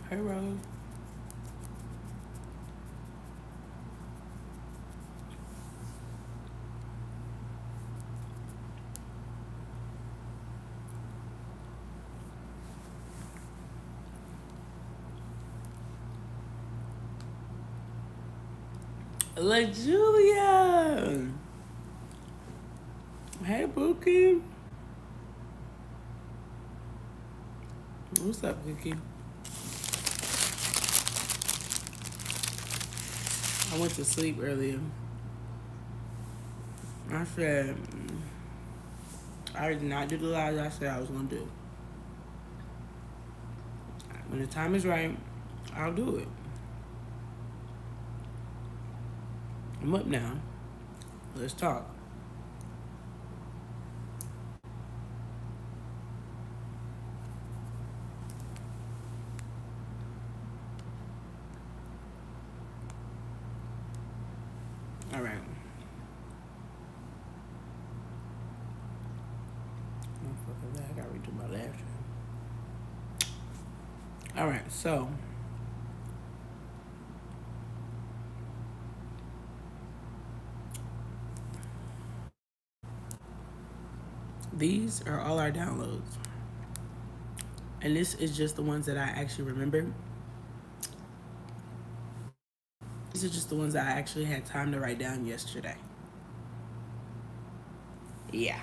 Hey, Rose. La Julia. Hey, Bookie. What's up, Cookie? I went to sleep earlier. I said, I did not do the lives I said I was going to do. When the time is right, I'll do it. I'm up now. Let's talk. All right. I got to redo my last one. All right, so these are all our downloads. And this is just the ones that I actually remember. These are just the ones that I actually had time to write down yesterday. Yeah.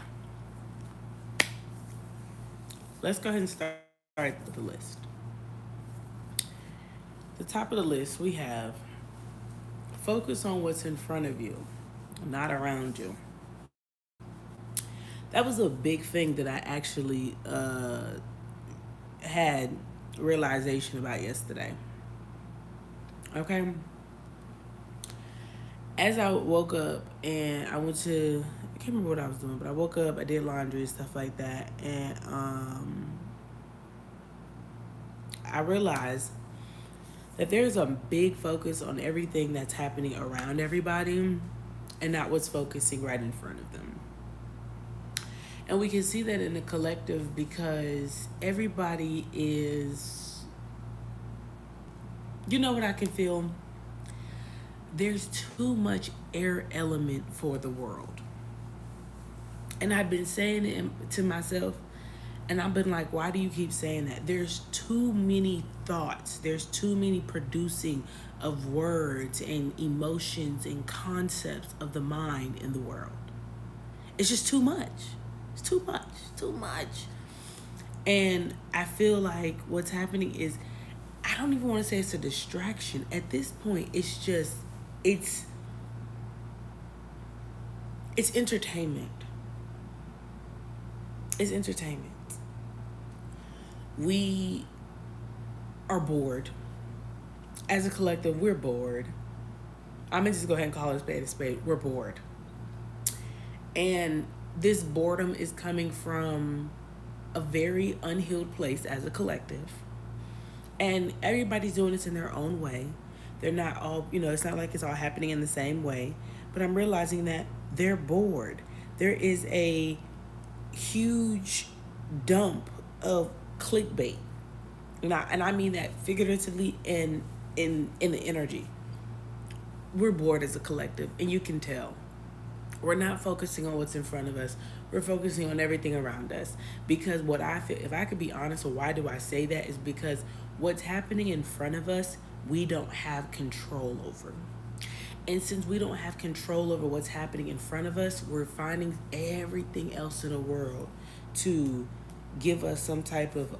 Let's go ahead and start with the list. The top of the list, we have focus on what's in front of you, not around you. That was a big thing that I actually had realization about yesterday. Okay. As I woke up and I went to, I can't remember what I was doing, but I woke up, I did laundry and stuff like that, and I realized that there's a big focus on everything that's happening around everybody and not what's focusing right in front of them. And we can see that in the collective because everybody is, you know what I can feel? There's too much air element for the world. And I've been saying it to myself, and I've been like, why do you keep saying that? There's too many thoughts. There's too many producing of words and emotions and concepts of the mind in the world. It's just too much. It's too much. Too much. And I feel like what's happening is, I don't even want to say it's a distraction. At this point, it's just, it's entertainment. It's entertainment. We are bored. As a collective, we're bored. I'm going to just go ahead and call it a spade a spade. We're bored. And this boredom is coming from a very unhealed place as a collective. And everybody's doing this in their own way. They're not all, it's not like it's all happening in the same way. But I'm realizing that they're bored. There is a huge dump of clickbait. And I mean that figuratively and in the energy. We're bored as a collective, and you can tell. We're not focusing on what's in front of us. We're focusing on everything around us. Because what I feel, if I could be honest, or why do I say that, is because what's happening in front of us, we don't have control over. And since we don't have control over what's happening in front of us, we're finding everything else in the world to give us some type of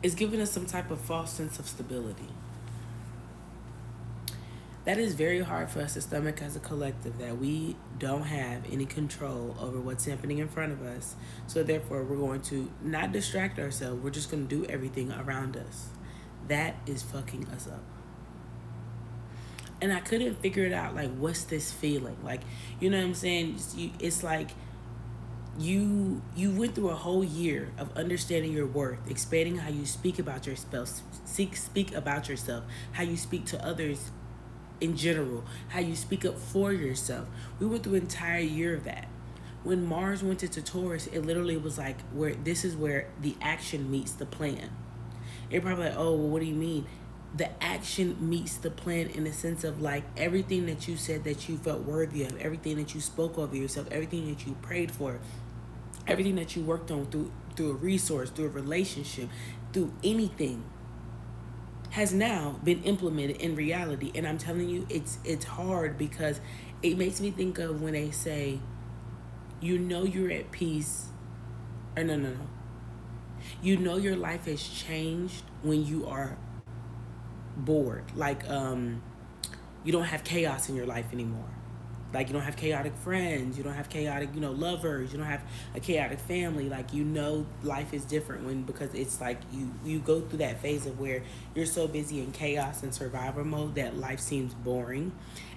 it's giving us some type of false sense of stability. That is very hard for us to stomach as a collective, that we don't have any control over what's happening in front of us. So therefore, we're going to not distract ourselves. We're just going to do everything around us. That is fucking us up. And I couldn't figure it out. Like, what's this feeling? Like, you know what I'm saying? It's like You went through a whole year of understanding your worth, expanding how you speak about yourself, speak about yourself, how you speak to others in general, how you speak up for yourself. We went through an entire year of that. When Mars went into Taurus, it literally was like where this is where the action meets the plan. You're probably like, oh, well, what do you mean? The action meets the plan in the sense of like everything that you said that you felt worthy of, everything that you spoke over yourself, everything that you prayed for, everything that you worked on through a resource, through a relationship, through anything has now been implemented in reality. And I'm telling you, it's hard because it makes me think of when they say, you know you're at peace, or no. You know your life has changed when you are bored. Like you don't have chaos in your life anymore. Like you don't have chaotic friends, you don't have chaotic, lovers, you don't have a chaotic family. Like life is different when because it's like you go through that phase of where you're so busy in chaos and survivor mode that life seems boring.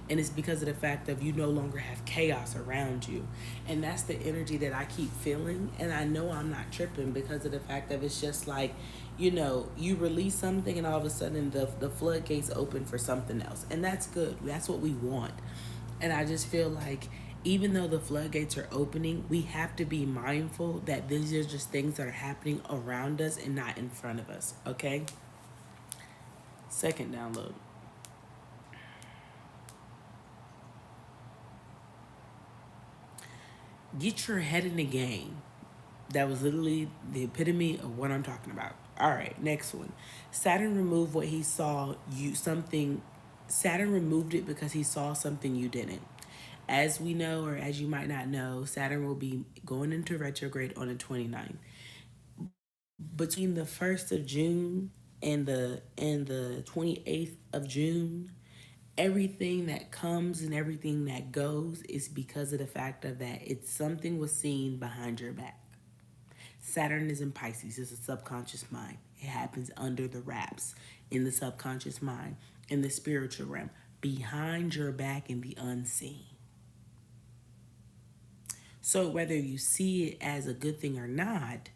And it's because of the fact of you no longer have chaos around you. And that's the energy that I keep feeling. And I know I'm not tripping because of the fact that it's just like, you release something and all of a sudden the floodgates open for something else. And that's good. That's what we want. And I just feel like even though the floodgates are opening, we have to be mindful that these are just things that are happening around us and not in front of us. Okay? Second download. Get your head in the game. That was literally the epitome of what I'm talking about. All right, next one. Saturn removed what he saw you something Saturn removed it because he saw something you didn't. As we know, or as you might not know, Saturn will be going into retrograde on the 29th. Between the 1st of June and the 28th of June, everything that comes and everything that goes is because of the fact of that it's something was seen behind your back. Saturn is in Pisces. It's a subconscious mind. It happens under the wraps in the subconscious mind, in the spiritual realm, behind your back in the unseen. So whether you see it as a good thing or not,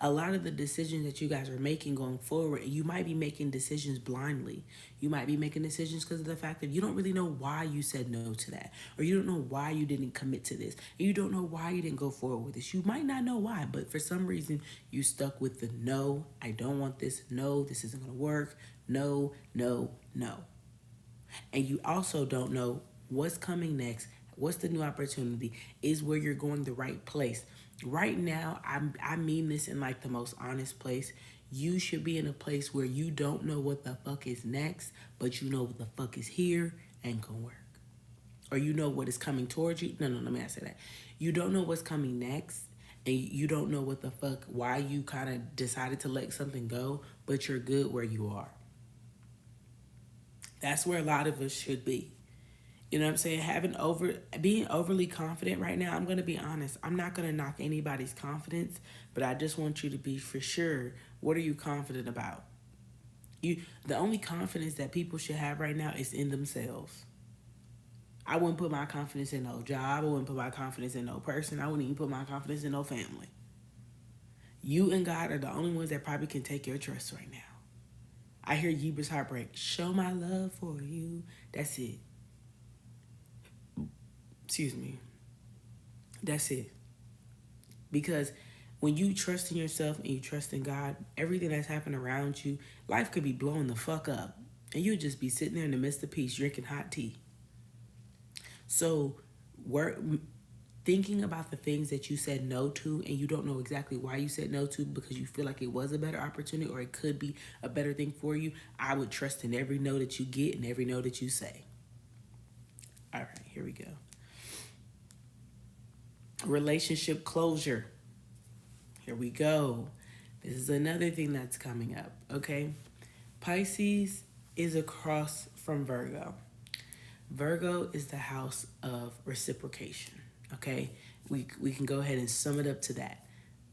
a lot of the decisions that you guys are making going forward, you might be making decisions blindly. You might be making decisions because of the fact that you don't really know why you said no to that, or you don't know why you didn't commit to this, and you don't know why you didn't go forward with this. You might not know why, but for some reason you stuck with the no, I don't want this, no, this isn't going to work, no, no, no. And you also don't know what's coming next, what's the new opportunity, is where you're going the right place. Right now, I mean this in like the most honest place. You should be in a place where you don't know what the fuck is next, but you know what the fuck is here and can work. Or you know what is coming towards you. No, let me not say that. You don't know what's coming next, and you don't know what the fuck, why you kind of decided to let something go, but you're good where you are. That's where a lot of us should be. You know what I'm saying? Being overly confident right now, I'm gonna be honest. I'm not gonna knock anybody's confidence, but I just want you to be for sure. What are you confident about? The only confidence that people should have right now is in themselves. I wouldn't put my confidence in no job. I wouldn't put my confidence in no person. I wouldn't even put my confidence in no family. You and God are the only ones that probably can take your trust right now. I hear Yeber's heartbreak. Show my love for you. That's it. Excuse me. That's it. Because when you trust in yourself and you trust in God, everything that's happened around you, life could be blowing the fuck up. And you'd just be sitting there in the midst of peace drinking hot tea. So we're thinking about the things that you said no to and you don't know exactly why you said no to because you feel like it was a better opportunity or it could be a better thing for you. I would trust in every no that you get and every no that you say. All right, here we go. Relationship closure. Here we go. This is another thing that's coming up, okay? Pisces is across from Virgo. Virgo is the house of reciprocation, okay? We can go ahead and sum it up to that.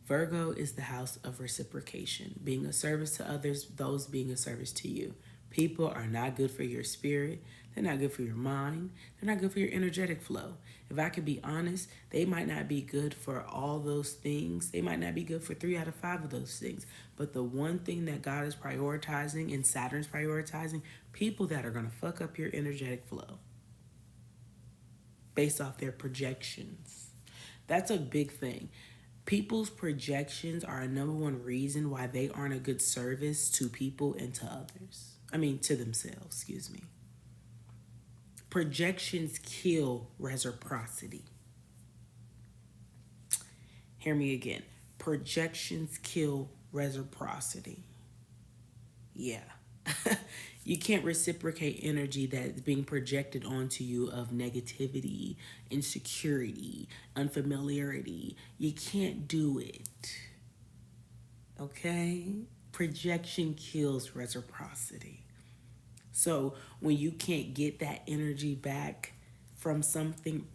Virgo is the house of reciprocation, being a service to others, those being a service to you. People are not good for your spirit. They're not good for your mind. They're not good for your energetic flow. If I could be honest, they might not be good for all those things. They might not be good for 3 out of 5 of those things. But the one thing that God is prioritizing and Saturn's prioritizing, people that are going to fuck up your energetic flow based off their projections. That's a big thing. People's projections are a number one reason why they aren't a good service to people and to others. I mean, to themselves, excuse me. Projections kill reciprocity. Hear me again. Projections kill reciprocity. Yeah. You can't reciprocate energy that's being projected onto you of negativity, insecurity, unfamiliarity. You can't do it. Okay? Projection kills reciprocity. So when you can't get that energy back from something,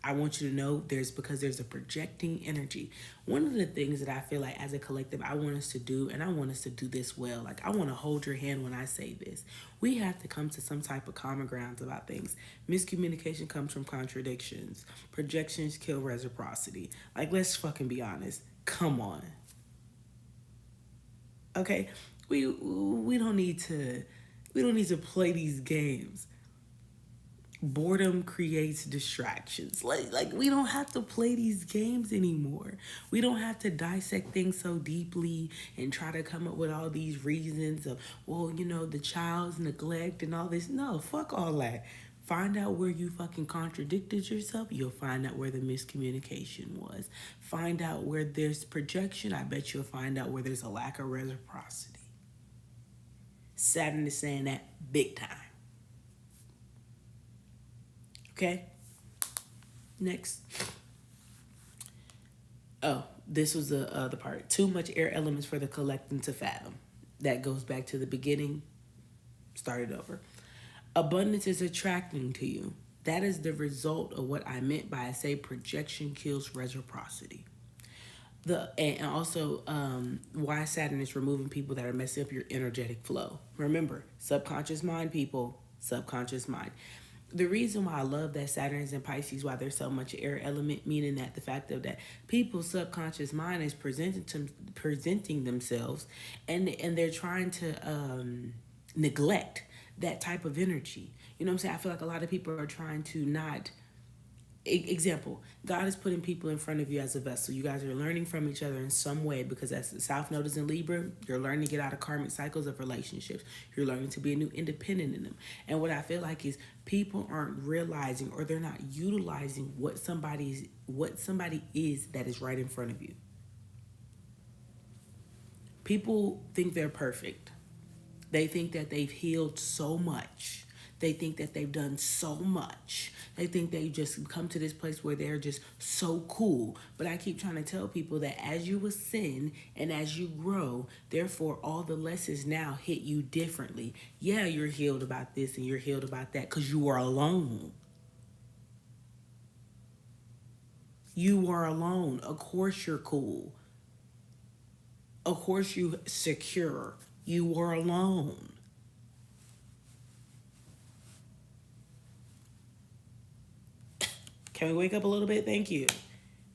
I want you to know because there's a projecting energy. One of the things that I feel like as a collective I want us to do, and I want us to do this well, like I want to hold your hand when I say this. We have to come to some type of common grounds about things. Miscommunication comes from contradictions. Projections kill reciprocity. Like, let's fucking be honest. Come on. Okay? We don't need to play these games. Boredom creates distractions. Like we don't have to play these games anymore. We don't have to dissect things so deeply and try to come up with all these reasons of, well, the child's neglect and all this. No, fuck all that. Find out where you fucking contradicted yourself. You'll find out where the miscommunication was. Find out where there's projection. I bet you'll find out where there's a lack of reciprocity. Saturn is saying that big time. Okay? Next. Oh, this was the other part. Too much air elements for the collecting to fathom. That goes back to the beginning. Start it over. Abundance is attracting to you. That is the result of what I meant by I say projection kills reciprocity. And also why Saturn is removing people that are messing up your energetic flow. Remember, subconscious mind, people, subconscious mind. The reason why I love that Saturn is in Pisces, why there's so much air element, meaning that the fact of that people's subconscious mind is presenting themselves, and they're trying to neglect that type of energy. You know what I'm saying? I feel like a lot of people are trying to not. Example, God is putting people in front of you as a vessel. You guys are learning from each other in some way because as the South Node is in Libra, you're learning to get out of karmic cycles of relationships. You're learning to be a new independent in them. And what I feel like is people aren't realizing or they're not utilizing what somebody is that is right in front of you. People think they're perfect. They think that they've healed so much. They think that they've done so much. They think they just come to this place where they're just so cool. But I keep trying to tell people that as you ascend and as you grow, therefore all the lessons now hit you differently. Yeah, you're healed about this and you're healed about that because you are alone. You are alone. Of course you're cool. Of course you secure. You are alone. Can we wake up a little bit? Thank you.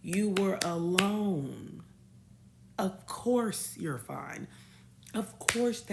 You were alone. Of course you're fine. Of course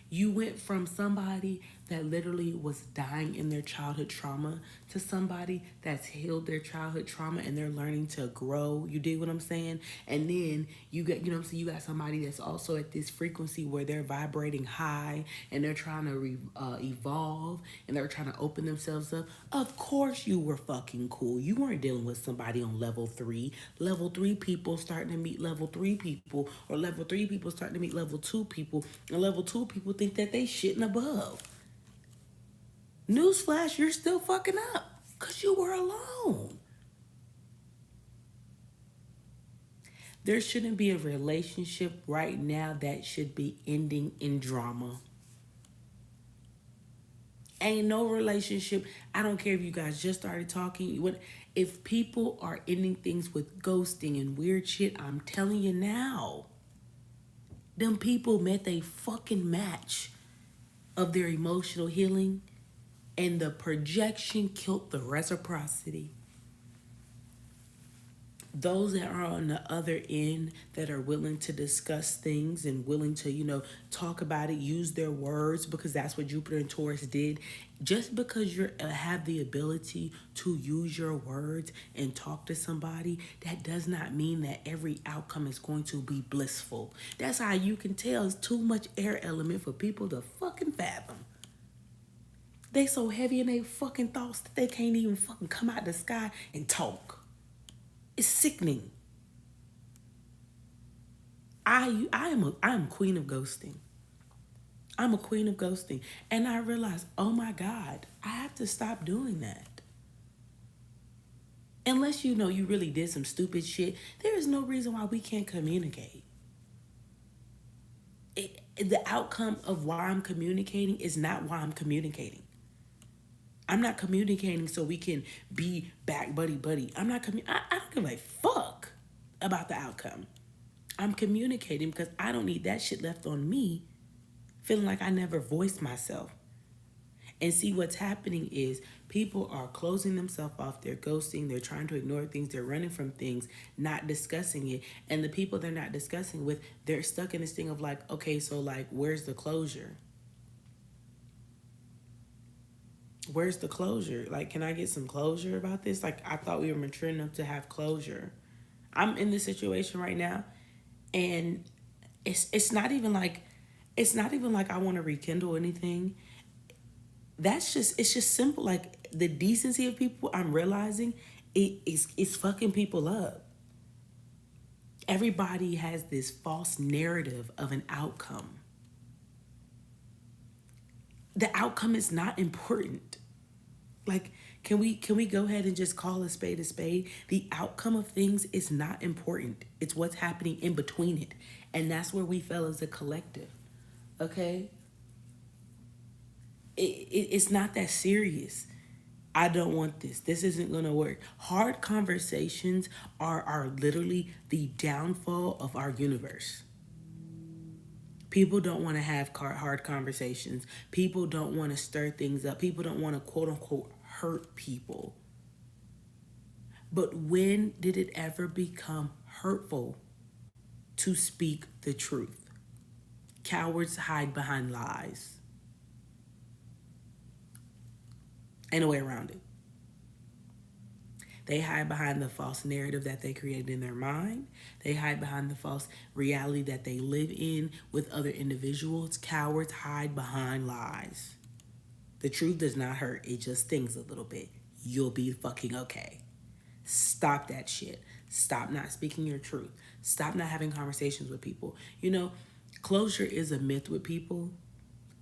you went from somebody that literally was dying in their childhood trauma to somebody that's healed their childhood trauma and they're learning to grow. You dig what I'm saying? And then you got, you got somebody that's also at this frequency where they're vibrating high and they're trying to evolve and they're trying to open themselves up. Of course you were fucking cool. You weren't dealing with somebody on level 3. Level 3 people starting to meet level 3 people, or level 3 people starting to meet level 2 people, and level 2 people think that they shitting above. Newsflash, you're still fucking up because you were alone. There shouldn't be a relationship right now that should be ending in drama. Ain't no relationship. I don't care if you guys just started talking. If people are ending things with ghosting and weird shit, I'm telling you now. Them people met a fucking match of their emotional healing. And the projection killed the reciprocity. Those that are on the other end that are willing to discuss things and willing to, talk about it, use their words, because that's what Jupiter and Taurus did. Just because you have the ability to use your words and talk to somebody, that does not mean that every outcome is going to be blissful. That's how you can tell it's too much air element for people to fucking fathom. They so heavy in their fucking thoughts that they can't even fucking come out the sky and talk. It's sickening. I am queen of ghosting. I'm a queen of ghosting. And I realized, oh my God, I have to stop doing that. Unless you know you really did some stupid shit, there is no reason why we can't communicate. The outcome of why I'm communicating is not why I'm communicating. I'm not communicating so we can be back buddy buddy. I don't give a fuck about the outcome. I'm communicating because I don't need that shit left on me, feeling like I never voiced myself. And see, what's happening is people are closing themselves off. They're ghosting. They're trying to ignore things. They're running from things, not discussing it. And the people they're not discussing with, they're stuck in this thing of like, okay, so like, where's the closure? Where's the closure? Like, can I get some closure about this? Like, I thought we were mature enough to have closure. I'm in this situation right now, and it's not even like I want to rekindle anything. It's just simple. Like, the decency of people, I'm realizing it's fucking people up. Everybody has this false narrative of an outcome. The outcome is not important. Like, can we go ahead and just call a spade a spade? The outcome of things is not important. It's what's happening in between it. And that's where we fell as a collective. Okay? It's not that serious. I don't want this. This isn't going to work. Hard conversations are literally the downfall of our universe. People don't want to have hard conversations. People don't want to stir things up. People don't want to quote unquote hurt people. But when did it ever become hurtful to speak the truth? Cowards hide behind lies. Ain't no way around it. They hide behind the false narrative that they created in their mind. They hide behind the false reality that they live in with other individuals. Cowards hide behind lies. The truth does not hurt. It just stings a little bit. You'll be fucking okay. Stop that shit. Stop not speaking your truth. Stop not having conversations with people. Closure is a myth with people.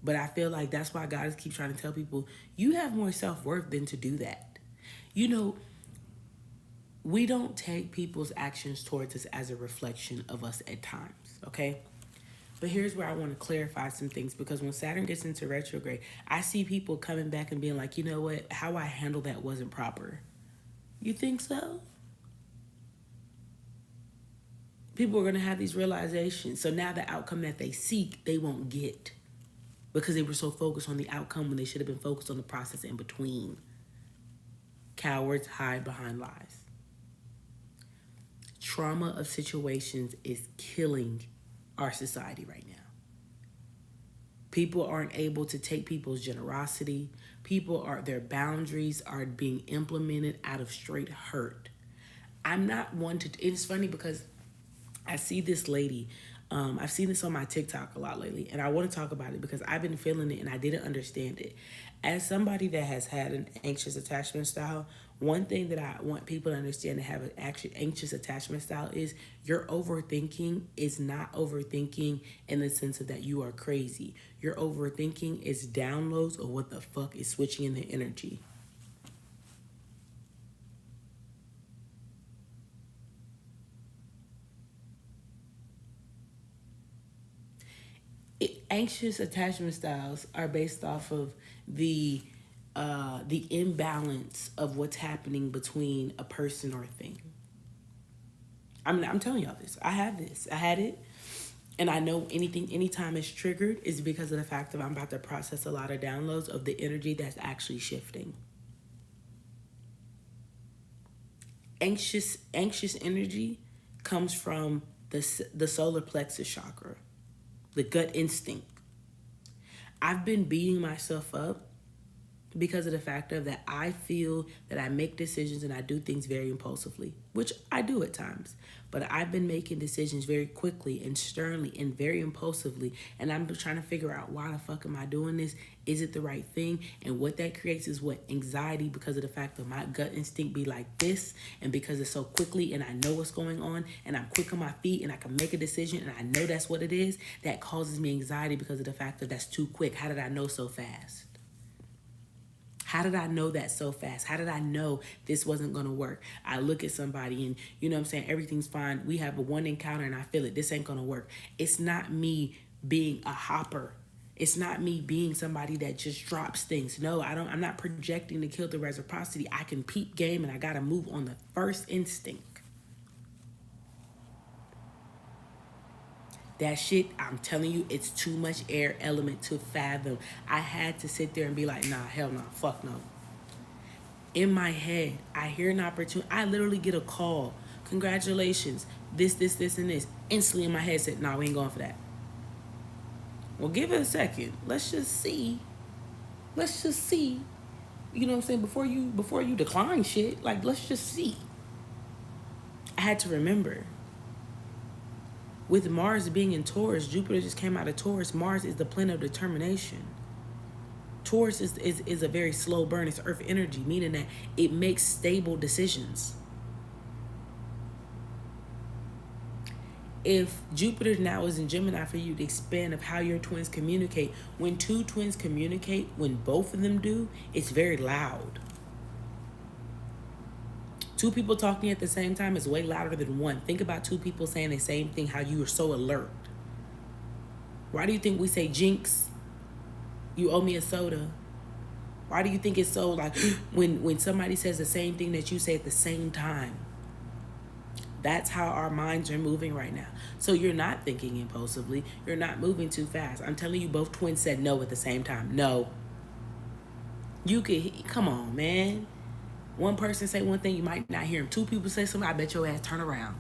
But I feel like that's why God keeps trying to tell people, you have more self-worth than to do that. We don't take people's actions towards us as a reflection of us at times, okay? But here's where I want to clarify some things, because when Saturn gets into retrograde, I see people coming back and being like, you know what? How I handled that wasn't proper. You think so? People are going to have these realizations. So now the outcome that they seek, they won't get, because they were so focused on the outcome when they should have been focused on the process in between. Cowards hide behind lies. Trauma of situations is killing our society right now. People aren't able to take people's generosity. Their boundaries are being implemented out of straight hurt. I'm not one to, it's funny because I see this lady, I've seen this on my TikTok a lot lately, and I want to talk about it because I've been feeling it and I didn't understand it. As somebody that has had an anxious attachment style, one thing that I want people to understand to have an anxious attachment style is your overthinking is not overthinking in the sense of that you are crazy. Your overthinking is downloads of what the fuck is switching in the energy. Anxious attachment styles are based off of the imbalance of what's happening between a person or a thing. I'm telling y'all this. I have this. I had it. And I know anytime it's triggered is because of the fact that I'm about to process a lot of downloads of the energy that's actually shifting. Anxious energy comes from the solar plexus chakra, the gut instinct. I've been beating myself up because of the fact of that I feel that I make decisions and I do things very impulsively, which I do at times. But I've been making decisions very quickly and sternly and very impulsively, and I'm trying to figure out why the fuck am I doing this? Is it the right thing? And what that creates is what? Anxiety, because of the fact that my gut instinct be like this, and because it's so quickly and I know what's going on and I'm quick on my feet and I can make a decision and I know that's what it is, that causes me anxiety because of the fact that that's too quick. How did I know so fast? How did I know that so fast? How did I know this wasn't going to work? I look at somebody and, you know what I'm saying, everything's fine. We have a one encounter and I feel it. This ain't going to work. It's not me being a hopper. It's not me being somebody that just drops things. No, I'm not projecting to kill the reciprocity. I can peep game and I got to move on the first instinct. That shit, I'm telling you, it's too much air element to fathom. I had to sit there and be like, nah, hell no, fuck no. In my head, I hear an opportunity. I literally get a call. Congratulations. This, and this. Instantly in my head said, nah, we ain't going for that. Well, give it a second. Let's just see. You know what I'm saying? Before you decline shit, like, let's just see. I had to remember. With Mars being in Taurus, Jupiter just came out of Taurus. Mars is the planet of determination. Taurus is a very slow burn. It's earth energy, meaning that it makes stable decisions. If Jupiter now is in Gemini for you to expand of how your twins communicate, when two twins communicate, when both of them do, it's very loud. Two people talking at the same time is way louder than one. Think about two people saying the same thing, how you are so alert. Why do you think we say jinx? You owe me a soda. Why do you think it's so like when somebody says the same thing that you say at the same time? That's how our minds are moving right now. So you're not thinking impulsively. You're not moving too fast. I'm telling you, both twins said no at the same time. No. You could, come on, man. One person say one thing, you might not hear him. Two people say something, I bet your ass turn around.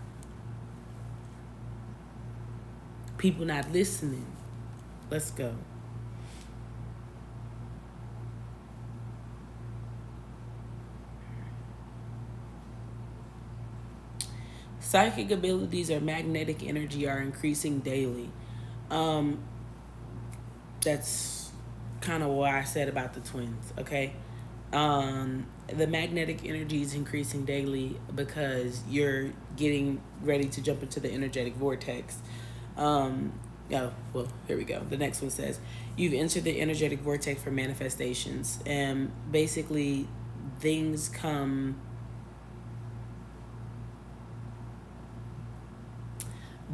People not listening. Let's go. Psychic abilities or magnetic energy are increasing daily. That's kind of what I said about the twins, okay? The magnetic energy is increasing daily because you're getting ready to jump into the energetic vortex. Oh, well, here we go. The next one says, you've entered the energetic vortex for manifestations. And basically, things come...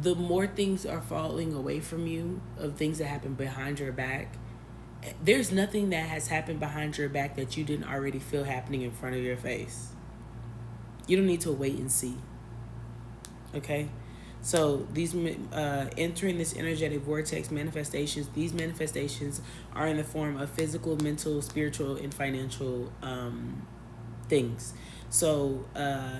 The more things are falling away from you, of things that happen behind your back, there's nothing that has happened behind your back that you didn't already feel happening in front of your face. You don't need to wait and see. Okay? So these entering this energetic vortex manifestations, these manifestations are in the form of physical, mental, spiritual, and financial things. So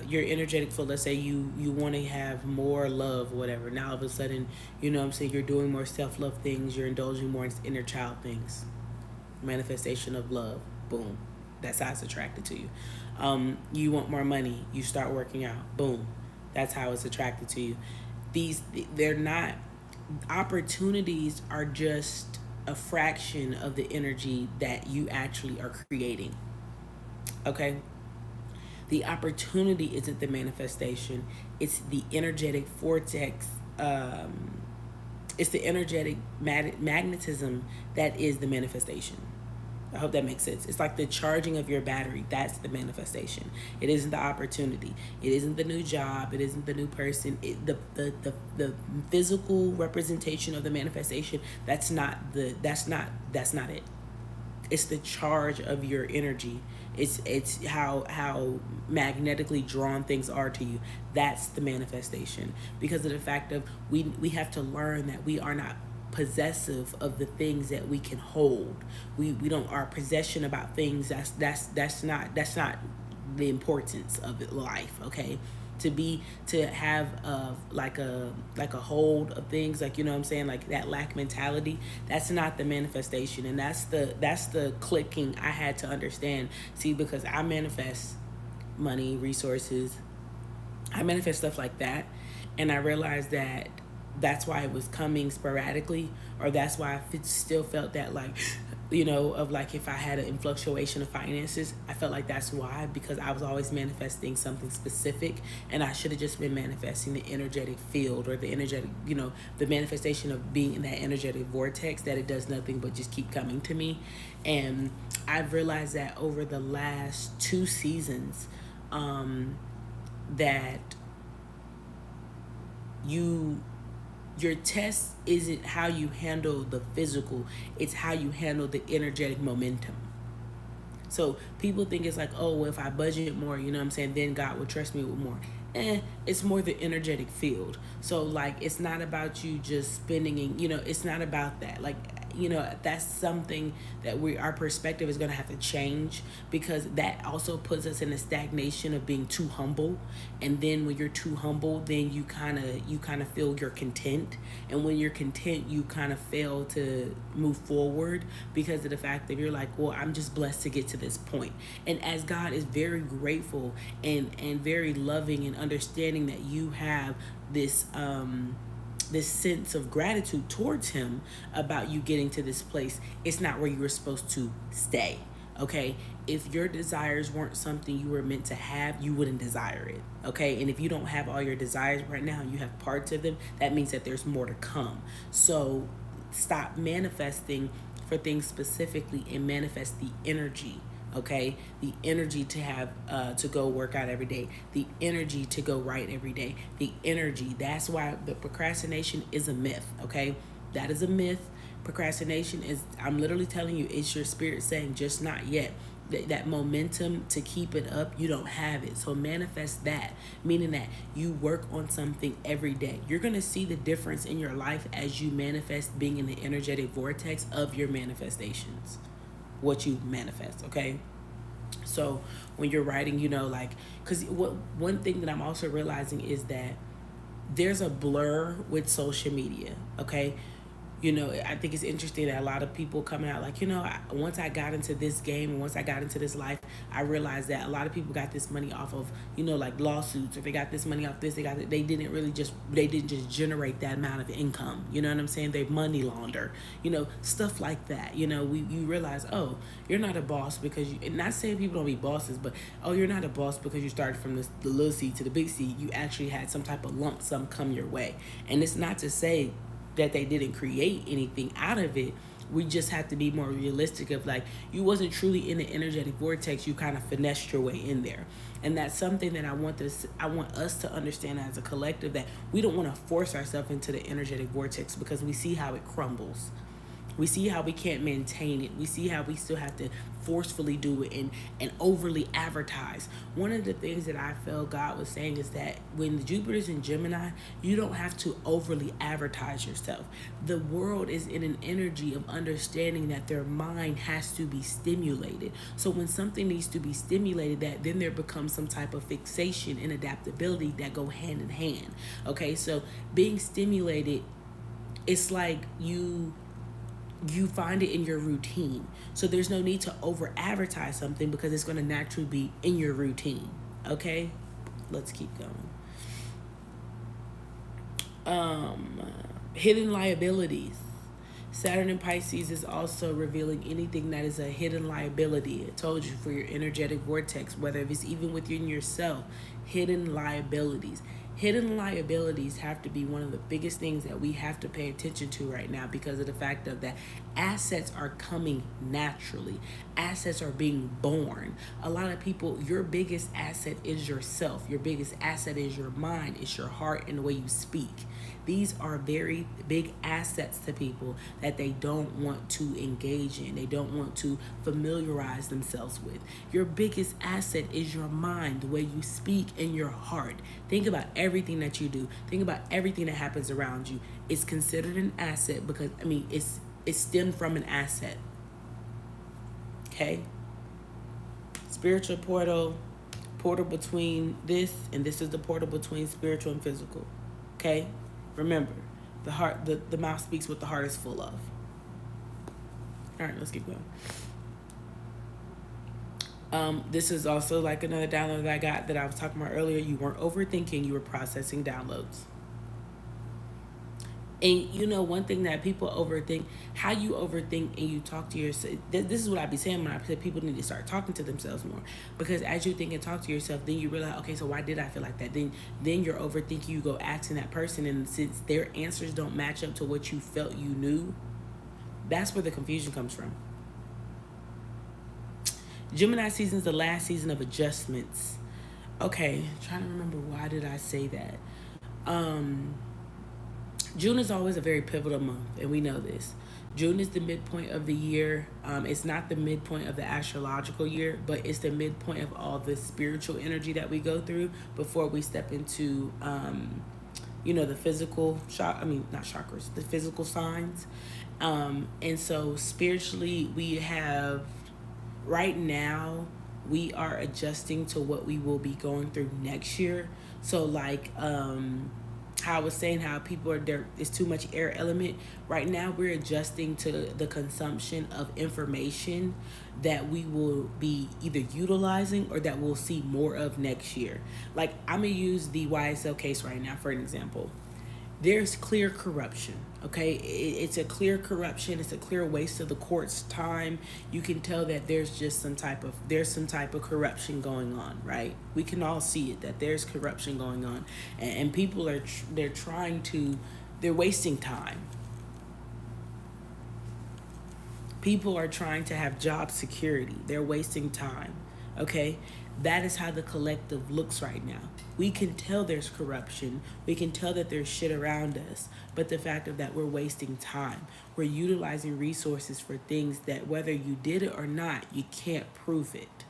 you're energetic for, let's say you want to have more love, whatever. Now all of a sudden, you know what I'm saying, you're doing more self-love things, you're indulging more in inner child things. Manifestation of love. Boom. That's how it's attracted to you. You want more money, you start working out. Boom. That's how it's attracted to you. They're not, opportunities are just a fraction of the energy that you actually are creating. Okay? The opportunity isn't the manifestation. It's the energetic vortex. It's the energetic magnetism that is the manifestation. I hope that makes sense. It's like the charging of your battery. That's the manifestation. It isn't the opportunity. It isn't the new job. It isn't the new person. The physical representation of the manifestation. That's not it. It's the charge of your energy It's how magnetically drawn things are to you. That's the manifestation, because of the fact of we have to learn that we are not possessive of the things that we can hold. We don't, our possession about things, that's not the importance of it, life, okay? To have like a hold of things, like, you know what I'm saying, like that lack mentality, that's not the manifestation. And that's the clicking I had to understand. See, because I manifest money, resources, I manifest stuff like that, and I realized that that's why it was coming sporadically, or that's why I still felt that, like, of like, if I had an fluctuation of finances, I felt like that's why, because I was always manifesting something specific, and I should have just been manifesting the energetic field, or the energetic, the manifestation of being in that energetic vortex, that it does nothing but just keep coming to me. And I've realized that over the last 2 seasons, that your test isn't how you handle the physical, it's how you handle the energetic momentum. So people think it's like, oh, well, if I budget more, you know what I'm saying, then God will trust me with more. It's more the energetic field. So, like, it's not about you just spending, and, it's not about that. Like, that's something that our perspective is going to have to change, because that also puts us in a stagnation of being too humble. And then when you're too humble, then you kind of feel you're content. And when you're content, you kind of fail to move forward, because of the fact that you're like, well, I'm just blessed to get to this point. And as God is very grateful and very loving and understanding that you have this sense of gratitude towards him about you getting to this place, it's not where you were supposed to stay. Okay, if your desires weren't something you were meant to have, you wouldn't desire it. Okay, and if you don't have all your desires right now, you have parts of them, that means that there's more to come. So stop manifesting for things specifically, and manifest the energy. Okay, the energy to have to go work out every day, the energy to go write every day, the energy. That's why the procrastination is a myth. Okay, that is a myth. Procrastination is, I'm literally telling you, it's your spirit saying just not yet. That momentum to keep it up, you don't have it. So manifest that, meaning that you work on something every day. You're going to see the difference in your life as you manifest being in the energetic vortex of your manifestations, what you manifest. Okay, so when you're writing, because one thing that I'm also realizing is that there's a blur with social media. Okay, I think it's interesting that a lot of people coming out like, once I got into this game, and once I got into this life, I realized that a lot of people got this money off of, like lawsuits, or they got this money off this, they didn't just generate that amount of income. You know what I'm saying? They money launder, stuff like that. You realize, oh, you're not a boss because you, and not saying people don't be bosses, but, oh, you're not a boss because you started from the little C to the big C. You actually had some type of lump sum come your way. And it's not to say that they didn't create anything out of it. We just have to be more realistic of, like, you wasn't truly in the energetic vortex, you kind of finessed your way in there. And that's something that I want us to understand as a collective, that we don't want to force ourselves into the energetic vortex, because we see how it crumbles. We see how we can't maintain it. We see how we still have to forcefully do it and overly advertise. One of the things that I feel God was saying is that when the Jupiter's in Gemini, you don't have to overly advertise yourself. The world is in an energy of understanding that their mind has to be stimulated. So when something needs to be stimulated, that then there becomes some type of fixation and adaptability that go hand in hand. Okay, so being stimulated, it's like you find it in your routine. So there's no need to over advertise something, because it's going to naturally be in your routine. Okay, let's keep going. Hidden liabilities. Saturn in Pisces is also revealing anything that is a hidden liability. I told you, for your energetic vortex, whether it's even within yourself, hidden liabilities. Hidden liabilities have to be one of the biggest things that we have to pay attention to right now, because of the fact of that assets are coming naturally. Assets are being born. A lot of people, your biggest asset is yourself. Your biggest asset is your mind, it's your heart, and the way you speak. These are very big assets to people that they don't want to engage in. They don't want to familiarize themselves with. Your biggest asset is your mind, the way you speak, and your heart. Think about everything that you do. Think about everything that happens around you. It's considered an asset because, it's stemmed from an asset. Okay? Spiritual portal between this, and this is the portal between spiritual and physical. Okay? Remember, the mouth speaks what the heart is full of. All right, let's keep going. This is also like another download that I got that I was talking about earlier. You weren't overthinking, you were processing downloads. And one thing that people overthink, how you overthink and you talk to yourself. This is what I be saying when I say people need to start talking to themselves more. Because as you think and talk to yourself, then you realize, okay, so why did I feel like that? Then you're overthinking, you go asking that person, and since their answers don't match up to what you felt you knew, that's where the confusion comes from. Gemini season is the last season of adjustments. Okay, trying to remember, why did I say that? June is always a very pivotal month, and we know this. June is the midpoint of the year. It's not the midpoint of the astrological year, but it's the midpoint of all the spiritual energy that we go through before we step into, the physical, not chakras, the physical signs. And so spiritually, right now, we are adjusting to what we will be going through next year. So how I was saying, how people there is too much air element. Right now, we're adjusting to the consumption of information that we will be either utilizing or that we'll see more of next year. Like, I'm going to use the YSL case right now for an example. There's clear corruption, okay? It's a clear corruption. It's a clear waste of the court's time. You can tell that there's some type of corruption going on, right? We can all see it, that there's corruption going on, and people they're wasting time. People are trying to have job security. They're wasting time, okay? That is how the collective looks right now. We can tell there's corruption. We can tell that there's shit around us. But the fact of that, we're wasting time. We're utilizing resources for things that, whether you did it or not, you can't prove it.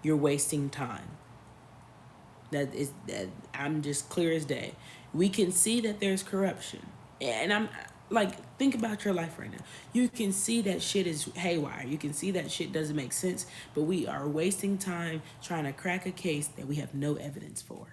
You're wasting time. That I'm just clear as day. We can see that there's corruption. And I'm like, think about your life right now. You can see that shit is haywire. You can see that shit doesn't make sense, but we are wasting time trying to crack a case that we have no evidence for.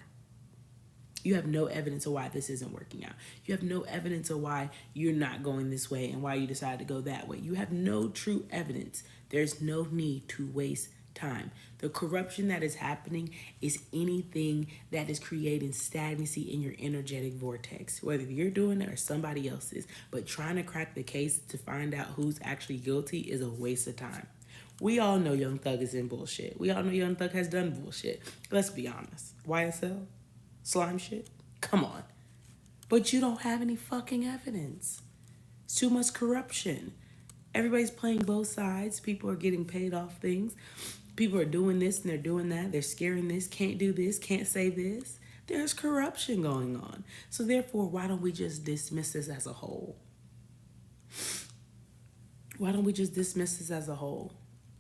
You have no evidence of why this isn't working out. You have no evidence of why you're not going this way and why you decided to go that way. You have no true evidence. There's no need to waste time. The corruption that is happening is anything that is creating stagnancy in your energetic vortex, whether you're doing it or somebody else is. But trying to crack the case to find out who's actually guilty is a waste of time. We all know Young Thug is in bullshit. We all know Young Thug has done bullshit. Let's be honest. YSL? Slime shit? Come on. But you don't have any fucking evidence. It's too much corruption. Everybody's playing both sides. People are getting paid off things. People are doing this and they're doing that. They're scaring this, can't do this, can't say this. There's corruption going on. So therefore, why don't we just dismiss this as a whole? Why don't we just dismiss this as a whole?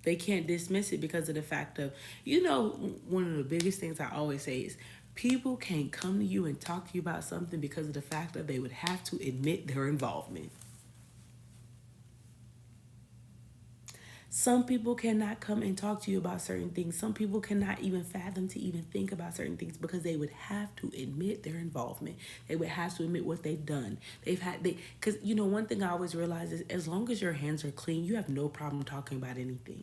They can't dismiss it because of the fact of, one of the biggest things I always say is people can't come to you and talk to you about something because of the fact that they would have to admit their involvement. Some people cannot come and talk to you about certain things. Some people cannot even fathom to even think about certain things because they would have to admit their involvement. They would have to admit what they've done. Because one thing I always realize is as long as your hands are clean, you have no problem talking about anything.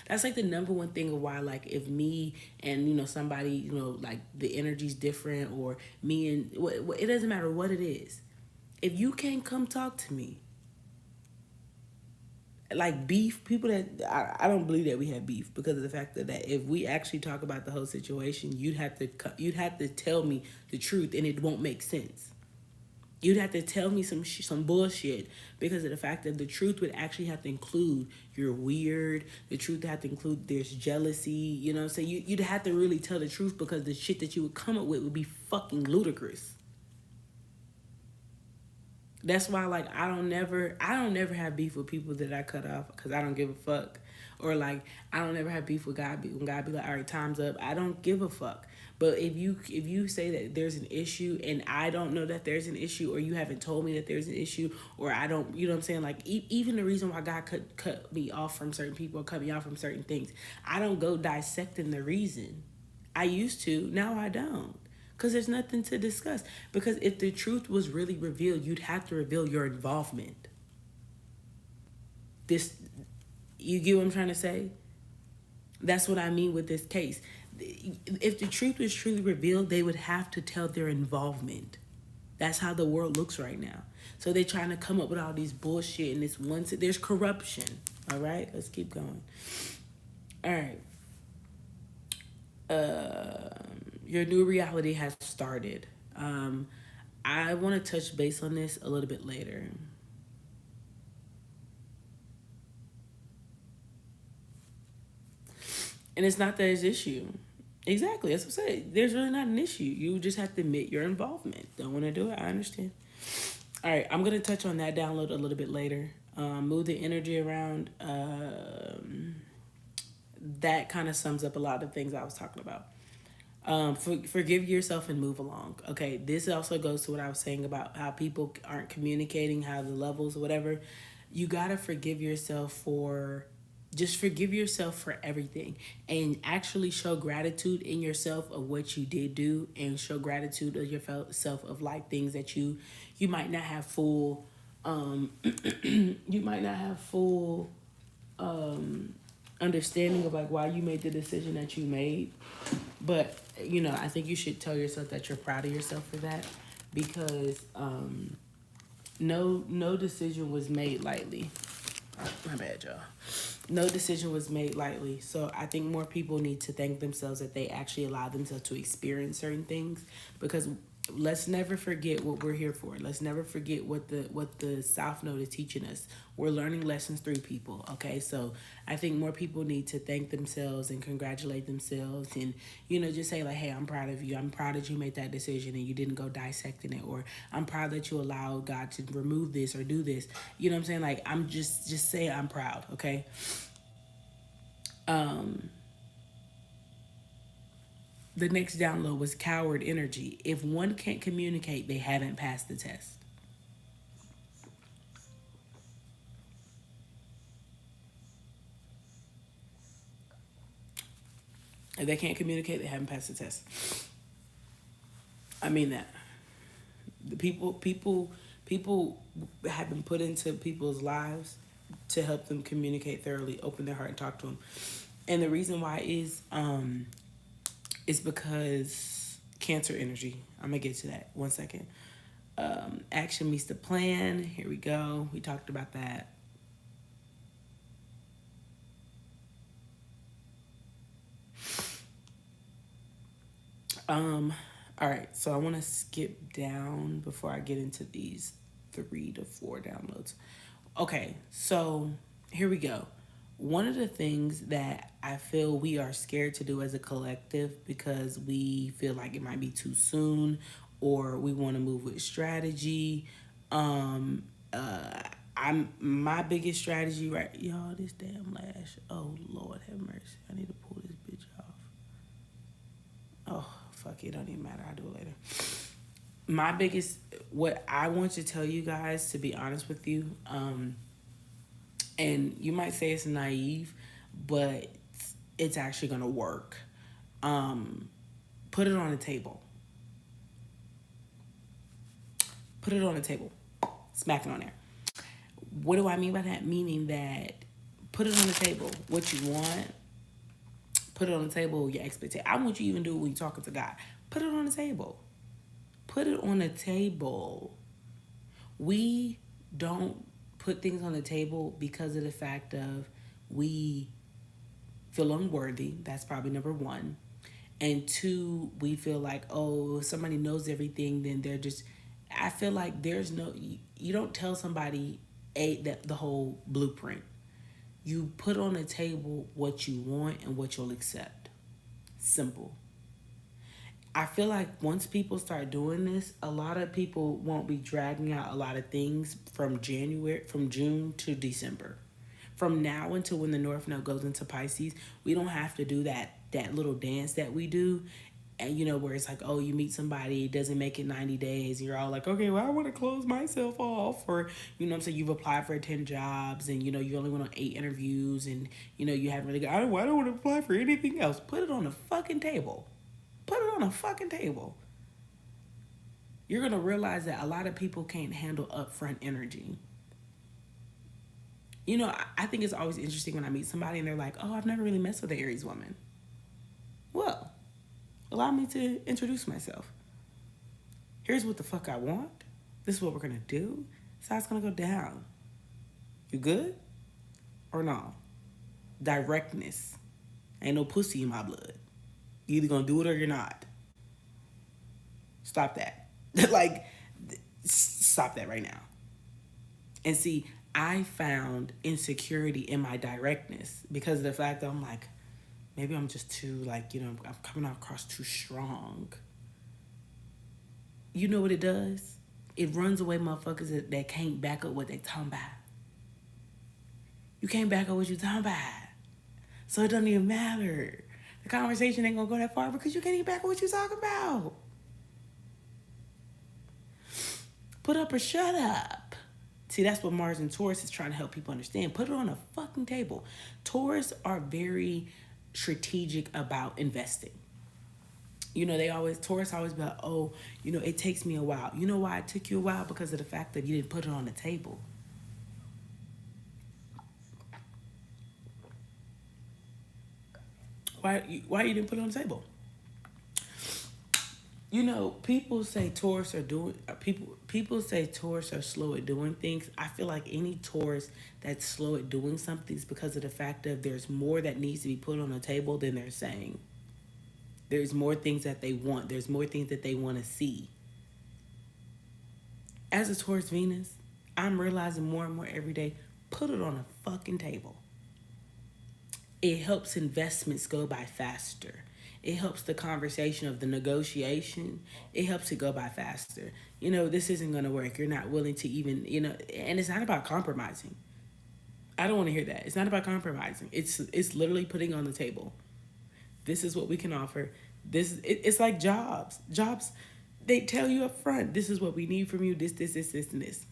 That's like the number one thing of why, like, if me and, somebody, like the energy's different, or me and, it doesn't matter what it is. If you can't come talk to me, like beef, people that I don't believe that we have beef because of the fact that if we actually talk about the whole situation, you'd have to tell me the truth, and it won't make sense. You'd have to tell me some bullshit because of the fact that the truth would actually have to include you're weird. The truth would have to include there's jealousy. You know what I'm saying? You'd have to really tell the truth because the shit that you would come up with would be fucking ludicrous. That's why, like, I don't never have beef with people that I cut off because I don't give a fuck. Or like, I don't ever have beef with God when God be like, all right, time's up. I don't give a fuck. But if you say that there's an issue and I don't know that there's an issue, or you haven't told me that there's an issue, or I don't, you know what I'm saying? Like, even the reason why God cut me off from certain people, or cut me off from certain things, I don't go dissecting the reason. I used to, now I don't. Because there's nothing to discuss. Because if the truth was really revealed, you'd have to reveal your involvement. This, you get what I'm trying to say? That's what I mean with this case. If the truth was truly revealed, they would have to tell their involvement. That's how the world looks right now. So they're trying to come up with all these bullshit and this one. There's corruption. All right, let's keep going. All right. Your new reality has started. I want to touch base on this a little bit later. And it's not that there's issue. Exactly, that's what I say. There's really not an issue. You just have to admit your involvement. Don't want to do it. I understand. All right, I'm gonna touch on that download a little bit later. Move the energy around. That kind of sums up a lot of things I was talking about. Forgive yourself and move along. Okay, this also goes to what I was saying about how people aren't communicating, how the levels, whatever. You gotta forgive yourself for, just forgive yourself for everything, and actually show gratitude in yourself of what you did do, and show gratitude of yourself of like things that you might not have full, you might not have full understanding of like why you made the decision that you made. But I think you should tell yourself that you're proud of yourself for that, because no decision was made lightly. My bad, y'all. No decision was made lightly. So I think more people need to thank themselves that they actually allowed themselves to experience certain things, because let's never forget what we're here for. Let's never forget what the South Node is teaching us. We're learning lessons through people, okay? So I think more people need to thank themselves and congratulate themselves, and just say like, hey, I'm proud of you. I'm proud that you made that decision and you didn't go dissecting it, or I'm proud that you allowed God to remove this or do this. You know what I'm saying? Like, I'm just say I'm proud, okay? The next download was coward energy. If one can't communicate, they haven't passed the test. If they can't communicate, they haven't passed the test. I mean that. The people have been put into people's lives to help them communicate thoroughly, open their heart and talk to them. And the reason why is because Cancer energy. I'm gonna get to that. 1 second. Action meets the plan. Here we go. We talked about that. All right, so I want to skip down before I get into these 3 to 4 downloads. Okay, so here we go. One of the things that I feel we are scared to do as a collective, because we feel like it might be too soon, or we want to move with strategy. I'm my biggest strategy, right? Y'all, this damn lash. Oh Lord have mercy. I need to pull this bitch off. Oh, fuck it, don't even matter. I'll do it later. My biggest, what I want to tell you guys, to be honest with you, and you might say it's naive, but it's actually gonna work. Put it on the table. Put it on the table. Smack it on there. What do I mean by that? Meaning that put it on the table. What you want, put it on the table, your expectation. I want you to even do it when you're talking to God. Put it on the table. Put it on the table. We don't put things on the table because of the fact of we feel unworthy. That's probably number one. And two, we feel like, oh, if somebody knows everything, then they're just. I feel like there's no. You don't tell somebody the whole blueprint. You put on the table what you want and what you'll accept. Simple. I feel like once people start doing this, a lot of people won't be dragging out a lot of things from June to December. From now until when the North Node goes into Pisces, we don't have to do that little dance that we do. And where it's like, oh, you meet somebody, it doesn't make it 90 days. You're all like, okay, well, I want to close myself off. Or, what I'm saying, you've applied for 10 jobs and, you only went on 8 interviews and, you haven't really got, I don't want to apply for anything else. Put it on the fucking table. Put it on a fucking table. You're going to realize that a lot of people can't handle upfront energy. I think it's always interesting when I meet somebody and they're like, oh, I've never really messed with an Aries woman. Well, allow me to introduce myself. Here's what the fuck I want. This is what we're going to do. This is how it's going to go down. You good? Or no? Directness. Ain't no pussy in my blood. You either going to do it or you're not. Stop that. Stop that right now. And see, I found insecurity in my directness because of the fact that I'm like, maybe I'm just too, I'm coming across too strong. You know what it does? It runs away motherfuckers that can't back up what they talking about. You can't back up what you talking about. So it doesn't even matter. The conversation ain't gonna go that far because you can't even back up what you talking about. Put up or shut up. See, that's what Mars and Taurus is trying to help people understand. Put it on a fucking table. Taurus are very strategic about investing. Taurus always be like, oh, it takes me a while. You know why it took you a while? Because of the fact that you didn't put it on the table. Why you didn't put it on the table? People say Taurus are doing people say Taurus are slow at doing things. I feel like any Taurus that's slow at doing something is because of the fact that there's more that needs to be put on the table than they're saying. There's more things that they want. There's more things that they want to see. As a Taurus Venus, I'm realizing more and more every day, put it on a fucking table. It helps investments go by faster. It helps the conversation of the negotiation. It helps it go by faster. This isn't going to work. You're not willing to even, and it's not about compromising. I don't want to hear that. It's not about compromising. It's literally putting on the table. This is what we can offer. It's like jobs. Jobs, they tell you up front, this is what we need from you, this, and this.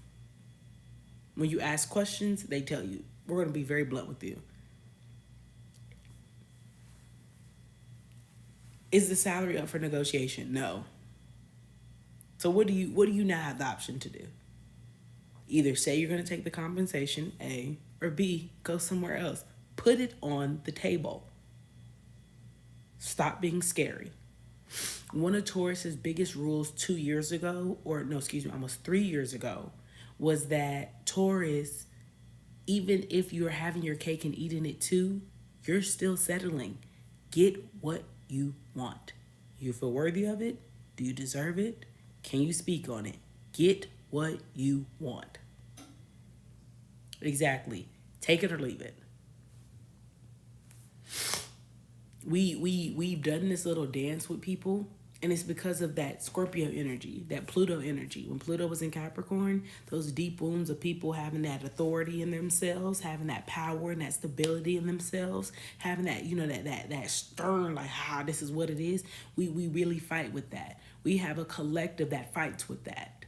When you ask questions, they tell you. We're going to be very blunt with you. Is the salary up for negotiation? No. So what do you now have the option to do? Either say you're going to take the compensation, A, or B, go somewhere else. Put it on the table. Stop being scary. One of Taurus's biggest rules almost 3 years ago, was that Taurus, even if you're having your cake and eating it too, you're still settling. Get what you want. You feel worthy of it? Do you deserve it? Can you speak on it? Get what you want. Exactly. Take it or leave it. We've done this little dance with people, and it's because of that Scorpio energy, that Pluto energy. When Pluto was in Capricorn, those deep wounds of people having that authority in themselves, having that power and that stability in themselves, having that, that stern, this is what it is. We really fight with that. We have a collective that fights with that.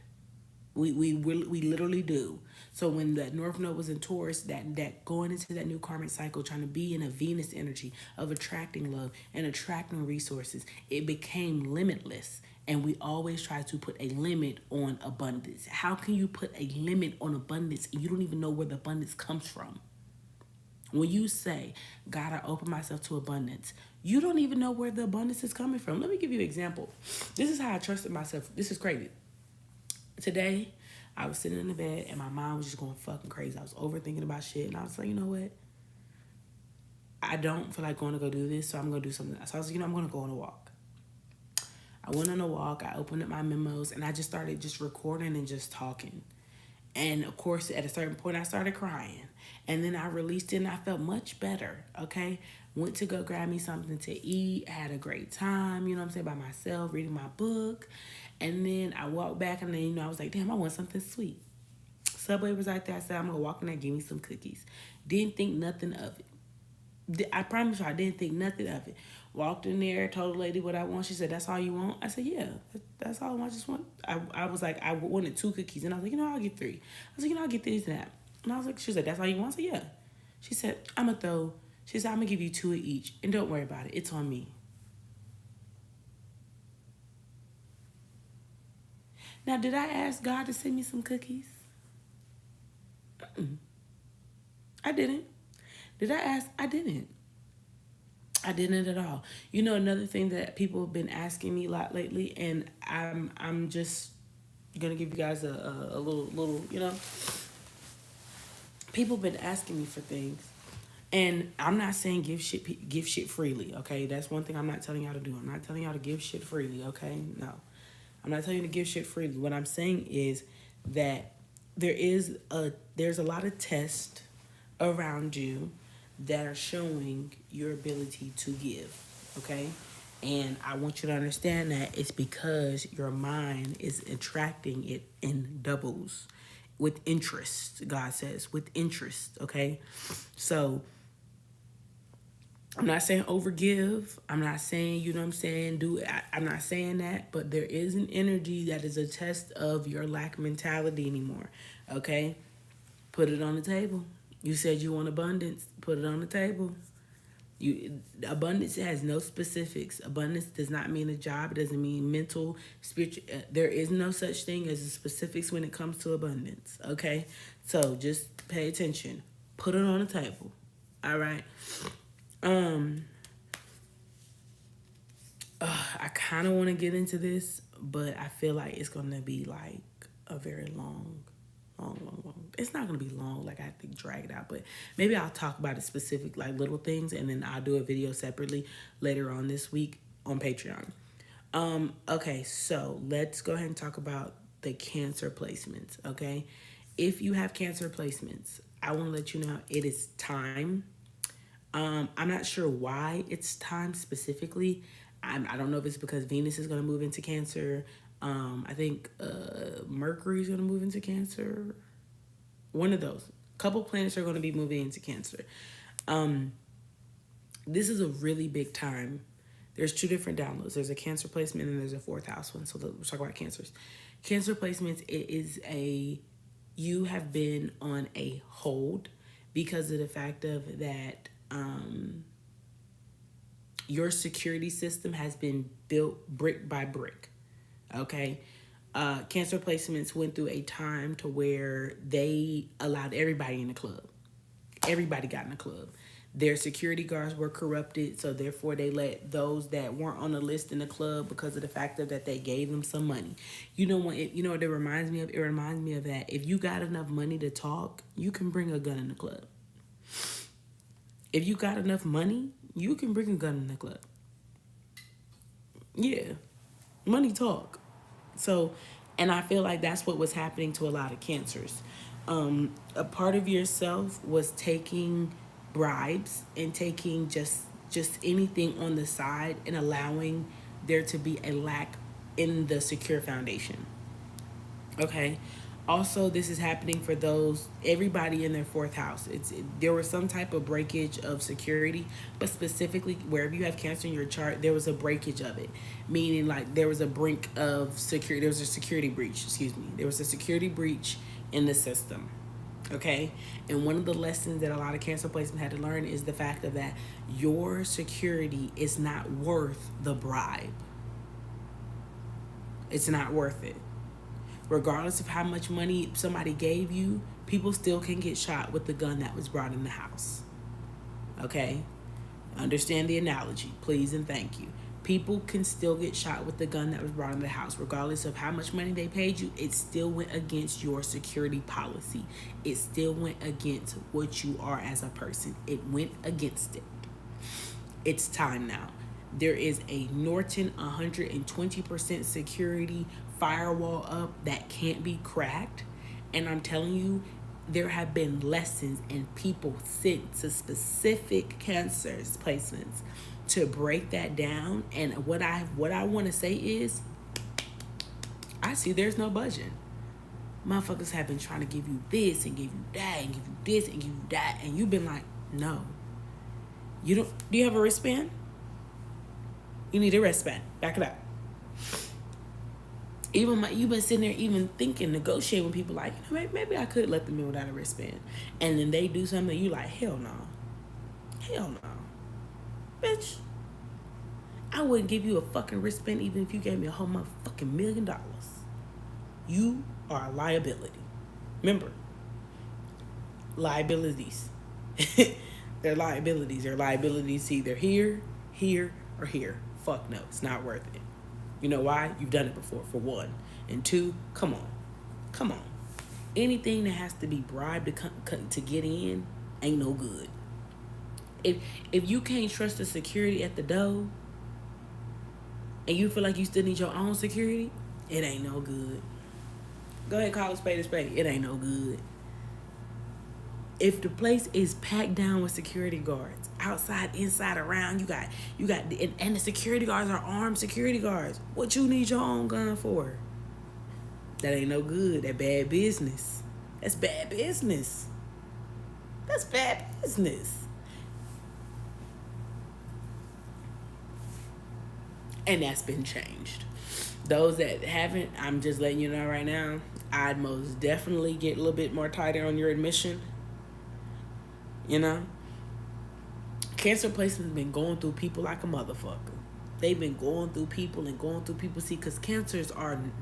We literally do. So when the North Node was in Taurus, that going into that new karmic cycle, trying to be in a Venus energy of attracting love and attracting resources, it became limitless. And we always try to put a limit on abundance. How can you put a limit on abundance and you don't even know where the abundance comes from? When you say, God, I open myself to abundance, you don't even know where the abundance is coming from. Let me give you an example. This is how I trusted myself. This is crazy. Today, I was sitting in the bed and my mind was just going fucking crazy. I was overthinking about shit, and I was like, you know what? I don't feel like going to go do this, so I'm going to do something else. So I was like, I'm going to go on a walk. I went on a walk. I opened up my memos, and I just started just recording and just talking. And of course, at a certain point, I started crying. And then I released it, and I felt much better, okay? Went to go grab me something to eat. Had a great time, you know what I'm saying, by myself, reading my book. And then I walked back, and then, I was like, damn, I want something sweet. Subway was right there. I said, I'm going to walk in there, give me some cookies. Didn't think nothing of it. I promise you, I didn't think nothing of it. Walked in there, told the lady what I want. She said, that's all you want? I said, yeah, that's all I want. I just want, I was like, I wanted 2 cookies. And I was like, I'll get 3. I was like, I'll get this and that. And I was like, she said, that's all you want? I said, yeah. She said, she said, I'm going to give you 2 of each. And don't worry about it. It's on me. Now, did I ask God to send me some cookies? I didn't. Did I ask? I didn't. I didn't at all. Another thing that people have been asking me a lot lately, and I'm just gonna give you guys a little. People have been asking me for things, and I'm not saying give shit freely. Okay, that's one thing I'm not telling y'all to do. I'm not telling y'all to give shit freely. Okay, no, I'm not telling you to give shit freely. What I'm saying is that there's a lot of tests around you that are showing your ability to give, okay? And I want you to understand that it's because your mind is attracting it in doubles with interest, God says, with interest, okay? So I'm not saying overgive. I'm not saying, you know what I'm saying, I'm not saying that, but there is an energy that is a test of your lack mentality anymore, okay? Put it on the table. You said you want abundance. Put it on the table. Abundance has no specifics. Abundance does not mean a job. It doesn't mean mental, spiritual. There is no such thing as a specifics when it comes to abundance. Okay, so just pay attention. Put it on the table. All right. I kind of want to get into this, but I feel like it's gonna be like a very long. It's not gonna be long, like I have to drag it out, but maybe I'll talk about the specific like little things, and then I'll do a video separately later on this week on Patreon. Okay, so let's go ahead and talk about the Cancer placements. Okay, if you have Cancer placements, I want to let you know it is time. I'm not sure why it's time specifically. I don't know if it's because Venus is going to move into Cancer. I think Mercury is going to move into Cancer. One of those. Couple planets are going to be moving into Cancer. This is a really big time. There's 2 different downloads. There's a Cancer placement and there's a 4th house one. So we'll talk about Cancers. Cancer placements, you have been on a hold because of the fact of that your security system has been built brick by brick. Okay. Cancer placements went through a time to where they allowed everybody in the club. Everybody got in the club. Their security guards were corrupted, so therefore they let those that weren't on the list in the club because of the fact that they gave them some money. You know what it reminds me of? It reminds me of that. If you got enough money to talk, you can bring a gun in the club. If you got enough money, you can bring a gun in the club. Yeah. Money talk. So, and I feel like that's what was happening to a lot of Cancers. A part of yourself was taking bribes and taking just anything on the side and allowing there to be a lack in the secure foundation. Okay. Also, this is happening for everybody in their 4th house. There was some type of breakage of security, but specifically wherever you have Cancer in your chart, there was a breakage of it, meaning like there was a brink of security. There was a security breach. There was a security breach in the system. Okay, and one of the lessons that a lot of Cancer placements had to learn is the fact of that your security is not worth the bribe. It's not worth it. Regardless of how much money somebody gave you, people still can get shot with the gun that was brought in the house. Okay? Understand the analogy, please and thank you. People can still get shot with the gun that was brought in the house. Regardless of how much money they paid you, it still went against your security policy. It still went against what you are as a person. It went against it. It's time now. There is a Norton 120% security firewall up that can't be cracked. And I'm telling you, there have been lessons and people sent to specific cancer placements to break that down. And what I want to say is, I see there's no budget. Motherfuckers have been trying to give you this and give you that and give you this and give you that, and you've been like, no. You don't. Do you have a wristband? You need a wristband. Back it up. You've been sitting there even thinking, negotiating with people like, maybe I could let them in without a wristband. And then they do something, you like, hell no. Hell no. Bitch. I wouldn't give you a fucking wristband even if you gave me a whole motherfucking $1 million. You are a liability. Remember, liabilities. They're liabilities. They're liabilities either here, or here. Fuck no, it's not worth it. You know why? You've done it before, for one. And two, come on. Anything that has to be bribed to get in ain't no good. If you can't trust the security at the door and you feel like you still need your own security, it ain't no good. Go ahead, call a spade a spade. It ain't no good. If the place is packed down with security guards, outside, inside, around, you got, and the security guards are armed security guards. What you need your own gun for? That ain't no good. That bad business. That's bad business. That's bad business. And that's been changed. Those that haven't, I'm just letting you know right now, I'd most definitely get a little bit more tighter on your admission. You know? Cancer placement's been going through people like a motherfucker. They've been going through people. See, because cancers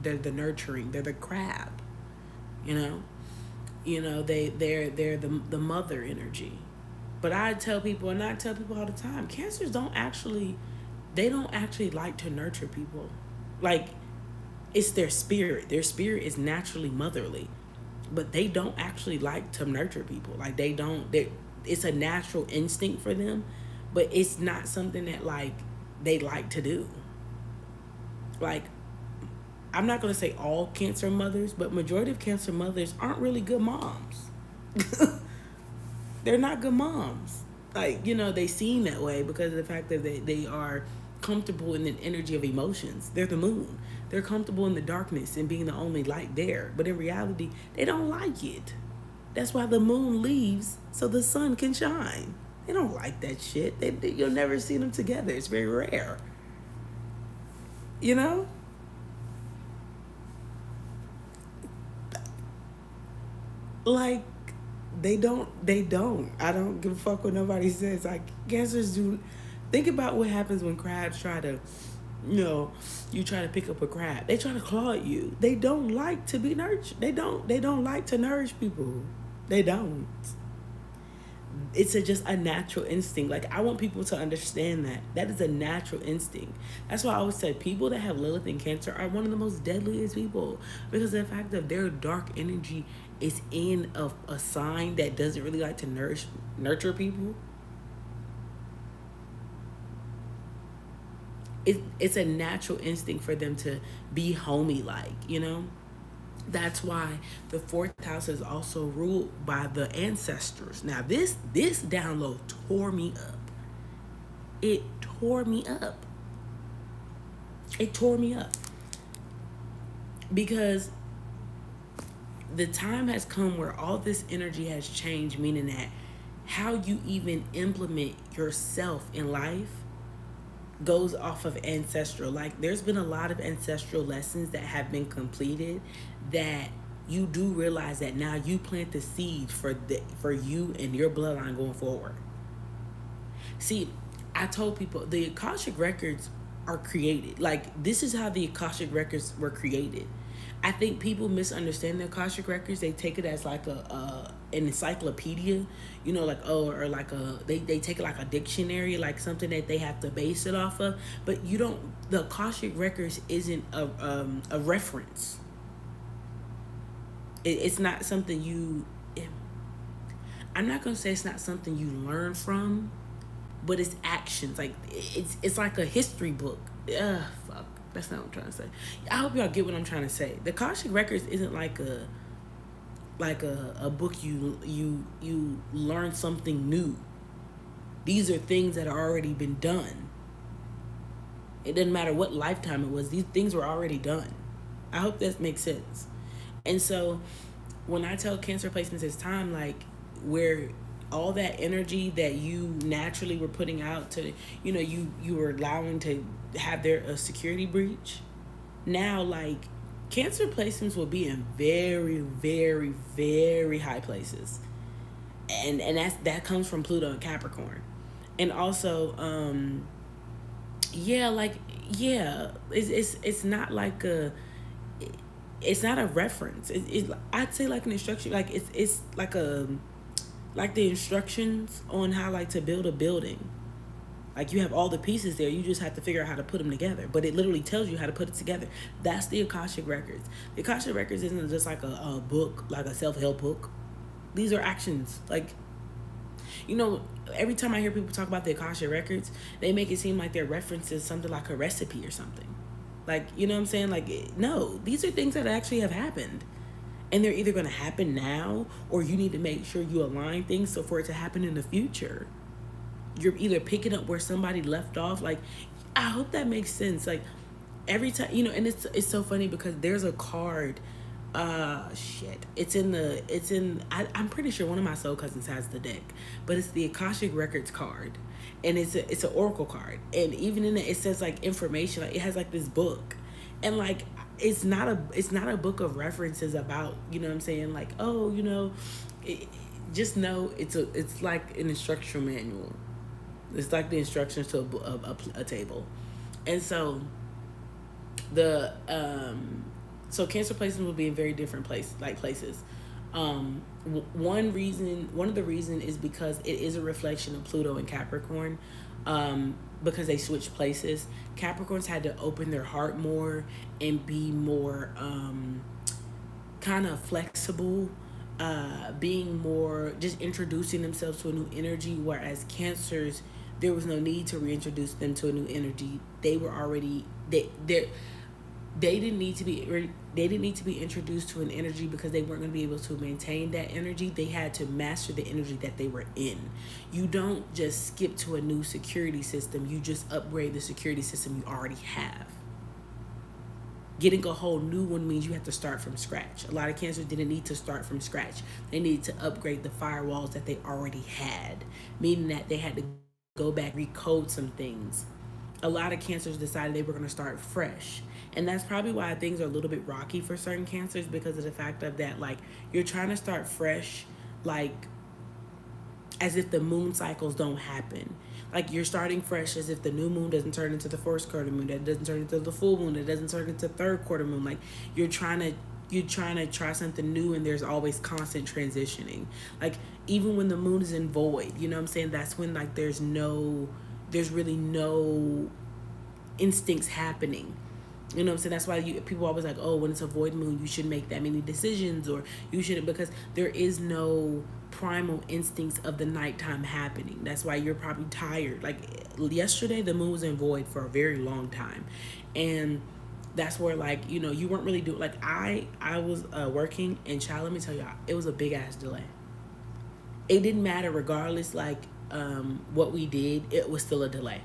they're the nurturing. They're the crab. You know? They're the mother energy. But I tell people all the time, cancers don't actually like to nurture people. Like, it's their spirit. Their spirit is naturally motherly. But they don't actually like to nurture people. Like, it's a natural instinct for them, but it's not something that, like, they like to do. Like, I'm not going to say all cancer mothers, but majority of cancer mothers aren't really good moms. They're not good moms. Like, they seem that way because of the fact that they are comfortable in the energy of emotions. They're the moon. They're comfortable in the darkness and being the only light there. But in reality, they don't like it. That's why the moon leaves so the sun can shine. They don't like that shit. You'll never see them together. It's very rare. You know? Like, they don't. I don't give a fuck what nobody says. Like, cancers do. Think about what happens when crabs try to, you try to pick up a crab. They try to claw at you. They don't like to be nurtured. They don't like to nourish people. They don't. It's just a natural instinct. Like, I want people to understand that. That is a natural instinct. That's why I always say people that have Lilith and Cancer are one of the most deadliest people. Because of the fact that their dark energy is in a sign that doesn't really like to nurture people. It's a natural instinct for them to be homey-like, That's why the 4th house is also ruled by the ancestors. Now, this download tore me up. It tore me up. Because the time has come where all this energy has changed, meaning that how you even implement yourself in life goes off of ancestral. Like, there's been a lot of ancestral lessons that have been completed that you do realize that now you plant the seed for you and your bloodline going forward. See, I told people the Akashic records are created. Like, this is how the Akashic records were created. I think people misunderstand the Akashic records. They take it as like an encyclopedia, you know, like, oh, or like they take it like a dictionary, like something that they have to base it off of. But you don't. The Akashic records isn't a reference. It's not something you. I'm not gonna say it's not something you learn from, but it's actions. Like it's like a history book. Ugh, fuck. That's not what I'm trying to say. I hope y'all get what I'm trying to say. The Akashic records isn't like a book you learn something new. These are things that are already been done. It doesn't matter what lifetime it was. These things were already done. I hope that makes sense. And so when I tell Cancer placements it's time, like where all that energy that you naturally were putting out to, you know, you were allowing to have their a security breach. Now, like, Cancer placements will be in very, very, very high places, and that comes from Pluto and Capricorn, and also, yeah, like, yeah, it's not like a. It's not a reference. I'd say like an instruction, like it's like the instructions on how like to build a building. Like you have all the pieces there, you just have to figure out how to put them together. But it literally tells you how to put it together. That's the Akashic records. The Akashic records isn't just like a book, like a self-help book. These are actions. Like, you know, every time I hear people talk about the Akashic records, they make it seem like their references something like a recipe or something. Like, you know what I'm saying? Like, no, these are things that actually have happened. And they're either going to happen now, or you need to make sure you align things so for it to happen in the future. You're either picking up where somebody left off. Like, I hope that makes sense. Like, every time, you know, and it's so funny because there's a card. Shit. I'm pretty sure one of my soul cousins has the deck, but it's the Akashic Records card. And it's an oracle card. And even in it says like information. Like, it has like this book. And like, it's not a book of references about, you know what I'm saying, like, oh, you know, just know it's like an instructional manual. It's like the instructions to a table. And so the so Cancer placements will be in very different places. One of the reason is because it is a reflection of Pluto and Capricorn. Because they switched places. Capricorns had to open their heart more and be more kind of flexible, being more, just introducing themselves to a new energy, whereas Cancers, there was no need to reintroduce them to a new energy. They were already, they didn't need to be introduced to an energy because they weren't going to be able to maintain that energy. They had to master the energy that they were in. You don't just skip to a new security system. You just upgrade the security system you already have. Getting a whole new one means you have to start from scratch. A lot of Cancers didn't need to start from scratch. They needed to upgrade the firewalls that they already had, meaning that they had to go back, recode some things. A lot of Cancers decided they were going to start fresh. And that's probably why things are a little bit rocky for certain Cancers, because of the fact of that, like, you're trying to start fresh, like, as if the moon cycles don't happen. Like, you're starting fresh as if the new moon doesn't turn into the first quarter moon, that doesn't turn into the full moon, that doesn't turn into third quarter moon. Like, you're trying to try something new, and there's always constant transitioning. Like, even when the moon is in void, you know what I'm saying? That's when, like, there's really no instincts happening. You know what I'm saying? That's why people always like, oh, when it's a void moon, you shouldn't make that many decisions, or you shouldn't, because there is no primal instincts of the nighttime happening. That's why you're probably tired. Like, yesterday, the moon was in void for a very long time. And that's where, like, you know, you weren't really doing, like, I was working, and child, let me tell y'all, it was a big ass delay. It didn't matter regardless, like, what we did, it was still a delay.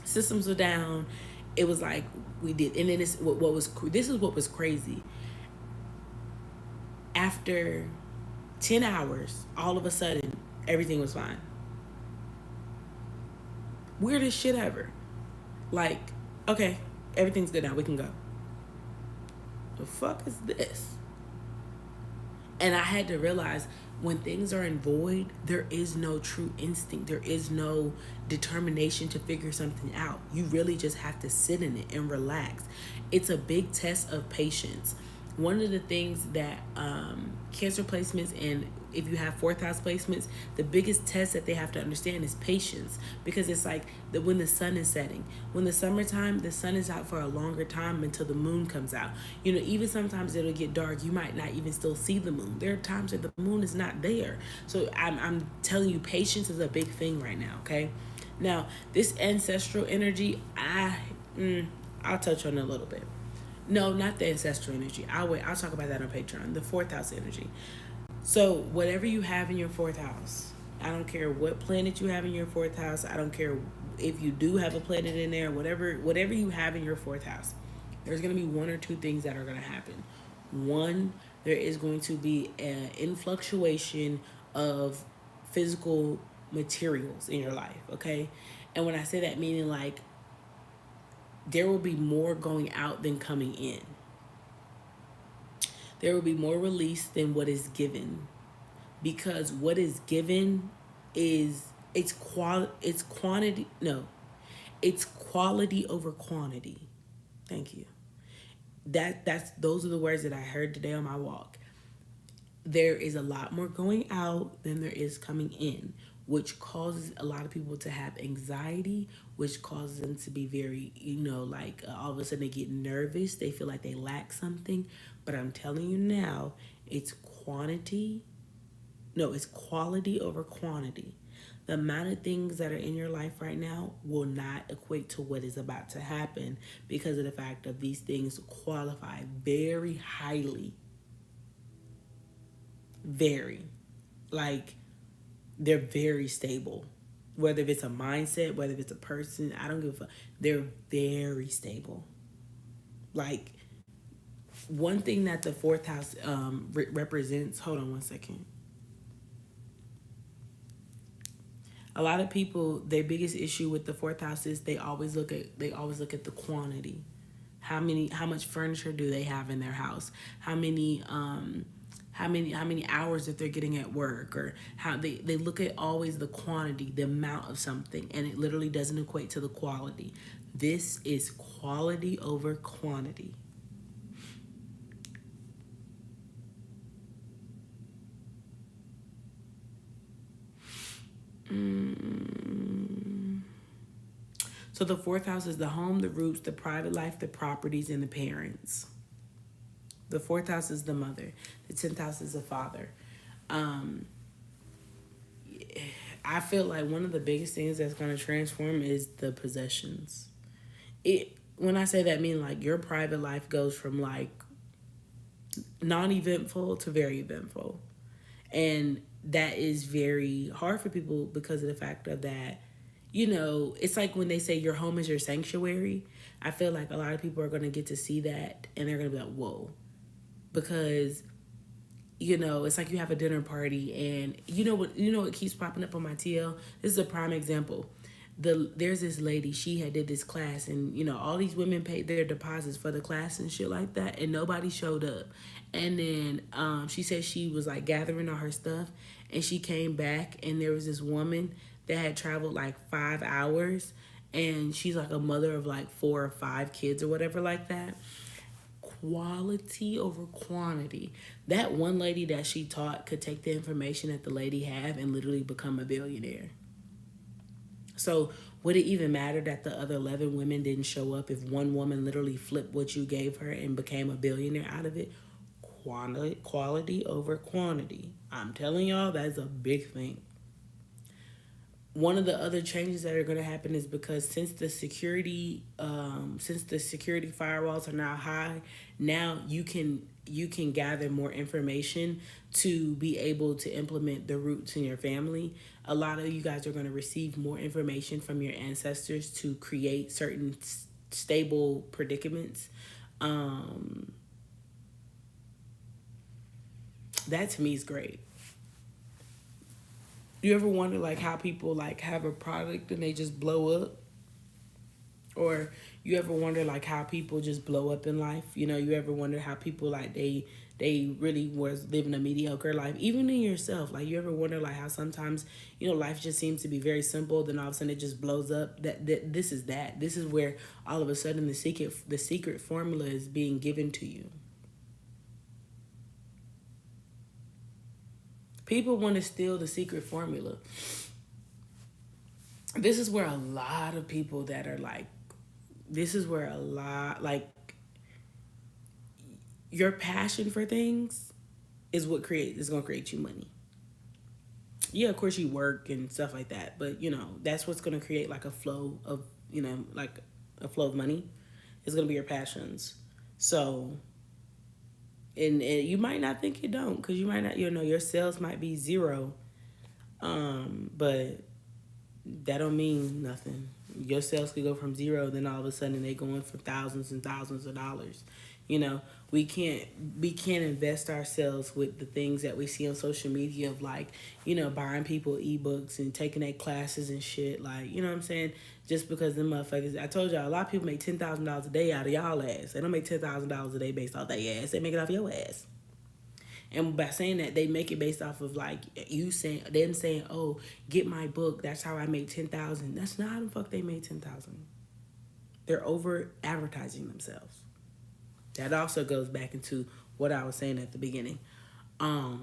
Systems were down. It was like we did, and then this is what was crazy. After 10 hours, all of a sudden, everything was fine. Weirdest shit ever. Like, okay, everything's good now. We can go. The fuck is this? And I had to realize when things are in void, there is no true instinct. There is no determination to figure something out. You really just have to sit in it and relax. It's a big test of patience. One of the things that cancer placements, and if you have fourth house placements, the biggest test that they have to understand is patience, because it's like when the sun is setting. When the summertime, the sun is out for a longer time until the moon comes out. You know, even sometimes it'll get dark. You might not even still see the moon. There are times that the moon is not there. So I'm telling you, patience is a big thing right now. Okay, now this ancestral energy, I'll touch on it a little bit. No, not the ancestral energy. I'll wait. I'll talk about that on Patreon. The fourth house energy. So whatever you have in your fourth house, I don't care what planet you have in your fourth house. I don't care if you do have a planet in there. Whatever you have in your fourth house, there's going to be one or two things that are going to happen. One, there is going to be an influctuation of physical materials in your life. Okay, and when I say that, meaning like there will be more going out than coming in. There will be more release than what is given, because what is given is it's quantity. No, it's quality over quantity. Thank you. That's those are the words that I heard today on my walk. There is a lot more going out than there is coming in, which causes a lot of people to have anxiety, which causes them to be very, like all of a sudden they get nervous. They feel like they lack something. But I'm telling you now, it's quantity. No, it's quality over quantity. The amount of things that are in your life right now will not equate to what is about to happen, because of the fact of these things qualify very highly. Very. Like, they're very stable. Whether it's a mindset, whether it's a person, I don't give a fuck. They're very stable. Like, one thing that the fourth house represents. Hold on one second. A lot of people, their biggest issue with the fourth house is they always look at the quantity. How much furniture do they have in their house? How many hours that they're getting at work, or how they look at always the quantity, the amount of something, and it literally doesn't equate to the quality. This is quality over quantity. So the fourth house is the home, the roots, the private life, the properties, and the parents. The fourth house is the mother. The 10th house is the father. Um, I feel like one of the biggest things that's going to transform is the possessions. When I say that, I mean like your private life goes from like non-eventful to very eventful, and that is very hard for people because of the fact of that. It's like when they say your home is your sanctuary. I feel like a lot of people are going to get to see that, and they're going to be like, whoa, because it's like you have a dinner party, and what keeps popping up on my TL. This is a prime example. There's this lady, she had did this class, and all these women paid their deposits for the class and shit like that, and nobody showed up. And then she said she was like gathering all her stuff, and she came back, and there was this woman that had traveled like 5 hours, and she's like a mother of like 4 or 5 kids or whatever like that. Quality over quantity. That one lady that she taught could take the information that the lady have and literally become a billionaire. So would it even matter that the other 11 women didn't show up if one woman literally flipped what you gave her and became a billionaire out of it? Quality over quantity. I'm telling y'all, that's a big thing. One of the other changes that are going to happen is because since the security firewalls are now high, now you can gather more information to be able to implement the roots in your family. A lot of you guys are going to receive more information from your ancestors to create certain stable predicaments. That to me is great. You ever wonder like how people like have a product and they just blow up? Or you ever wonder like how people just blow up in life? You know, you ever wonder how people like they really was living a mediocre life, even in yourself. Like you ever wonder like how sometimes life just seems to be very simple, then all of a sudden it just blows up. That this is that. This is where all of a sudden the secret formula is being given to you. People want to steal the secret formula. This is where a lot of people that are like, this is where a lot like your passion for things is gonna create you money. Yeah, of course you work and stuff like that, but that's what's gonna create like a flow of like a flow of money. It's gonna be your passions. So, and you might not think you don't, because you might not, your sales might be zero, but that don't mean nothing. Your sales could go from zero, then all of a sudden they going for thousands and thousands of dollars. You know, we can't invest ourselves with the things that we see on social media of like, buying people ebooks and taking their classes and shit. Like, you know what I'm saying? Just because them motherfuckers, I told y'all, a lot of people make $10,000 a day out of y'all ass. They don't make $10,000 a day based off their ass. They make it off your ass. And by saying that, they make it based off of like you saying, them saying, "Oh, get my book. That's how I made 10,000." That's not how the fuck they made 10,000. They're over advertising themselves. That also goes back into what I was saying at the beginning.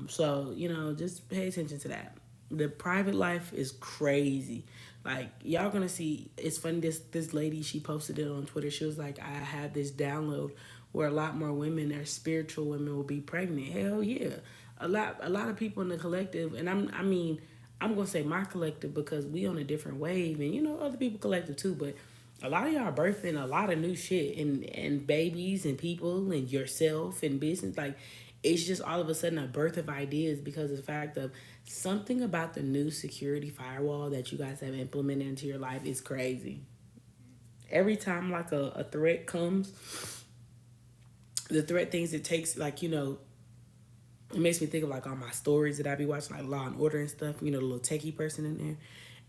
So just pay attention to that. The private life is crazy. Like y'all gonna see. It's funny. This lady, she posted it on Twitter. She was like, "I had this download where a lot more women, or spiritual women, will be pregnant." Hell yeah, a lot of people in the collective, and I'm gonna say my collective because we on a different wave, and other people collective too, but. A lot of y'all are birthing a lot of new shit, and babies and people and yourself and business. Like it's just all of a sudden a birth of ideas because of the fact of something about the new security firewall that you guys have implemented into your life is crazy. Every time like a threat comes, the threat things it takes, like it makes me think of like all my stories that I be watching, like Law and Order and stuff. The little techie person in there.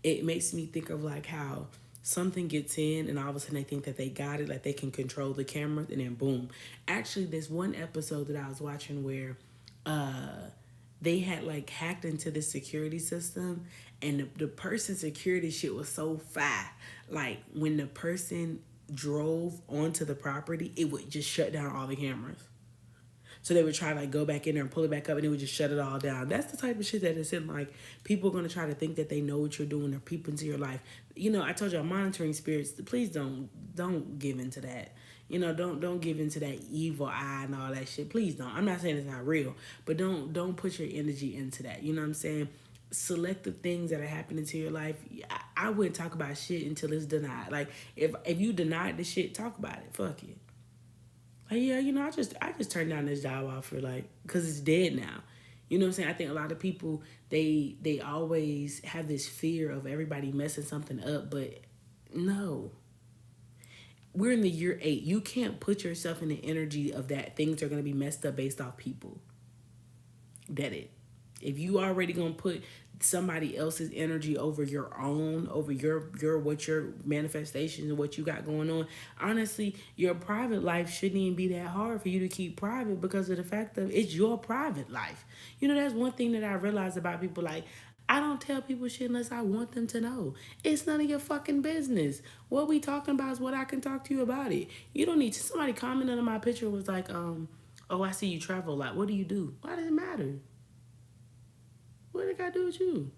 It makes me think of like how something gets in and all of a sudden they think that they got it, like they can control the cameras, and then boom. Actually, there's one episode that I was watching where they had like hacked into the security system, and the person's security shit was so fast. Like when the person drove onto the property, it would just shut down all the cameras. So they would try to like go back in there and pull it back up, and it would just shut it all down. That's the type of shit that is in like people are gonna try to think that they know what you're doing or peep into your life. I told y'all monitoring spirits. Please don't give into that. Don't give into that evil eye and all that shit. Please don't. I'm not saying it's not real, but don't put your energy into that. You know what I'm saying? Select the things that are happening to your life. I wouldn't talk about shit until it's denied. Like if you denied the shit, talk about it. Fuck it. Like, yeah, I just turned down this job offer, like, because it's dead now. You know what I'm saying? I think a lot of people, they always have this fear of everybody messing something up, but no. We're in the year 8. You can't put yourself in the energy of that things are going to be messed up based off people. That it. If you already going to put somebody else's energy over your own, over your what your manifestations and what you got going on, honestly, your private life shouldn't even be that hard for you to keep private because of the fact that it's your private life. That's one thing that I realized about people. Like, I don't tell people shit unless I want them to know. It's none of your fucking business. What we talking about is what I can talk to you about it. You don't need to. Somebody commented on my picture was like, "Oh, I see you travel a lot. What do you do?" Why does it matter? What it got to do with you?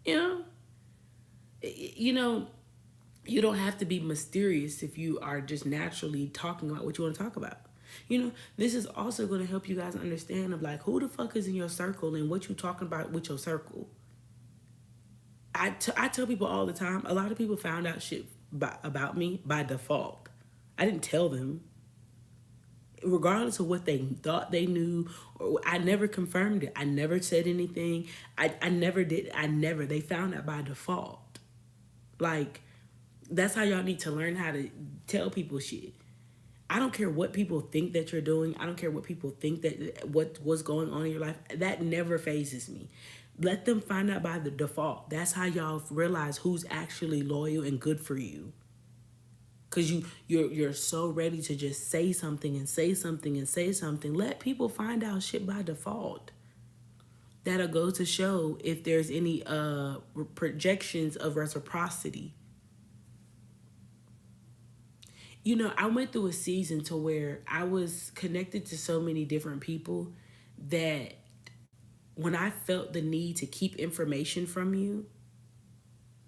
You know? You know, you don't have to be mysterious if you are just naturally talking about what you want to talk about. This is also going to help you guys understand of like who the fuck is in your circle and what you talking about with your circle. I tell people all the time, a lot of people found out shit about me by default. I didn't tell them. Regardless of what they thought they knew, or I never confirmed it. I never said anything. I never did. They found out by default. Like, that's how y'all need to learn how to tell people shit. I don't care what people think that you're doing. I don't care what people think that what's going on in your life. That never phases me. Let them find out by the default. That's how y'all realize who's actually loyal and good for you. Cause you're so ready to just say something and say something and say something. Let people find out shit by default. That'll go to show if there's any projections of reciprocity. You know, I went through a season to where I was connected to so many different people that when I felt the need to keep information from you,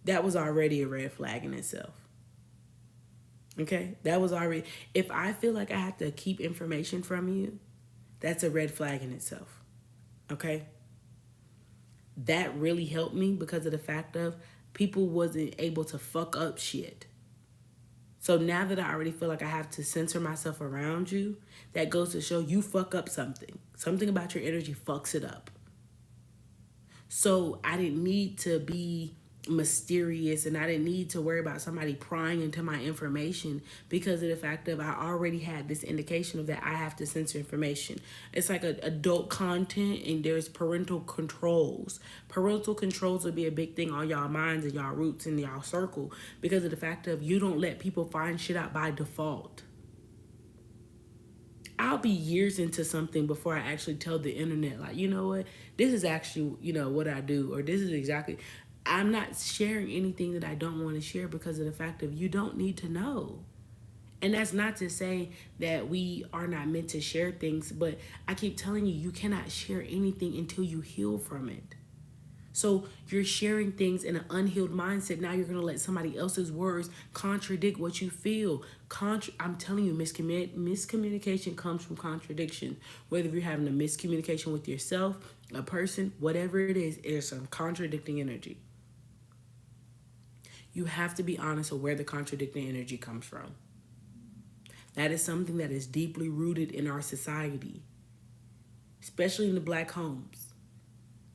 that was already a red flag in itself. Okay? That was already, if I feel like I have to keep information from you, that's a red flag in itself. Okay? That really helped me because of the fact of people wasn't able to fuck up shit. So now that I already feel like I have to censor myself around you, that goes to show you fuck up something. Something about your energy fucks it up. So I didn't need to be mysterious and I didn't need to worry about somebody prying into my information because of the fact that I already had this indication of that I have to censor information. It's like adult content and there's parental controls. Parental controls will be a big thing on y'all minds and y'all roots and y'all circle because of the fact of you don't let people find shit out by default. I'll be years into something before I actually tell the internet, like, you know what, this is actually, what I do, or this is exactly. I'm not sharing anything that I don't want to share because of the fact of you don't need to know. And that's not to say that we are not meant to share things, but I keep telling you, you cannot share anything until you heal from it. So you're sharing things in an unhealed mindset. Now you're going to let somebody else's words contradict what you feel. I'm telling you, miscommunication comes from contradiction. Whether you're having a miscommunication with yourself, a person, whatever it is, there's some contradicting energy. You have to be honest of where the contradicting energy comes from. That is something that is deeply rooted in our society, especially in the Black homes.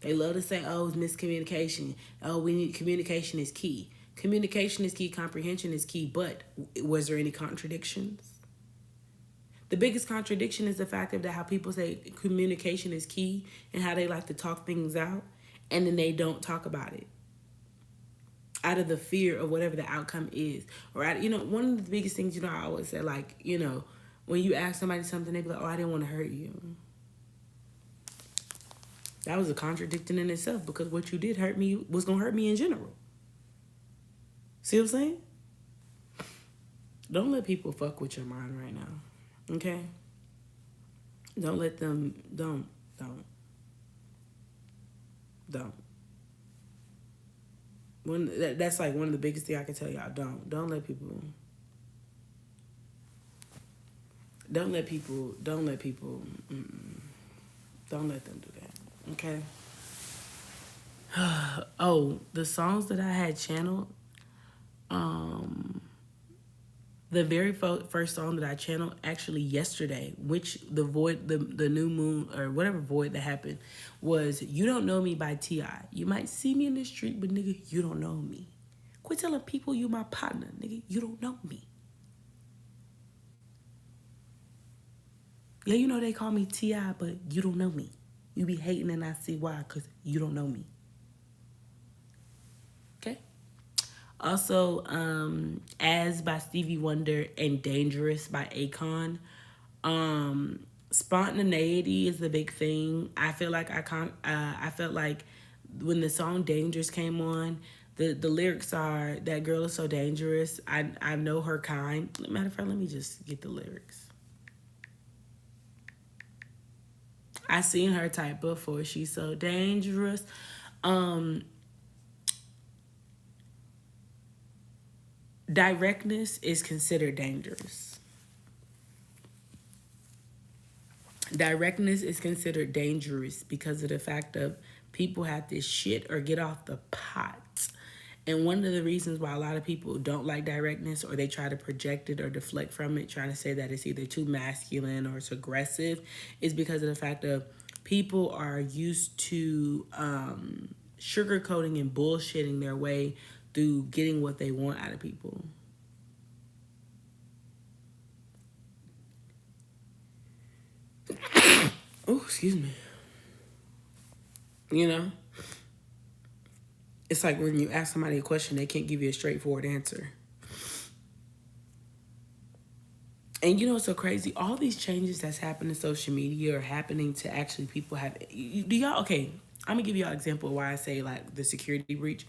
They love to say, oh, it's miscommunication. Oh, communication is key. Communication is key, comprehension is key, but was there any contradictions? The biggest contradiction is the fact of that how people say communication is key and how they like to talk things out, and then they don't talk about it out of the fear of whatever the outcome is. Or, one of the biggest things, I always say, like, when you ask somebody something, they be like, oh, I didn't want to hurt you. That was a contradiction in itself because what you did hurt me was going to hurt me in general. See what I'm saying? Don't let people fuck with your mind right now. Okay? Don't let them, don't. That's like one of the biggest things I can tell y'all. Don't let people, don't let them do that. Okay. Oh, the songs that I had channeled, the very first song that I channeled actually yesterday, which the new moon or whatever void that happened, was "You Don't Know Me" by T.I. You might see me in the street, but nigga, you don't know me. Quit telling people you my partner, nigga. You don't know me. Yeah, they call me T.I., but you don't know me. You be hating and I see why, because you don't know me. Okay? Also, As by Stevie Wonder and Dangerous by Akon. Spontaneity is the big thing. I feel like I felt like when the song Dangerous came on, the lyrics are, that girl is so dangerous. I know her kind. Matter of fact, let me just get the lyrics. I seen her type before. She's so dangerous. Directness is considered dangerous. Directness is considered dangerous because of the fact of people have to shit or get off the pot. And one of the reasons why a lot of people don't like directness, or they try to project it or deflect from it, trying to say that it's either too masculine or it's aggressive, is because of the fact of people are used to sugarcoating and bullshitting their way through getting what they want out of people. Oh, excuse me. It's like when you ask somebody a question, they can't give you a straightforward answer. And you know what's so crazy? All these changes that's happening in social media are happening to actually people have. Do y'all okay? I'm gonna give y'all an example of why I say like the security breach.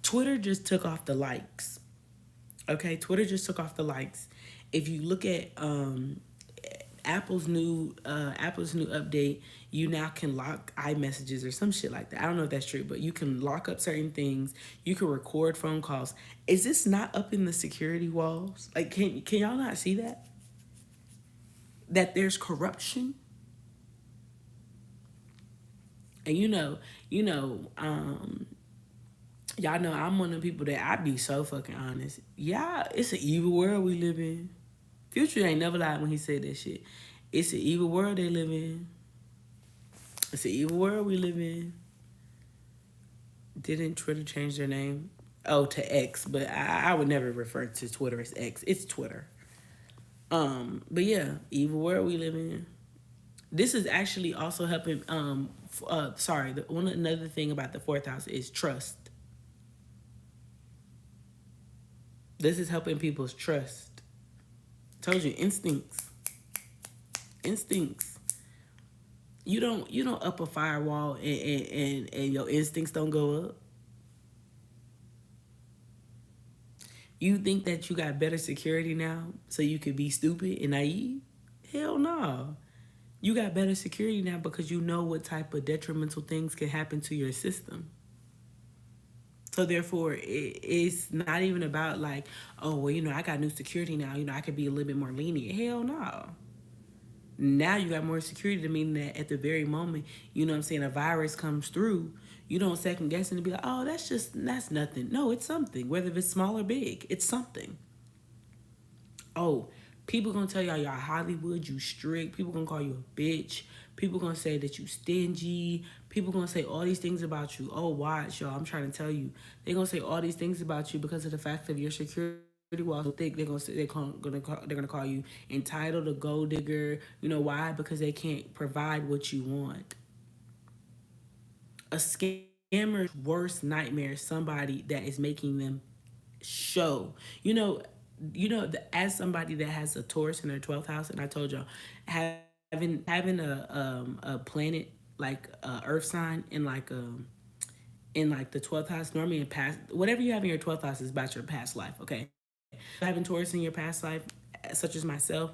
Twitter just took off the likes. Okay, Twitter just took off the likes. If you look at Apple's new update, you now can lock iMessages or some shit like that. I don't know if that's true, but you can lock up certain things. You can record phone calls. Is this not up in the security walls? Like, can y'all not see that? That there's corruption, and y'all know I'm one of the people that I be so fucking honest. Yeah, it's an evil world we live in. Future ain't never lied when he said that shit. It's an evil world they live in. It's an evil world we live in. Didn't Twitter change their name? Oh, to X, but I would never refer to Twitter as X. It's Twitter. But yeah, evil world we live in. This is actually also helping. Sorry, another thing about the fourth house is trust. This is helping people's trust. Told you, instincts. You don't up a firewall and your instincts don't go up. You think that you got better security now so you could be stupid and naive? Hell no. You got better security now because you know what type of detrimental things can happen to your system. So therefore, it's not even about like, oh, well, I got new security now. I could be a little bit more lenient. Hell no. Now you got more security to mean that at the very moment, a virus comes through, you don't second guess and be like, oh, that's nothing. No, it's something. Whether it's small or big, it's something. Oh, people gonna tell y'all Hollywood, you strict. People gonna call you a bitch. People gonna say that you stingy. People gonna say all these things about you. Oh, watch, y'all. I'm trying to tell you. They gonna say all these things about you because of the fact of your security wall so thick. They're gonna say they're gonna call you entitled, a gold digger. You know why? Because they can't provide what you want. A scammer's worst nightmare is somebody that is making them show. As somebody that has a Taurus in their 12th house, and I told y'all, having a planet like Earth sign in like the 12th house, normally in past, whatever you have in your 12th house is about your past life. Okay, having Taurus in your past life, such as myself,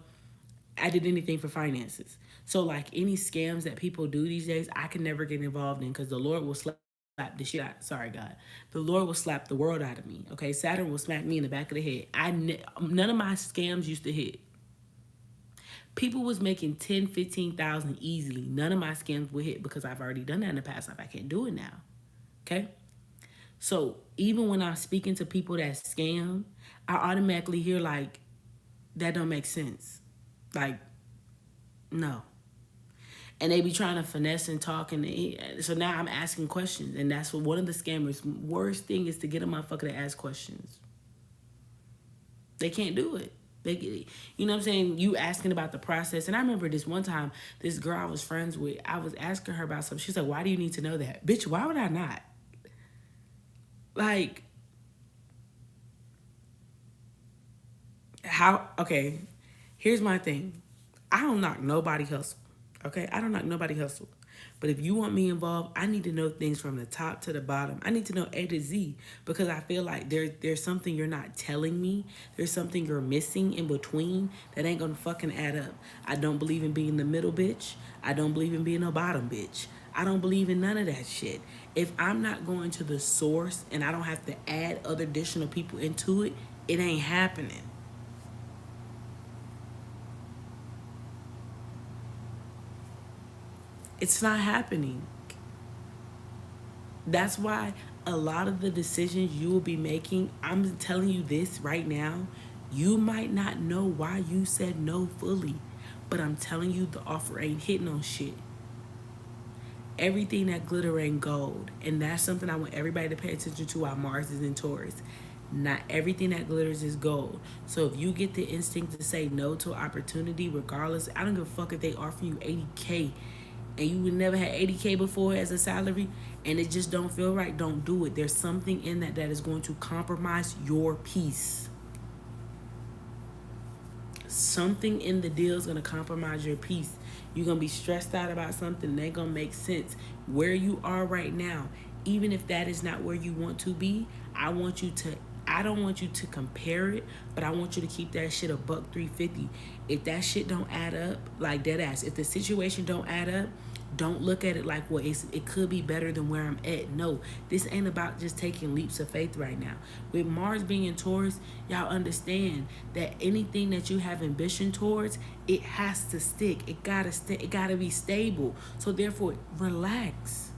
I did anything for finances. So like any scams that people do these days, I can never get involved in because the Lord will slap the shit out. Sorry, God. The Lord will slap the world out of me. Okay, Saturn will smack me in the back of the head. None of my scams used to hit. People was making 10, 15,000 easily. None of my scams would hit because I've already done that in the past life. I can't do it now. Okay. So even when I'm speaking to people that scam, I automatically hear like, that don't make sense. Like, no. And they be trying to finesse and talk, and so now I'm asking questions, and that's what one of the scammers' worst thing is, to get a motherfucker to ask questions. They can't do it. You know what I'm saying? You asking about the process, and I remember this one time, this girl I was friends with, I was asking her about something. She's like, "Why do you need to know that, bitch? Why would I not?" Like, how? Okay, here's my thing. I don't knock nobody hustle. Okay, I don't knock nobody hustle. But if you want me involved, I need to know things from the top to the bottom. I need to know A to Z because I feel like there's something you're not telling me. There's something you're missing in between that ain't gonna fucking add up. I don't believe in being the middle bitch. I don't believe in being a bottom bitch. I don't believe in none of that shit. If I'm not going to the source and I don't have to add other additional people into it, it ain't happening. It's not happening. That's why a lot of the decisions you will be making, I'm telling you this right now, you might not know why you said no fully, but I'm telling you the offer ain't hitting on shit. Everything that glitter ain't gold. And that's something I want everybody to pay attention to while Mars is in Taurus. Not everything that glitters is gold. So if you get the instinct to say no to an opportunity, regardless, I don't give a fuck if they offer you 80K. and you would never had 80K before as a salary, and it just don't feel right, don't do it. There's something in that is going to compromise your peace. Something in the deal is going to compromise your peace. You're going to be stressed out about something that ain't going to make sense. Where you are right now, even if that is not where you want to be, I don't want you to compare it, but I want you to keep that shit $1.350. If that shit don't add up, like dead ass, if the situation don't add up, don't look at it like, well, it could be better than where I'm at. No, this ain't about just taking leaps of faith right now. With Mars being in Taurus, y'all understand that anything that you have ambition towards, it has to stick. It gotta be stable. So therefore, relax.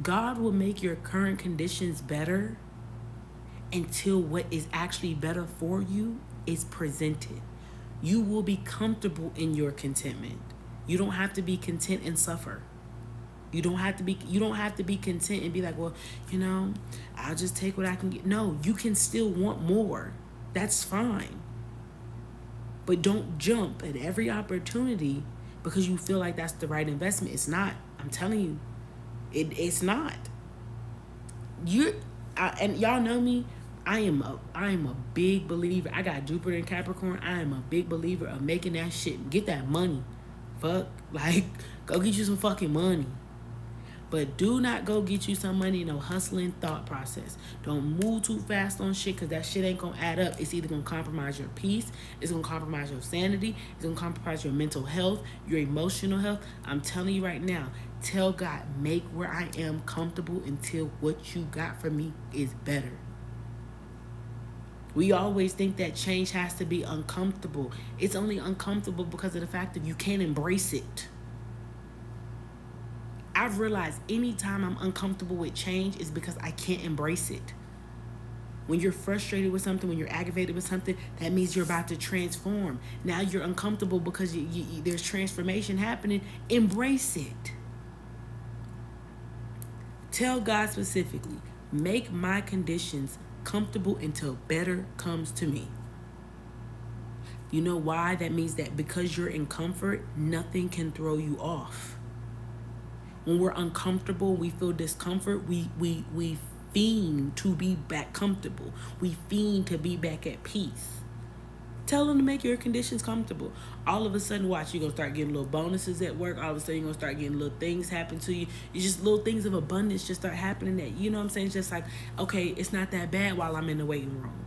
God will make your current conditions better until what is actually better for you is presented. You will be comfortable in your contentment. You don't have to be content and suffer. You don't have to be content and be like, well, I'll just take what I can get. No, you can still want more. That's fine. But don't jump at every opportunity because you feel like that's the right investment. It's not. I'm telling you. It's not. And y'all know me. I am a big believer. I got Jupiter in Capricorn. I am a big believer of making that shit. Get that money. Fuck. Like, go get you some fucking money. But do not go get you some money in no hustling thought process. Don't move too fast on shit because that shit ain't going to add up. It's either going to compromise your peace. It's going to compromise your sanity. It's going to compromise your mental health, your emotional health. I'm telling you right now, tell God, make where I am comfortable until what you got for me is better. We always think that change has to be uncomfortable. It's only uncomfortable because of the fact that you can't embrace it. I've realized anytime I'm uncomfortable with change is because I can't embrace it. When you're frustrated with something, when you're aggravated with something, that means you're about to transform. Now you're uncomfortable because there's transformation happening. Embrace it. Tell God specifically, make my conditions comfortable until better comes to me. You know why? That means that because you're in comfort, nothing can throw you off. When we're uncomfortable, we feel discomfort, we fiend to be back comfortable. We fiend to be back at peace. Tell them to make your conditions comfortable. All of a sudden, watch, you're going to start getting little bonuses at work. All of a sudden, you're going to start getting little things happen to you. It's just little things of abundance just start happening that, you know what I'm saying? It's just like, okay, it's not that bad while I'm in the waiting room.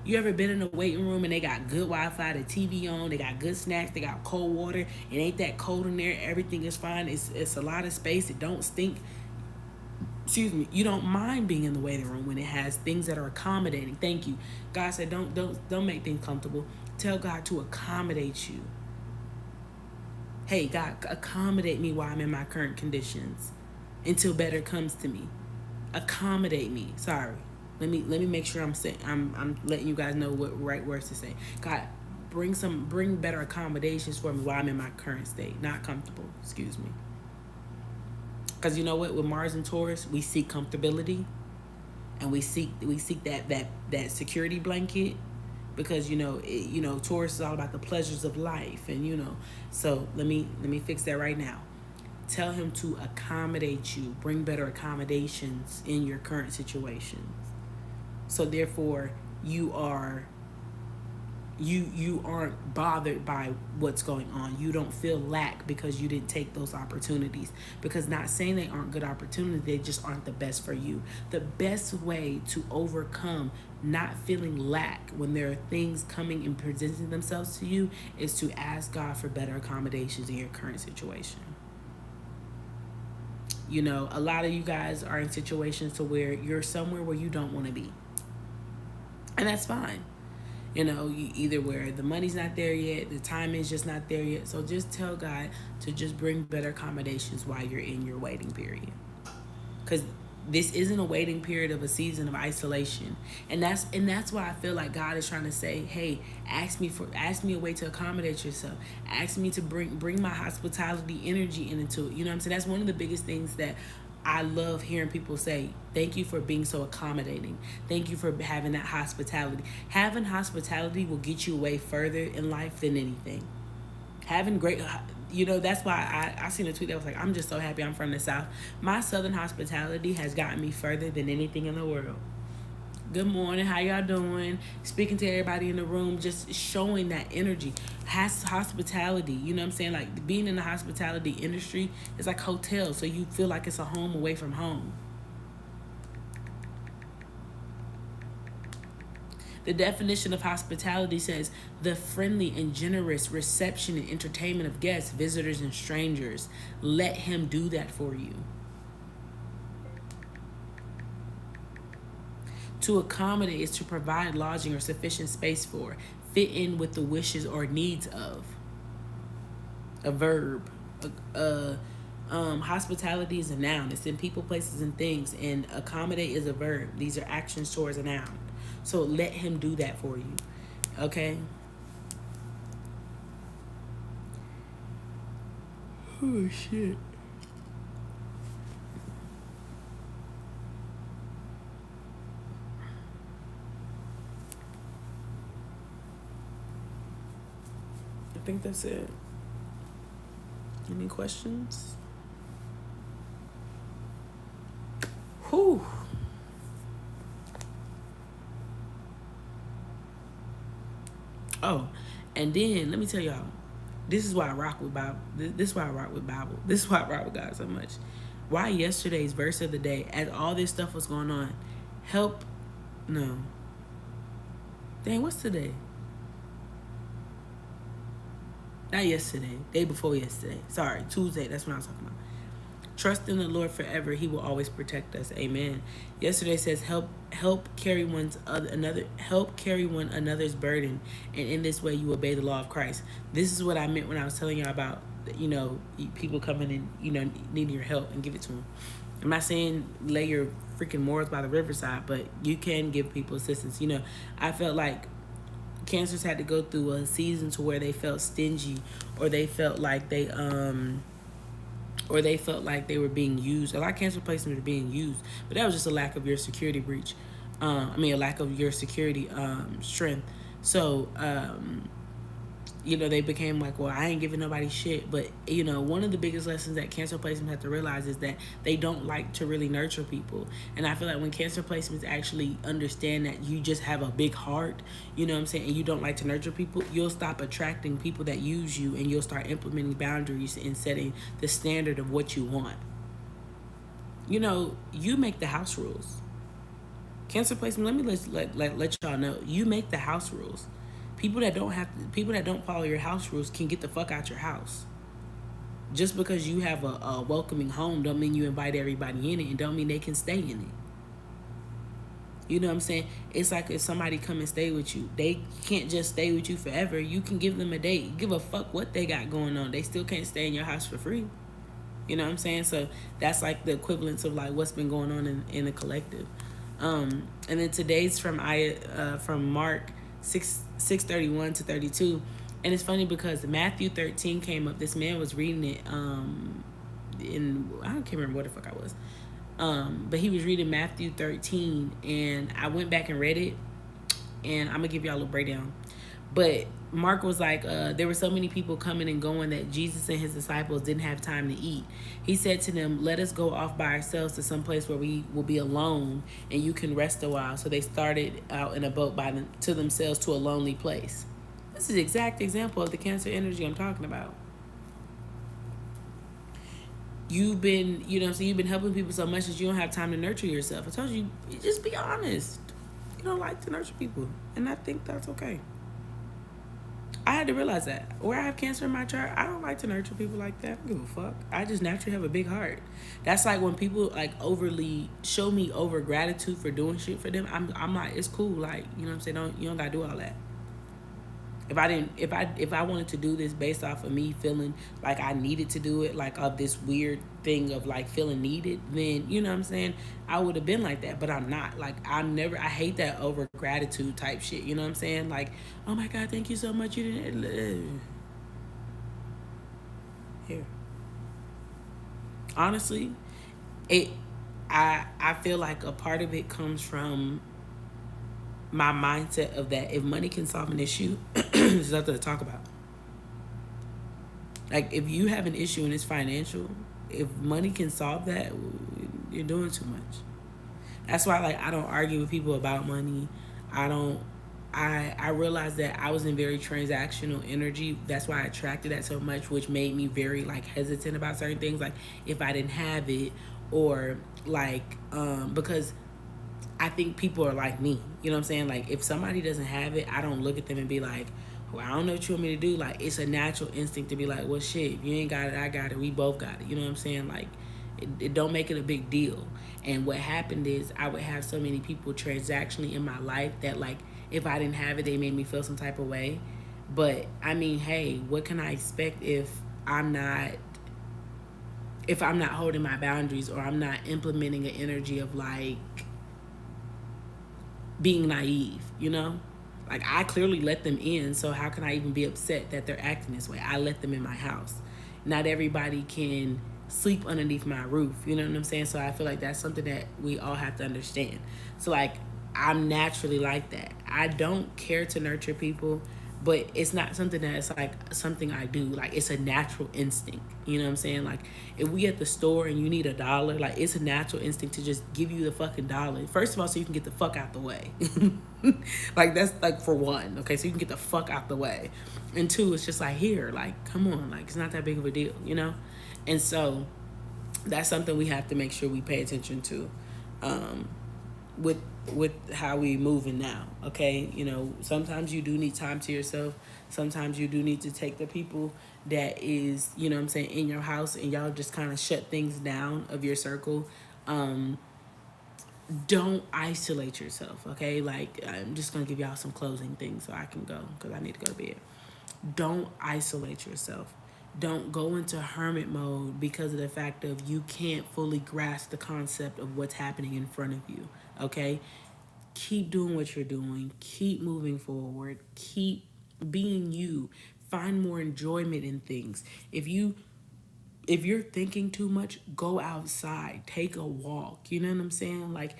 You ever been in a waiting room and they got good Wi-Fi, the TV on, they got good snacks, they got cold water, it ain't that cold in there, everything is fine, it's a lot of space, it don't stink. Excuse me, you don't mind being in the waiting room when it has things that are accommodating. Thank you. God said don't make things comfortable. Tell God to accommodate you. Hey, God, accommodate me while I'm in my current conditions until better comes to me. Accommodate me. Sorry. Let me make sure I'm letting you guys know what right words to say. God, bring better accommodations for me while I'm in my current state. Not comfortable. Excuse me. Because you know what? With Mars and Taurus, we seek comfortability, and we seek that security blanket, because Taurus is all about the pleasures of life, and So let me fix that right now. Tell him to accommodate you, bring better accommodations in your current situation. So therefore, you aren't bothered by what's going on. You don't feel lack because you didn't take those opportunities. Because not saying they aren't good opportunities, they just aren't the best for you. The best way to overcome not feeling lack when there are things coming and presenting themselves to you is to ask God for better accommodations in your current situation. A lot of you guys are in situations to where you're somewhere where you don't want to be. And that's fine. Either where the money's not there yet, the time is just not there yet. So just tell God to just bring better accommodations while you're in your waiting period. Because this isn't a waiting period of a season of isolation. And that's why I feel like God is trying to say, hey, ask me a way to accommodate yourself. Ask me to bring my hospitality energy into it. You know what I'm saying? That's one of the biggest things that I love hearing people say. Thank you for being so accommodating. Thank you for having that hospitality. Having hospitality will get you way further in life than anything. that's why I seen a tweet that was like, I'm just so happy I'm from the South. My Southern hospitality has gotten me further than anything in the world. Good morning, how y'all doing? Speaking to everybody in the room, just showing that energy. Hospitality, you know what I'm saying? Like, being in the hospitality industry is like hotels, so you feel like it's a home away from home. The definition of hospitality says the friendly and generous reception and entertainment of guests, visitors, and strangers. Let him do that for you. To accommodate is to provide lodging or sufficient space for, fit in with the wishes or needs of. A verb. Hospitality is a noun. It's in people, places, and things. And accommodate is a verb. These are actions towards a noun. So let him do that for you. Okay? Oh, shit. I think that's it. Any questions? Whew. Oh, and then let me tell y'all, this is why I rock with Bible. This is why I rock with Bible. This is why I rock with God so much. Why yesterday's verse of the day, as all this stuff was going on, Dang, what's today? Not yesterday. Day before yesterday. Sorry, Tuesday. That's what I was talking about. Trust in the Lord forever. He will always protect us. Amen. Yesterday says help carry one another's burden, and in this way you obey the law of Christ. This is what I meant when I was telling y'all about people coming and needing your help and give it to them. I'm not saying lay your freaking morals by the riverside, but you can give people assistance. I felt like cancers had to go through a season to where they felt stingy, or they felt like they were being used. A lot of cancer placements were being used, but that was just a lack of your security breach. A lack of your security strength. So, they became like, well, I ain't giving nobody shit. But, one of the biggest lessons that cancer placements have to realize is that they don't like to really nurture people. And I feel like when cancer placements actually understand that you just have a big heart, you know what I'm saying, and you don't like to nurture people, you'll stop attracting people that use you, and you'll start implementing boundaries and setting the standard of what you want. You make the house rules. Cancer placement, let me let y'all know, you make the house rules. People that don't follow your house rules can get the fuck out your house. Just because you have a welcoming home don't mean you invite everybody in it, and don't mean they can stay in it. You know what I'm saying? It's like if somebody come and stay with you, they can't just stay with you forever. You can give them a date. Give a fuck what they got going on. They still can't stay in your house for free. You know what I'm saying? So that's like the equivalence of like what's been going on in the collective. And then today's from Mark 6:31 to 32, and it's funny because Matthew 13 came up. This man was reading it I can't remember what the fuck I was, but he was reading Matthew 13, and I went back and read it, and I'm gonna give y'all a little breakdown. But Mark was like, there were so many people coming and going that Jesus and his disciples didn't have time to eat. He said to them, let us go off by ourselves to some place where we will be alone and you can rest a while. So they started out in a boat to themselves to a lonely place. This is an exact example of the cancer energy I'm talking about. You've been, you've been helping people so much that you don't have time to nurture yourself. I told you, just be honest. You don't like to nurture people, and I think that's okay. I had to realize that. Where I have cancer in my chart, I don't like to nurture people like that. I don't give a fuck. I just naturally have a big heart. That's like when people like overly show me over gratitude for doing shit for them. I'm like, it's cool. Like, you know what I'm saying? You don't gotta do all that. If I wanted to do this based off of me feeling like I needed to do it, like of this weird thing of like feeling needed, then you know what I'm saying, I would have been like that. But I'm not. Like I hate that over gratitude type shit. You know what I'm saying? Like, oh my God, thank you so much. You didn't. Here. Honestly, I feel like a part of it comes from my mindset of that if money can solve an issue, there's nothing to talk about. Like, if you have an issue and it's financial, if money can solve that, you're doing too much. That's why, like, I don't argue with people about money. I don't. I realized that I was in very transactional energy. That's why I attracted that so much, which made me very like hesitant about certain things. Like, if I didn't have it, or like because I think people are like me. You know what I'm saying? Like, if somebody doesn't have it, I don't look at them and be like, well, I don't know what you want me to do. Like, it's a natural instinct to be like, well, shit, if you ain't got it, I got it. We both got it. You know what I'm saying? Like, it don't make it a big deal. And what happened is I would have so many people transactionally in my life that, like, if I didn't have it, they made me feel some type of way. But I mean, hey, what can I expect I'm not if I'm not holding my boundaries, or I'm not implementing an energy of like being naive, you know? Like, I clearly let them in, so how can I even be upset that they're acting this way? I let them in my house. Not everybody can sleep underneath my roof, you know what I'm saying? So I feel like that's something that we all have to understand. So, like, I'm naturally like that. I don't care to nurture people, but it's not something that's like something I do. Like, it's a natural instinct. You know what I'm saying? Like, if we at the store and you need $1, like, it's a natural instinct to just give you the fucking dollar. First of all, so you can get the fuck out the way. Like, that's like for one. Okay, so you can get the fuck out the way. And two, it's just like, here, like, come on, like, it's not that big of a deal, you know? And so that's something we have to make sure we pay attention to. With how we moving now, okay? You know, sometimes you do need time to yourself. Sometimes you do need to take the people that is, you know what I'm saying, in your house, and y'all just kind of shut things down of your circle. Don't isolate yourself, okay? Like, I'm just gonna give y'all some closing things so I can go, because I need to go to bed. Don't isolate yourself. Don't go into hermit mode because of the fact of you can't fully grasp the concept of what's happening in front of you, okay? Keep doing what you're doing. Keep moving forward. Keep being you. Find more enjoyment in things. If you're thinking too much, go outside, take a walk. You know what I'm saying? Like,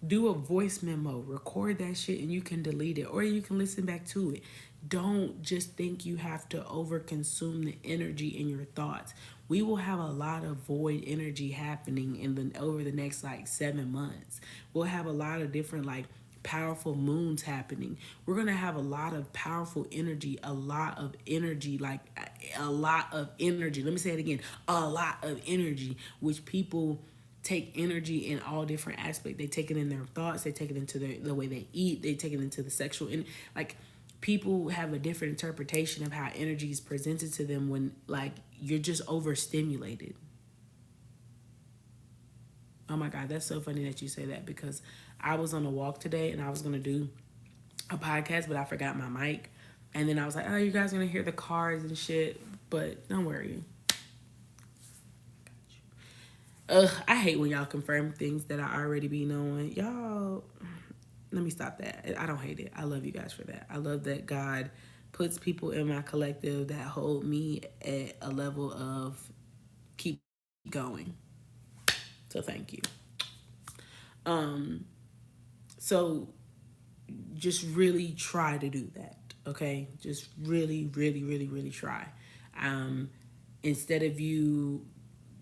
do a voice memo, record that shit, and you can delete it, or you can listen back to it. Don't just think you have to overconsume the energy in your thoughts. We will have a lot of void energy happening over the next like 7 months. We'll have a lot of different like powerful moons happening. We're going to have a lot of powerful energy, a lot of energy, like a lot of energy. Let me say it again, a lot of energy, which people take energy in all different aspects. They take it in their thoughts, they take it into the way they eat, they take it into the sexual, and like, people have a different interpretation of how energy is presented to them when like you're just overstimulated. Oh my God, that's so funny that you say that, because I was on a walk today and I was gonna do a podcast, but I forgot my mic. And then I was like, oh, you guys are gonna hear the cars and shit, but don't worry. Ugh, I hate when y'all confirm things that I already be knowing. Y'all, let me stop that. I don't hate it. I love you guys for that. I love that God puts people in my collective that hold me at a level of keep going. So thank you. So just really try to do that, okay? Just really, really, really, really try. Um, Instead of you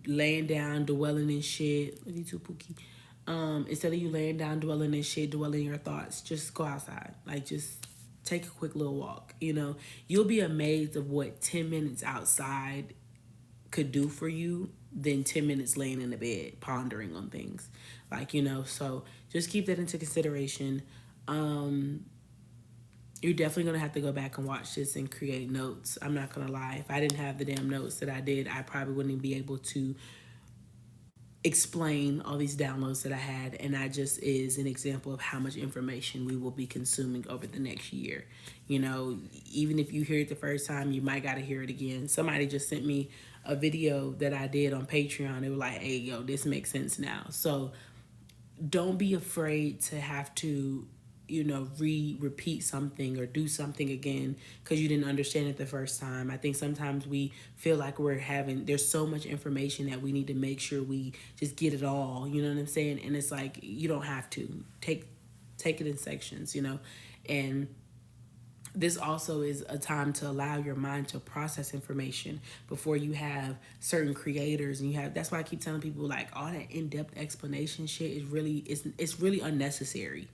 laying down, dwelling in shit, love you too, Pookie. Instead of you laying down, dwelling in shit, dwelling in your thoughts, just go outside. Like, just take a quick little walk. You know, you'll be amazed of what 10 minutes outside could do for you than 10 minutes laying in the bed pondering on things. Like, you know, so just keep that into consideration. You're definitely going to have to go back and watch this and create notes. I'm not going to lie. If I didn't have the damn notes that I did, I probably wouldn't be able to explain all these downloads that I had. And that just is an example of how much information we will be consuming over the next year. You know, even if you hear it the first time, you might got to hear it again. Somebody just sent me a video that I did on Patreon. They were like, hey, yo, this makes sense now. So don't be afraid to have to, you know, repeat something or do something again because you didn't understand it the first time. I think sometimes we feel like there's so much information that we need to make sure we just get it all, you know what I'm saying? And it's like, you don't have to. Take it in sections, you know? And This also is a time to allow your mind to process information before you have certain creators, and you have, that's why I keep telling people like all that in-depth explanation shit is really, it's really unnecessary.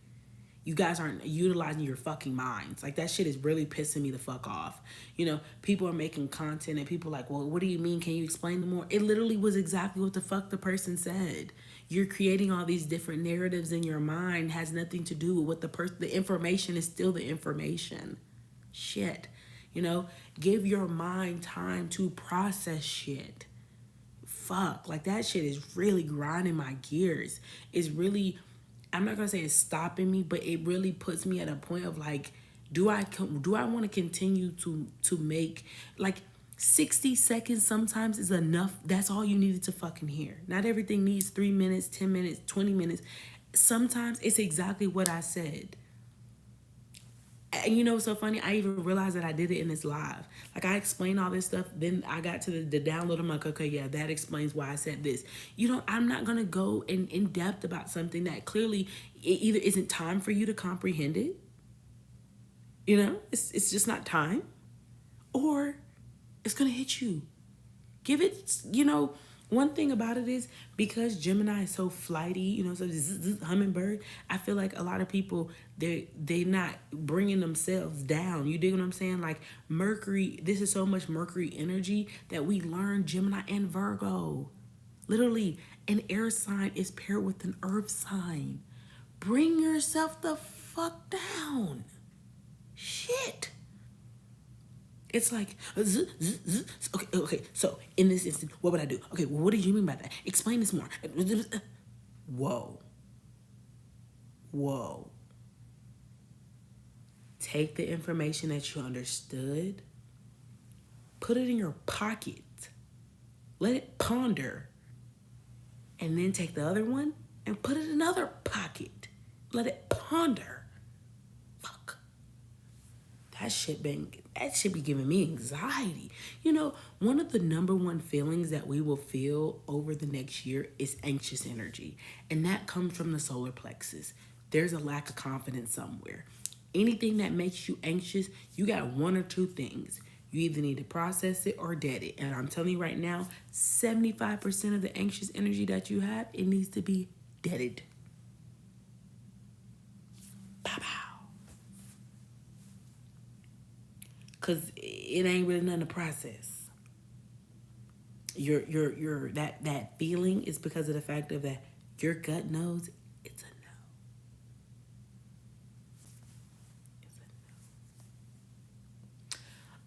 You guys aren't utilizing your fucking minds. Like, that shit is really pissing me the fuck off. You know, people are making content and people are like, well, what do you mean? Can you explain more? It literally was exactly what the fuck the person said. You're creating all these different narratives in your mind, has nothing to do with what the information is still the information. Shit. You know, give your mind time to process shit. Fuck, like that shit is really grinding my gears. It's really, I'm not gonna say it's stopping me, but it really puts me at a point of like, do I want to continue to make like 60 seconds sometimes is enough. That's all you needed to fucking hear. Not everything needs 3 minutes, 10 minutes, 20 minutes. Sometimes it's exactly what I said. And you know what's so funny? I even realized that I did it in this live. Like, I explained all this stuff, then I got to the download. I'm like, okay, yeah, that explains why I said this. You know, I'm not gonna go in depth about something that clearly it either isn't time for you to comprehend it. You know, it's just not time, or it's gonna hit you. Give it, you know, one thing about it is because Gemini is so flighty, you know, so this hummingbird, I feel like a lot of people, they not bringing themselves down. You dig what I'm saying? Like Mercury, this is so much Mercury energy that we learn Gemini and Virgo. Literally, an air sign is paired with an earth sign. Bring yourself the fuck down. Shit. It's like, okay. So in this instant, what would I do? Okay, well, what did you mean by that? Explain this more. Whoa, whoa. Take the information that you understood, put it in your pocket, let it ponder, and then take the other one and put it in another pocket, let it ponder. Fuck. That shit be giving me anxiety. You know, one of the number one feelings that we will feel over the next year is anxious energy. And that comes from the solar plexus. There's a lack of confidence somewhere. Anything that makes you anxious, you got one or two things. You either need to process it or dead it. And I'm telling you right now, 75% of the anxious energy that you have, it needs to be deaded. Pow pow. Cause it ain't really nothing to process. Your that feeling is because of the fact of that your gut knows it's a no. It's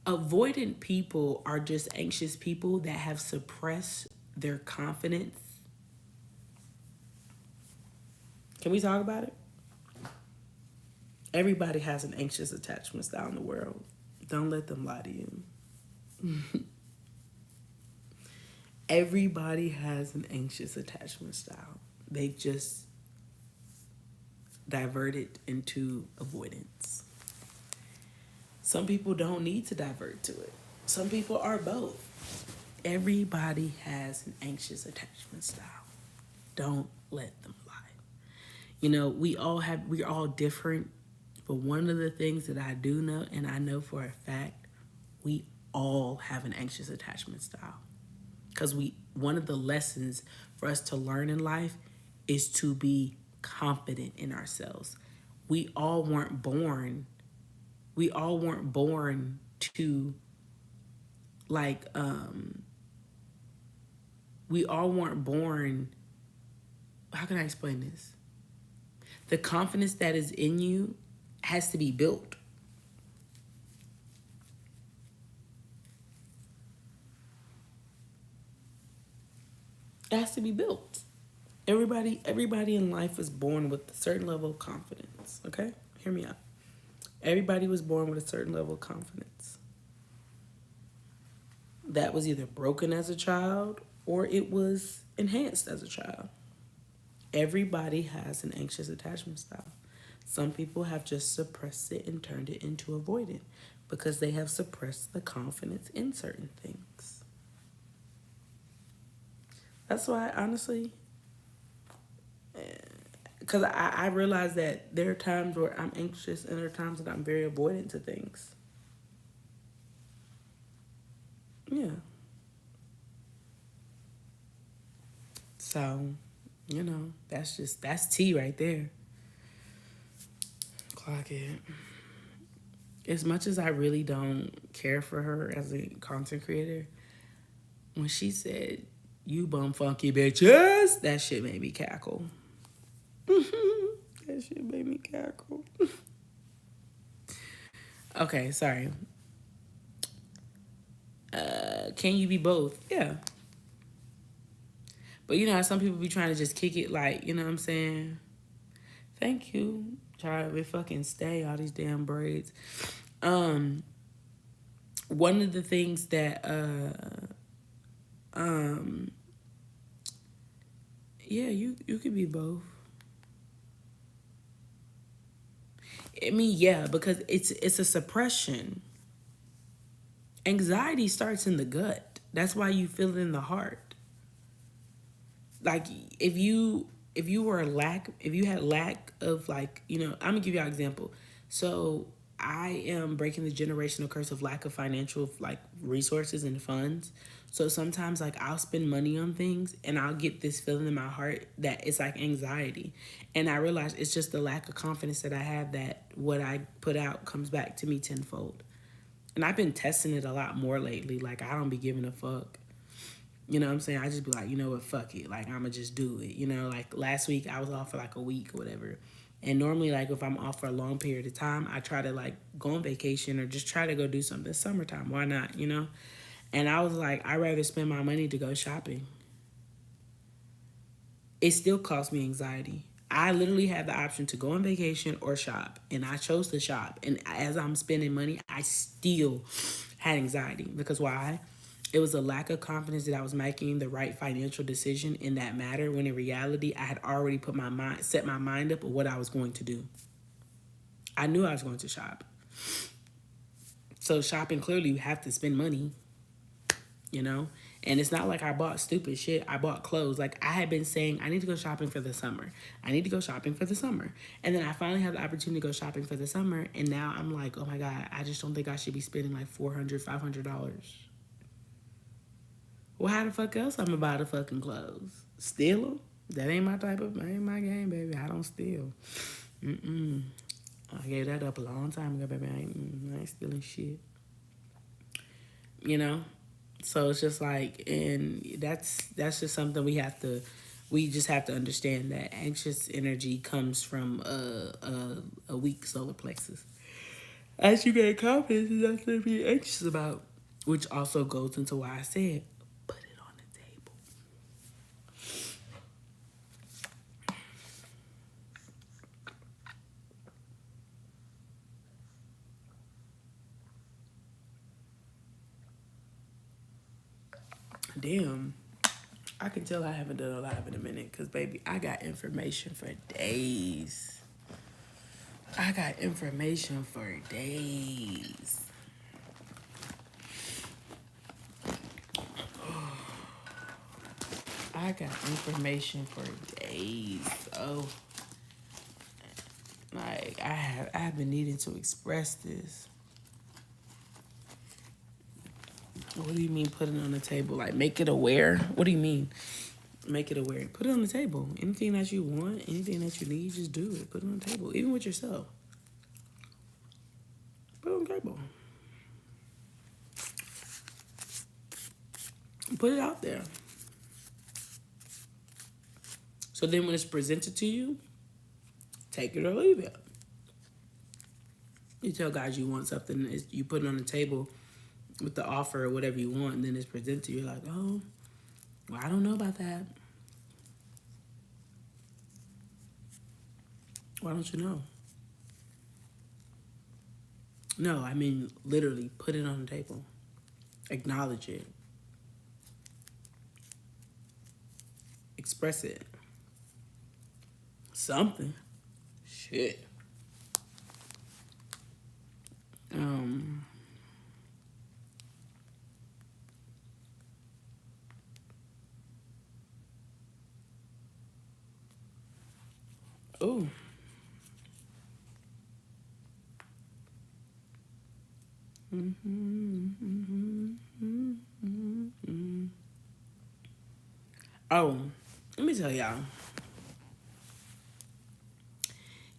a no. Avoidant people are just anxious people that have suppressed their confidence. Can we talk about it? Everybody has an anxious attachment style in the world. Don't let them lie to you. Everybody has an anxious attachment style. They've just diverted into avoidance. Some people don't need to divert to it. Some people are both. Everybody has an anxious attachment style. Don't let them lie. You know, we're all different. But one of the things that I do know, and I know for a fact, we all have an anxious attachment style. Because one of the lessons for us to learn in life is to be confident in ourselves. We all weren't born to like we all weren't born, how can I explain this? The confidence that is in you has to be built. It has to be built. Everybody in life is born with a certain level of confidence. Okay? Hear me out. Everybody was born with a certain level of confidence. That was either broken as a child or it was enhanced as a child. Everybody has an anxious attachment style. Some people have just suppressed it and turned it into avoidant because they have suppressed the confidence in certain things. That's why, honestly, because I realize that there are times where I'm anxious and there are times that I'm very avoidant to things. Yeah. So, that's tea right there. Clock it. As much as I really don't care for her as a content creator, when she said, "You bum funky bitches," that shit made me cackle. That shit made me cackle. Okay, sorry. Can you be both? Yeah. But you know how some people be trying to just kick it, like, you know what I'm saying? Thank you. Try to fucking stay all these damn braids. Um, One of the things that um yeah, you could be both. I mean, yeah, because it's a suppression. Anxiety starts in the gut. That's why you feel it in the heart. Like if you had lack of, like, I'm gonna give you an example. So I am breaking the generational curse of lack of financial, like, resources and funds. So sometimes, like, I'll spend money on things and I'll get this feeling in my heart that it's like anxiety. And I realize it's just the lack of confidence that I have that what I put out comes back to me tenfold. And I've been testing it a lot more lately. Like, I don't be giving a fuck. You know what I'm saying? I just be like, you know what, fuck it. Like, I'ma just do it. Like last week I was off for like a week or whatever. And normally, like, if I'm off for a long period of time, I try to, like, go on vacation or just try to go do something. It's summertime. Why not? And I was like, I'd rather spend my money to go shopping. It still cost me anxiety. I literally had the option to go on vacation or shop, and I chose to shop. And as I'm spending money, I still had anxiety. Because why? It was a lack of confidence that I was making the right financial decision in that matter, when in reality, I had already set my mind up of what I was going to do. I knew I was going to shop. So shopping, clearly, you have to spend money, you know? And it's not like I bought stupid shit. I bought clothes. Like, I had been saying, I need to go shopping for the summer. I need to go shopping for the summer. And then I finally had the opportunity to go shopping for the summer. And now I'm like, oh my God, I just don't think I should be spending like $400, $500. Well, how the fuck else I'm gonna buy the fucking clothes? Steal them? That ain't ain't my game, baby. I don't steal. Mm-mm. I gave that up a long time ago, baby. I ain't stealing shit. You know? So it's just like, and that's just something we just have to understand, that anxious energy comes from a weak solar plexus. As you gain confidence, is nothing to be anxious about, which also goes into why I said, put it on the table. Damn. I can tell I haven't done a live in a minute because, baby, I got information for days. I got information for days. I got information for days. Oh, like, I have been needing to express this. What do you mean put it on the table? Like, make it aware? What do you mean? Make it aware. Put it on the table. Anything that you want, anything that you need, just do it. Put it on the table. Even with yourself. Put it on the table. Put it out there. So then when it's presented to you, take it or leave it. You tell guys you want something, you put it on the table with the offer or whatever you want, and then it's presented to you, you're like, oh, well, I don't know about that. Why don't you know? No, I mean, literally, put it on the table. Acknowledge it. Express it. Something. Shit. Um, Ooh. Oh, let me tell y'all.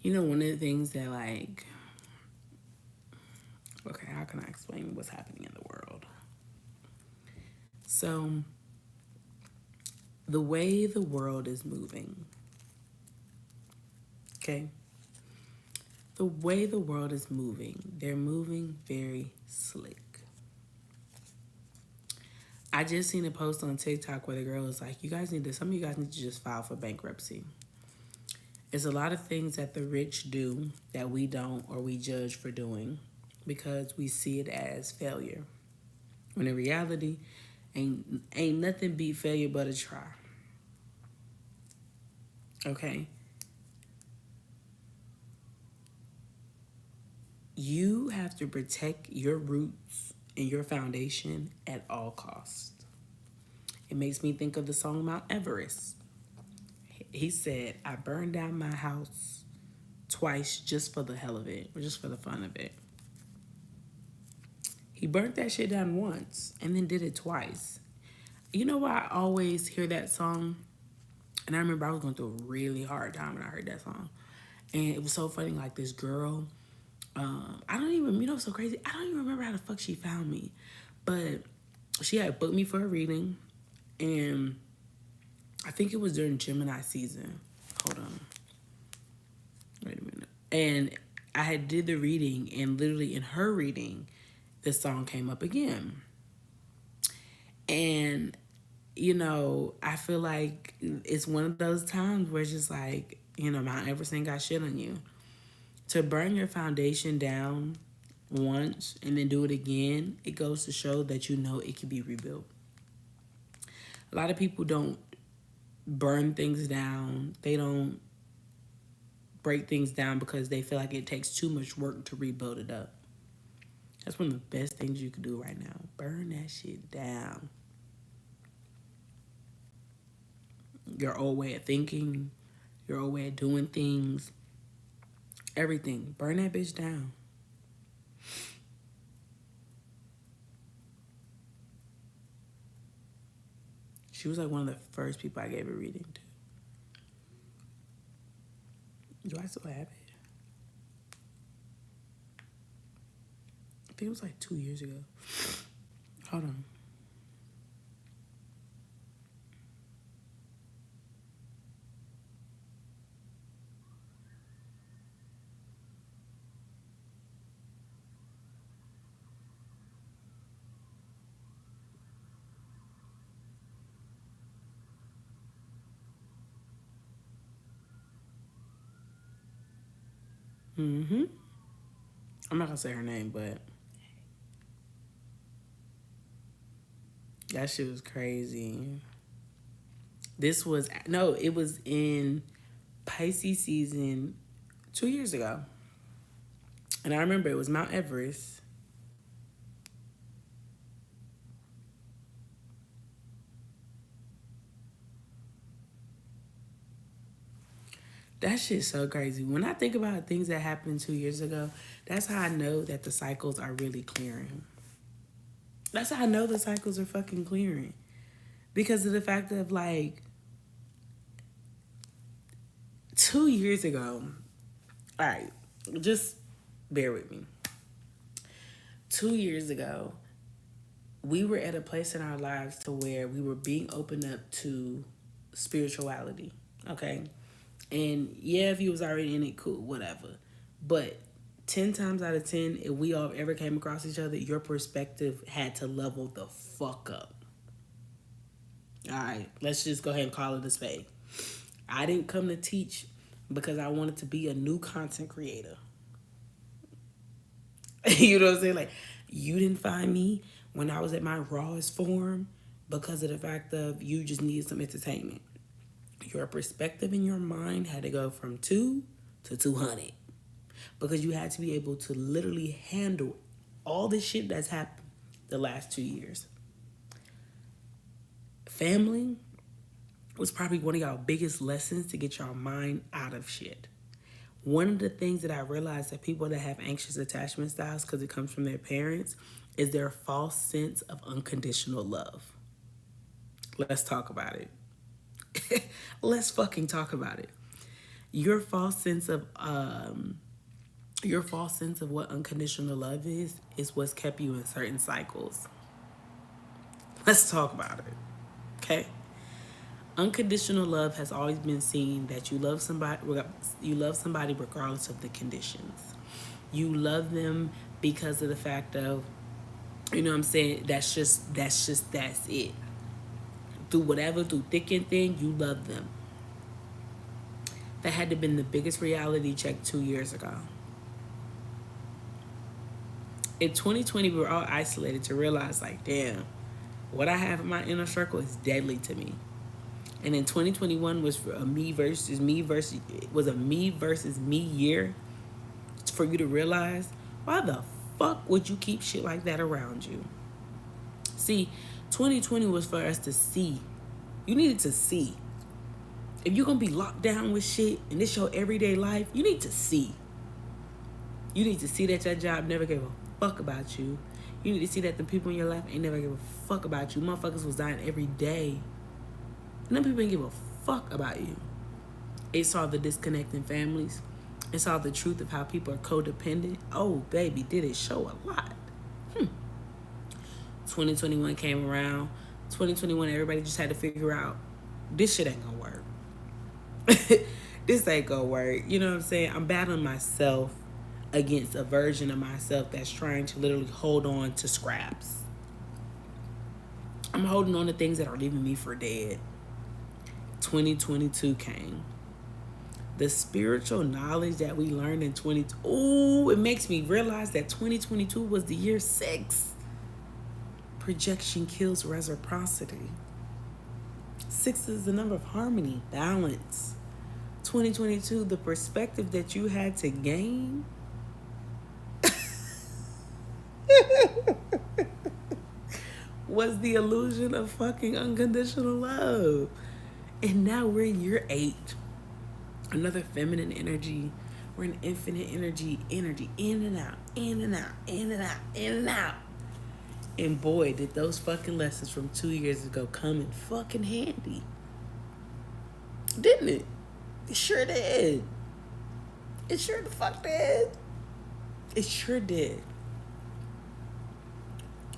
You know, one of the things that, like, okay, how can I explain what's happening in the world? So, the way the world is moving, okay? The way the world is moving, they're moving very slick. I just seen a post on TikTok where the girl was like, some of you guys need to just file for bankruptcy. There's a lot of things that the rich do that we don't, or we judge for doing because we see it as failure. When in reality, ain't nothing beat failure but a try. Okay? You have to protect your roots and your foundation at all costs. It makes me think of the song Mount Everest. He said, I burned down my house twice just for the hell of it, or just for the fun of it. He burnt that shit down once and then did it twice. You know why I always hear that song? And I remember I was going through a really hard time when I heard that song. And it was so funny, like this girl, I don't even, what's so crazy? I don't even remember how the fuck she found me. But she had booked me for a reading. And I think it was during Gemini season. Hold on. Wait a minute. And I had did the reading, and literally in her reading, this song came up again. And, I feel like it's one of those times where it's just like, Mount Everest ain't got shit on you. To burn your foundation down once and then do it again, it goes to show that it can be rebuilt. A lot of people don't burn things down. They don't break things down because they feel like it takes too much work to rebuild it up. That's one of the best things you can do right now. Burn that shit down. Your old way of thinking, your old way of doing things, everything. Burn that bitch down. She was like one of the first people I gave a reading to. Do I still have it? I think it was like 2 years ago. Hold on. Mm-hmm. I'm not gonna say her name, but that shit was crazy. It was in Pisces season 2 years ago. And I remember it was Mount Everest. That shit's so crazy. When I think about things that happened 2 years ago, that's how I know that the cycles are really clearing. That's how I know the cycles are fucking clearing. Because of the fact of, like, 2 years ago, all right, just bear with me. 2 years ago, we were at a place in our lives to where we were being opened up to spirituality, okay? And yeah, if you was already in it, cool, whatever. But 10 times out of 10, if we all ever came across each other, your perspective had to level the fuck up. All right, let's just go ahead and call it a spade. I didn't come to teach because I wanted to be a new content creator. You know what I'm saying? Like, you didn't find me when I was at my rawest form because of the fact of you just needed some entertainment. Your perspective in your mind had to go from 2 to 200 because you had to be able to literally handle all the shit that's happened the last 2 years. Family, was probably one of y'all biggest lessons to get your mind out of shit. One of the things that I realized that people that have anxious attachment styles, because it comes from their parents, is their false sense of unconditional love. Let's talk about it. Let's fucking talk about it. Your false sense of what unconditional love is what's kept you in certain cycles. Let's talk about it. Okay? Unconditional love has always been seen that you love somebody regardless of the conditions. You love them because of the fact of, you know what I'm saying, that's it. Through thick and thin, you love them. That had to have been the biggest reality check 2 years ago. In 2020, we were all isolated to realize, like, damn, what I have in my inner circle is deadly to me. And in 2021 was a me versus me year for you to realize, why the fuck would you keep shit like that around you? See, 2020 was for us to see. You needed to see. If you're going to be locked down with shit and this your everyday life, you need to see. You need to see that your job never gave a fuck about you. You need to see that the people in your life ain't never give a fuck about you. Motherfuckers was dying every day. And them people ain't give a fuck about you. It saw the disconnect in families. It saw the truth of how people are codependent. Oh, baby, did it show a lot. 2021 came around. 2021, everybody just had to figure out, this shit ain't gonna work. This ain't gonna work. You know what I'm saying? I'm battling myself against a version of myself that's trying to literally hold on to scraps. I'm holding on to things that are leaving me for dead. 2022 came. The spiritual knowledge that we learned in 2022, ooh, it makes me realize that 2022 was the year 6. Projection kills reciprocity. 6 is the number of harmony, balance. 2022, the perspective that you had to gain was the illusion of fucking unconditional love. And now we're in year 8. Another feminine energy. We're in infinite energy, in and out, in and out, in and out, in and out. And boy, did those fucking lessons from 2 years ago come in fucking handy. Didn't it? It sure did. It sure the fuck did. It sure did.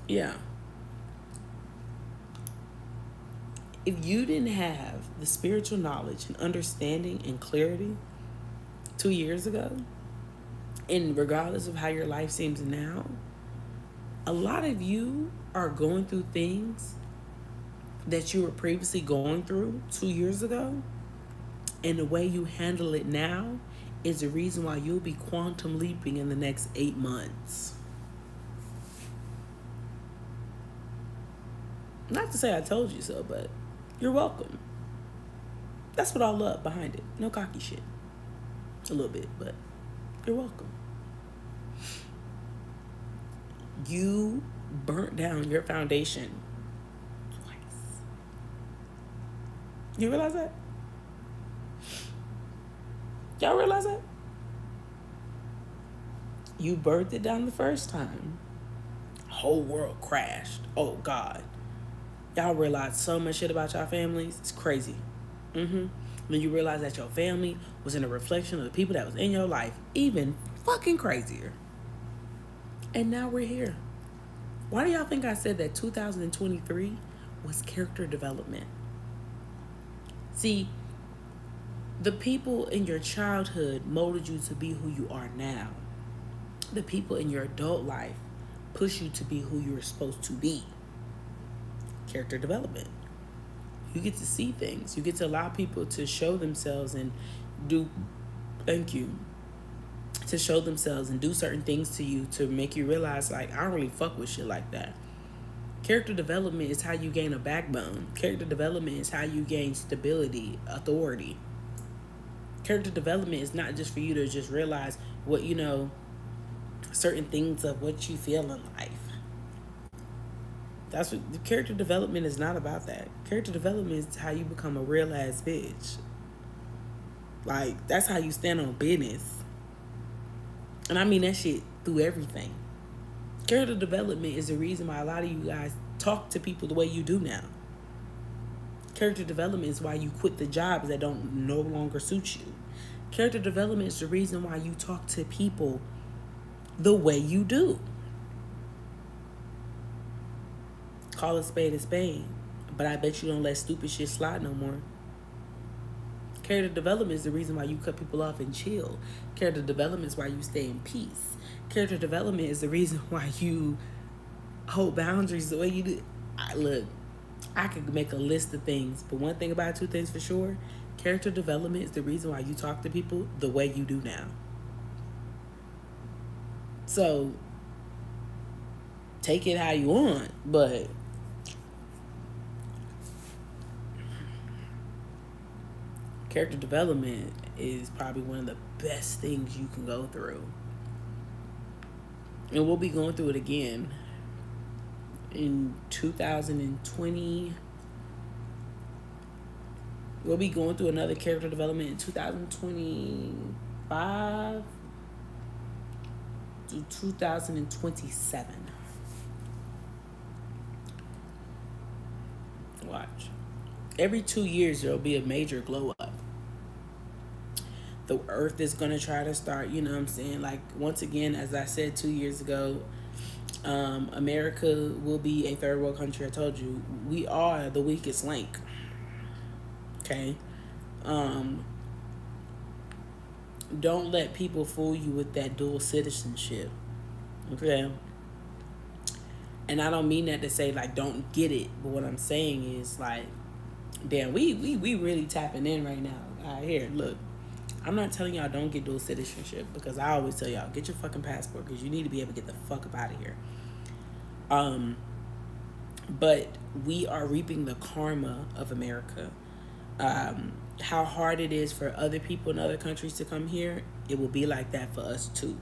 Yeah. If you didn't have the spiritual knowledge and understanding and clarity 2 years ago, and regardless of how your life seems now, a lot of you are going through things that you were previously going through 2 years ago, and the way you handle it now is the reason why you'll be quantum leaping in the next 8 months. Not to say I told you so, but you're welcome. That's what I love behind it. No cocky shit. A little bit, but you're welcome. You burnt down your foundation twice. You realize that? Y'all realize that? You burnt it down the first time. Whole world crashed. Oh, God. Y'all realize so much shit about y'all families. It's crazy. Then you realize that your family was in a reflection of the people that was in your life. Even fucking crazier. And now we're here. Why do y'all think I said that 2023 was character development? See, the people in your childhood molded you to be who you are now. The people in your adult life push you to be who you're supposed to be. Character development. You get to see things. You get to allow people to show themselves and do, to show themselves and do certain things to you to make you realize, like, I don't really fuck with shit like that. Character development is how you gain a backbone. Character development is how you gain stability, authority. Character development is not just for you to just realize what, certain things of what you feel in life. That's what character development is not about. That character development is how you become a real ass bitch. Like, that's how you stand on business. And I mean that shit through everything. Character development is the reason why a lot of you guys talk to people the way you do now. Character development is why you quit the jobs that don't no longer suit you. Character development is the reason why you talk to people the way you do. Call a spade a spade. But I bet you don't let stupid shit slide no more. Character development is the reason why you cut people off and chill. Character development is why you stay in peace. Character development is the reason why you hold boundaries the way you do. Look, I could make a list of things, but one thing about two things for sure, character development is the reason why you talk to people the way you do now. So, take it how you want, but character development is probably one of the best things you can go through. And we'll be going through it again in 2020. We'll be going through another character development in 2025 to 2027. Watch. Every 2 years, there'll be a major glow up. The earth is going to try to start, you know what I'm saying? Like, once again, as I said 2 years ago, America will be a third world country. I told you, we are the weakest link. Okay? Don't let people fool you with that dual citizenship. Okay? And I don't mean that to say, like, don't get it. But what I'm saying is, like, damn, we really tapping in right now. All right, here, look. I'm not telling y'all don't get dual citizenship, because I always tell y'all, get your fucking passport, because you need to be able to get the fuck up out of here. But we are reaping the karma of America. How hard it is for other people in other countries to come here, it will be like that for us too.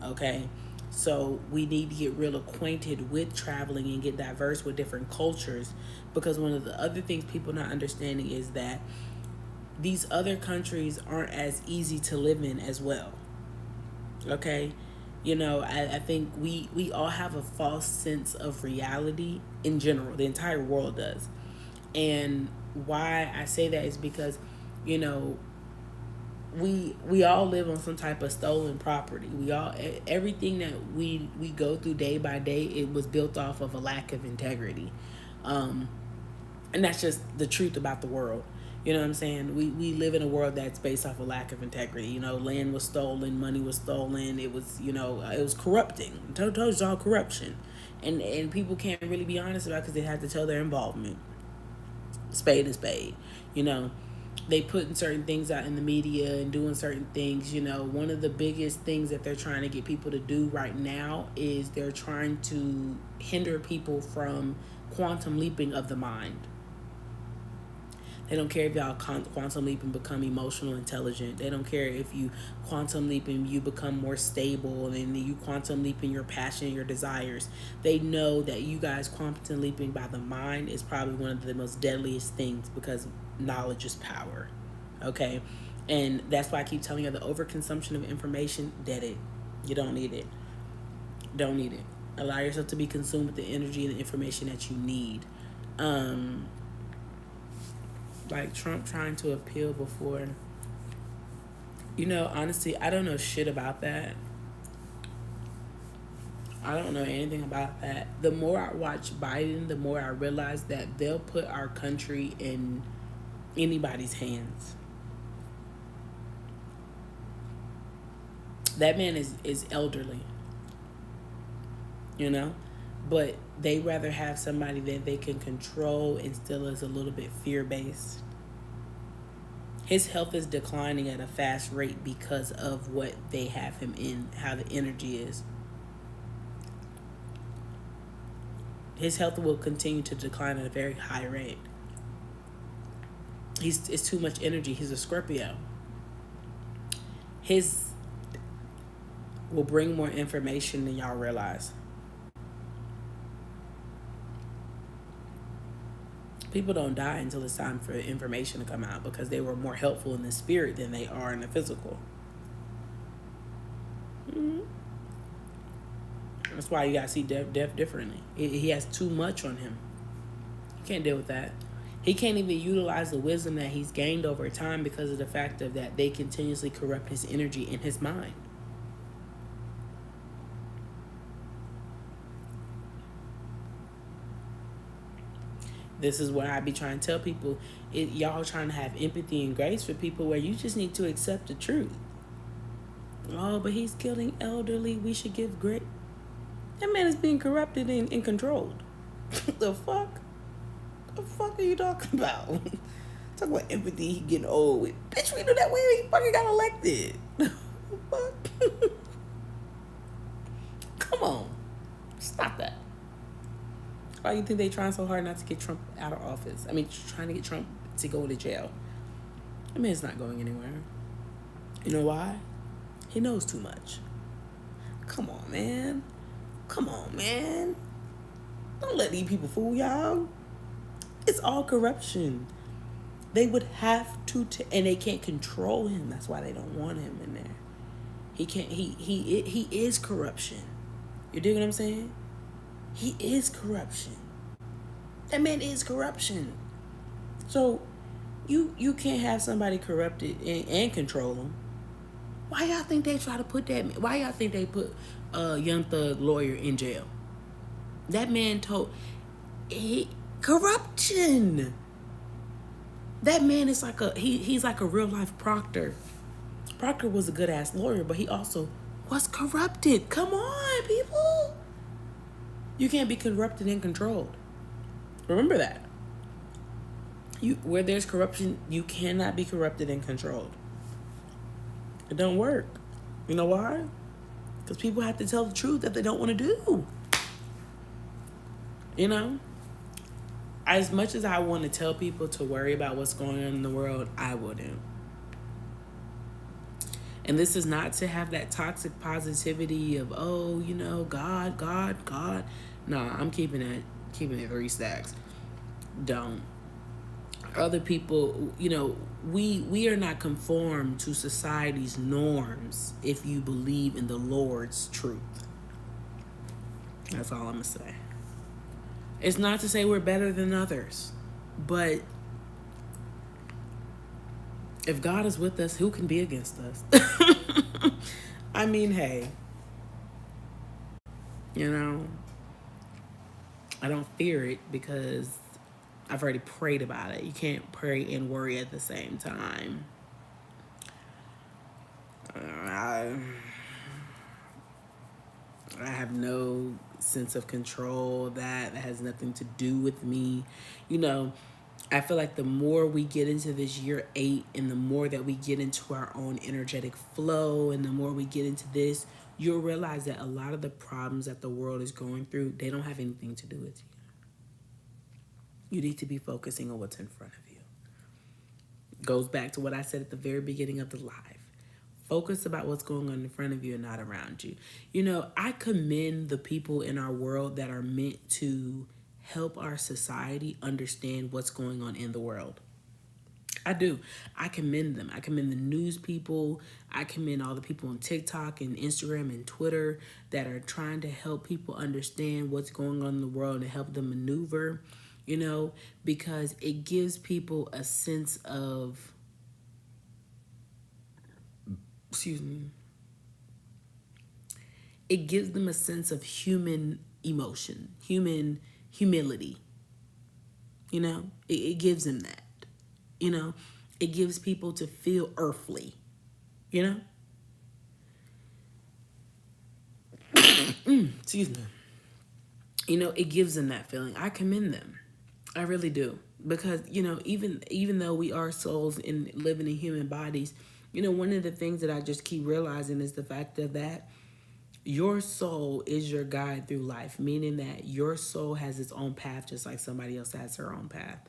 Okay? So we need to get real acquainted with traveling and get diverse with different cultures, because one of the other things people not understanding is that these other countries aren't as easy to live in as well. Okay? You know, I think we all have a false sense of reality in general. The entire world does. And why I say that is because, you know, we all live on some type of stolen property. We all, everything that we go through day by day, it was built off of a lack of integrity. And that's just the truth about the world. You know what I'm saying? We live in a world that's based off a lack of integrity. You know, land was stolen, money was stolen. It was, you know, it was corrupting. Told you, it's all corruption. And people can't really be honest about it because they have to tell their involvement. Spade is spade. You know, they putting certain things out in the media and doing certain things. You know, one of the biggest things that they're trying to get people to do right now is they're trying to hinder people from quantum leaping of the mind. They don't care if y'all quantum leap and become emotional intelligent. They don't care if you quantum leap and you become more stable, and then you quantum leap in your passion, your desires. They know that you guys quantum leaping by the mind is probably one of the most deadliest things, because knowledge is power. Okay? And that's why I keep telling you, the overconsumption of information, dead it. You don't need it. Don't need it. Allow yourself to be consumed with the energy and the information that you need. Like Trump trying to appeal before, you know, honestly, I don't know shit about that. I don't know anything about that. The more I watch Biden, the more I realize that they'll put our country in anybody's hands. That man is elderly, you know, but they rather have somebody that they can control and still is a little bit fear-based. His health is declining at a fast rate because of what they have him in, how the energy is. His health will continue to decline at a very high rate. It's too much energy. He's a Scorpio. His will bring more information than y'all realize. People don't die until it's time for information to come out because they were more helpful in the spirit than they are in the physical. Mm-hmm. That's why you gotta see death differently. He has too much on him. He can't deal with that. He can't even utilize the wisdom that he's gained over time because of the fact of that they continuously corrupt his energy in his mind. This is what I be trying to tell people. Y'all trying to have empathy and grace for people where you just need to accept the truth. Oh, but he's killing elderly. We should give grace. That man is being corrupted and controlled. The fuck? The fuck are you talking about? Talk about empathy. He getting old. Bitch, we knew that way he fucking got elected. Fuck. Come on. Stop that. Why do you think they trying so hard not to get Trump out of office? I mean, trying to get Trump to go to jail. I mean, it's not going anywhere. You know why? He knows too much. Come on, man. Come on, man. Don't let these people fool y'all. It's all corruption. They would have to, and they can't control him. That's why they don't want him in there. He can't. He is corruption. You dig what I'm saying? He is corruption. That man is corruption. So, you can't have somebody corrupted and control them. Why y'all think they try to put that? Why y'all think they put Young Thug lawyer in jail? That man told corruption. That man is like he's like a real life Proctor. Proctor was a good ass lawyer, but he also was corrupted. Come on, people. You can't be corrupted and controlled. Remember that. Where there's corruption, you cannot be corrupted and controlled. It don't work. You know why? Because people have to tell the truth that they don't want to do. You know? As much as I want to tell people to worry about what's going on in the world, I wouldn't. And this is not to have that toxic positivity of, oh, you know, God. No, I'm keeping it 3 stacks. Don't. Other people, you know, we are not conformed to society's norms if you believe in the Lord's truth. That's all I'm going to say. It's not to say we're better than others, but if God is with us, who can be against us? I mean, hey, you know, I don't fear it because I've already prayed about it. You can't pray and worry at the same time. I have no sense of control. That has nothing to do with me. You know, I feel like the more we get into this year 8 and the more that we get into our own energetic flow and the more we get into this, you'll realize that a lot of the problems that the world is going through, they don't have anything to do with you. You need to be focusing on what's in front of you. Goes back to what I said at the very beginning of the live. Focus about what's going on in front of you and not around you. You know, I commend the people in our world that are meant to help our society understand what's going on in the world. I do. I commend them. I commend the news people. I commend all the people on TikTok and Instagram and Twitter that are trying to help people understand what's going on in the world and help them maneuver, you know, because it gives people a sense of, it gives them a sense of human emotion, human humility. You know, it gives them that. You know, it gives people to feel earthly. You know? Excuse me. You know, it gives them that feeling. I commend them. I really do. Because, you know, even though we are souls and living in human bodies, you know, one of the things that I just keep realizing is the fact that your soul is your guide through life, meaning that your soul has its own path just like somebody else has their own path.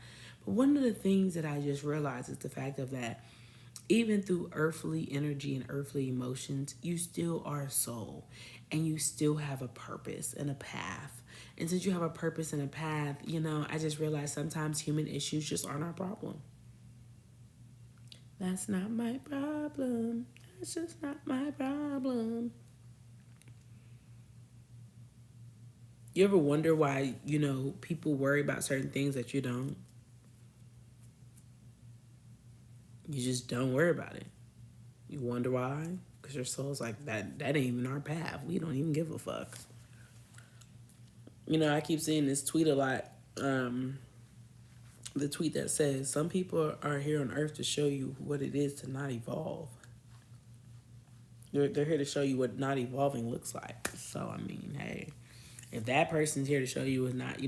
But one of the things that I just realized is the fact of that even through earthly energy and earthly emotions, you still are a soul and you still have a purpose and a path. And since you have a purpose and a path, I just realized sometimes human issues just aren't our problem. That's not my problem. That's just not my problem. You ever wonder why, people worry about certain things that you don't? You just don't worry about it. You wonder why? Because your soul's like, that ain't even our path. We don't even give a fuck. I keep seeing this tweet a lot. The tweet that says, some people are here on earth to show you what it is to not evolve. They're here to show you what not evolving looks like. So, I mean, hey, if that person's here to show you what not,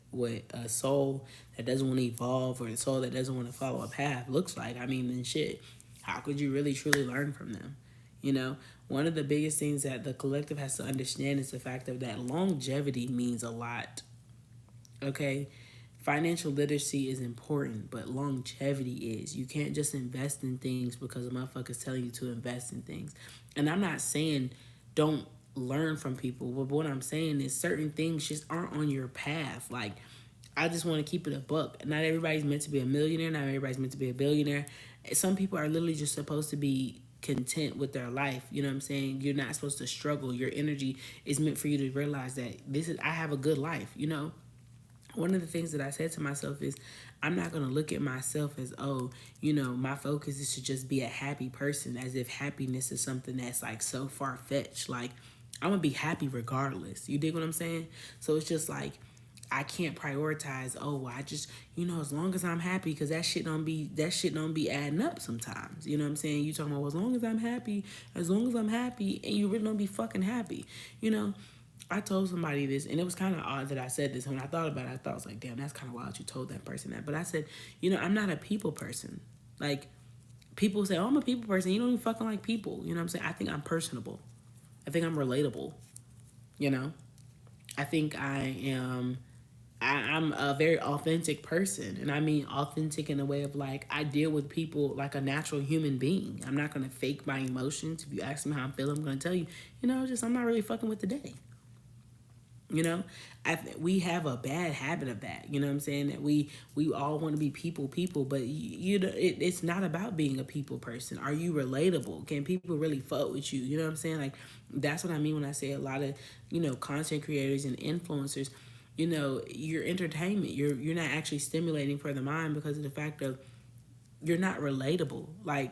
what a soul that doesn't want to evolve or a soul that doesn't want to follow a path looks like, I mean, then shit, how could you really truly learn from them? One of the biggest things that the collective has to understand is the fact of that longevity means a lot. Okay? Financial literacy is important, but longevity is. You can't just invest in things because a motherfucker's telling you to invest in things. And I'm not saying don't learn from people, but what I'm saying is certain things just aren't on your path. Like, I just want to keep it a buck. Not everybody's meant to be a millionaire. Not everybody's meant to be a billionaire. Some people are literally just supposed to be content with their life. You know what I'm saying? You're not supposed to struggle. Your energy is meant for you to realize that I have a good life, One of the things that I said to myself is, I'm not going to look at myself as, my focus is to just be a happy person, as if happiness is something that's like so far-fetched. Like, I'm going to be happy regardless. You dig what I'm saying? So it's just like, I can't prioritize, I just, as long as I'm happy, because that shit don't be adding up sometimes. You know what I'm saying? You talking about, well, as long as I'm happy, and you really don't be fucking happy. I told somebody this, and it was kind of odd that I said this. When I thought about it, I was like, damn, that's kind of wild you told that person that. But I said, I'm not a people person. Like, people say, I'm a people person. You don't even fucking like people. You know what I'm saying? I think I'm personable. I think I'm relatable. I think I'm a very authentic person. And I mean authentic in a way of like, I deal with people like a natural human being. I'm not going to fake my emotions. If you ask me how I'm feeling, I'm going to tell you, I'm not really fucking with the day. We have a bad habit of that. You know what I'm saying? That we all want to be people, but it's not about being a people person. Are you relatable? Can people really fuck with you? You know what I'm saying? Like, that's what I mean when I say a lot of content creators and influencers. You're entertainment. You're not actually stimulating for the mind because of the fact of you're not relatable. Like.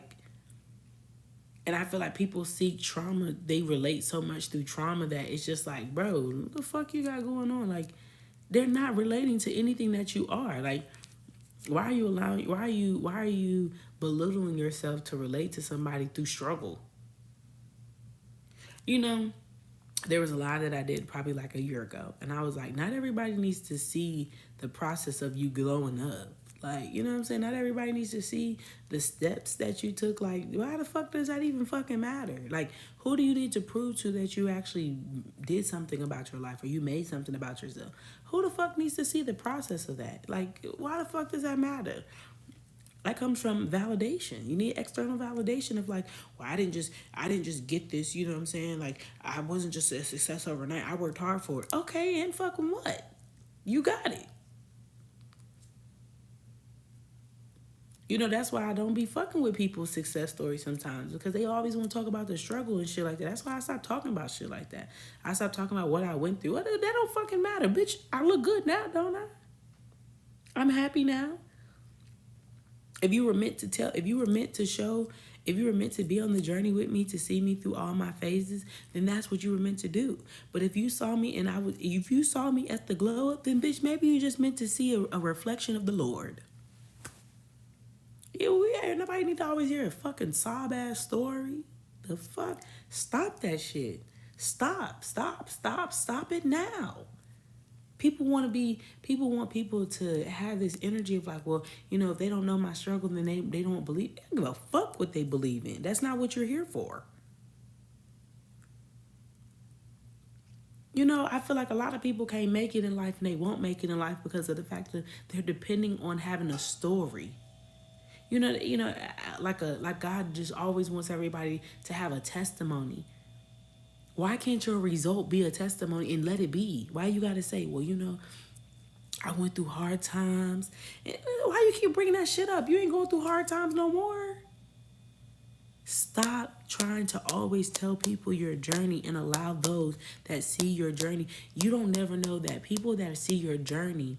And I feel like people seek trauma. They relate so much through trauma that it's just like, bro, what the fuck you got going on? Like, they're not relating to anything that you are. Like, why are you belittling yourself to relate to somebody through struggle? There was a lot that I did probably like a year ago. And I was like, not everybody needs to see the process of you growing up. Like, you know what I'm saying? Not everybody needs to see the steps that you took. Like, why the fuck does that even fucking matter? Like, who do you need to prove to that you actually did something about your life or you made something about yourself? Who the fuck needs to see the process of that? Like, why the fuck does that matter? That comes from validation. You need external validation of like, well, I didn't just get this, you know what I'm saying? Like, I wasn't just a success overnight. I worked hard for it. Okay, and fucking what? You got it. That's why I don't be fucking with people's success stories sometimes, because they always want to talk about the struggle and shit like that. That's why I stopped talking about shit like that. I stopped talking about what I went through. That don't fucking matter, bitch. I look good now, don't I? I'm happy now. If you were meant to be on the journey with me to see me through all my phases, then that's what you were meant to do. But if you saw me if you saw me at the glow up, then bitch, maybe you just meant to see a reflection of the Lord. Yeah, nobody need to always hear a fucking sob ass story. The fuck? Stop that shit. Stop it now. People want people to have this energy of like, well, if they don't know my struggle, then they don't believe. They don't give a fuck what they believe in. That's not what you're here for. I feel like a lot of people can't make it in life and they won't make it in life because of the fact that they're depending on having a story. Like God just always wants everybody to have a testimony. Why can't your result be a testimony and let it be? Why you gotta say, well, I went through hard times. Why you keep bringing that shit up? You ain't going through hard times no more. Stop trying to always tell people your journey and allow those that see your journey. You don't never know that people that see your journey,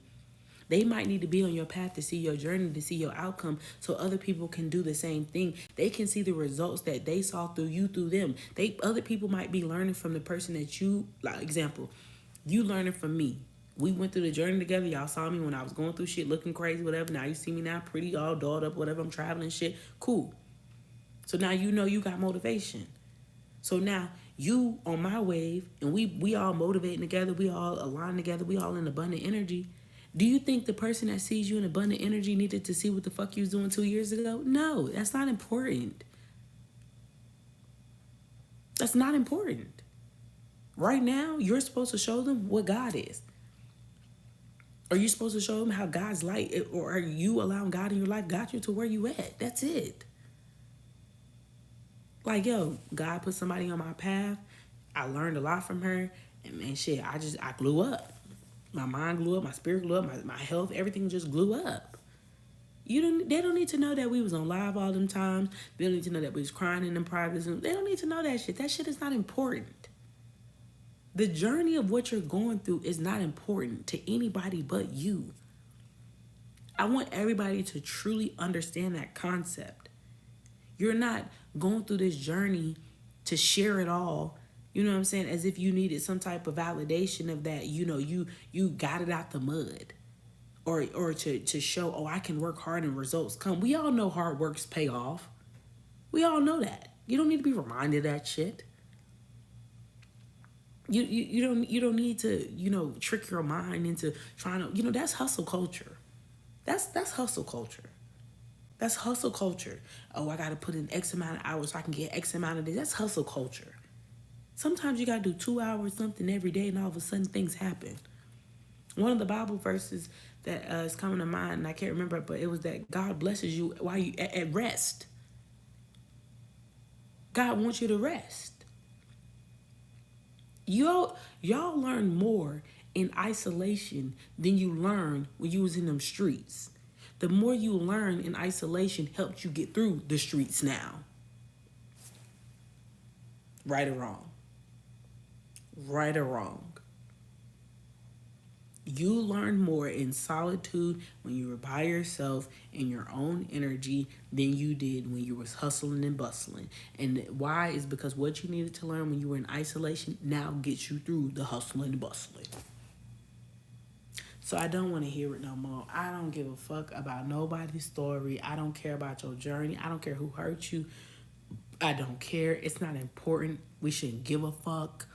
they might need to be on your path to see your journey, to see your outcome, so other people can do the same thing. They can see the results that they saw through you, through them. Other people might be learning from the person that you, like example, you learning from me. We went through the journey together. Y'all saw me when I was going through shit, looking crazy, whatever. Now you see me now, pretty, all dolled up, whatever. I'm traveling, shit. Cool. So now you know you got motivation. So now you on my wave, and we all motivating together. We all align together. We all in abundant energy. Do you think the person that sees you in abundant energy needed to see what the fuck you was doing 2 years ago? No, that's not important. That's not important. Right now, you're supposed to show them what God is. Are you supposed to show them how God's light, or are you allowing God in your life got you to where you at? That's it. Like, yo, God put somebody on my path. I learned a lot from her. And man, shit, I grew up. My mind grew up, my spirit grew up, my health, everything just grew up. They don't need to know that we was on live all them times. They don't need to know that we was crying in them private Zooms. They don't need to know that shit. That shit is not important. The journey of what you're going through is not important to anybody but you. I want everybody to truly understand that concept. You're not going through this journey to share it all, you know what I'm saying, as if you needed some type of validation of that, you got it out the mud. Or to show, oh, I can work hard and results come. We all know hard works pay off. We all know that. You don't need to be reminded of that shit. You don't need to, trick your mind into trying to, that's hustle culture. That's hustle culture. That's hustle culture. Oh, I got to put in X amount of hours so I can get X amount of days. That's hustle culture. Sometimes you got to do 2 hours something every day and all of a sudden things happen. One of the Bible verses that is coming to mind, and I can't remember, but it was that God blesses you while you at rest. God wants you to rest. Y'all learn more in isolation than you learn when you was in them streets. The more you learn in isolation helps you get through the streets now. Right or wrong? Right or wrong? You learn more in solitude when you were by yourself in your own energy than you did when you was hustling and bustling. And why is because what you needed to learn when you were in isolation now gets you through the hustling and bustling. So I don't want to hear it no more. I don't give a fuck about nobody's story. I don't care about your journey. I don't care who hurt you. I don't care. It's not important. We shouldn't give a fuck.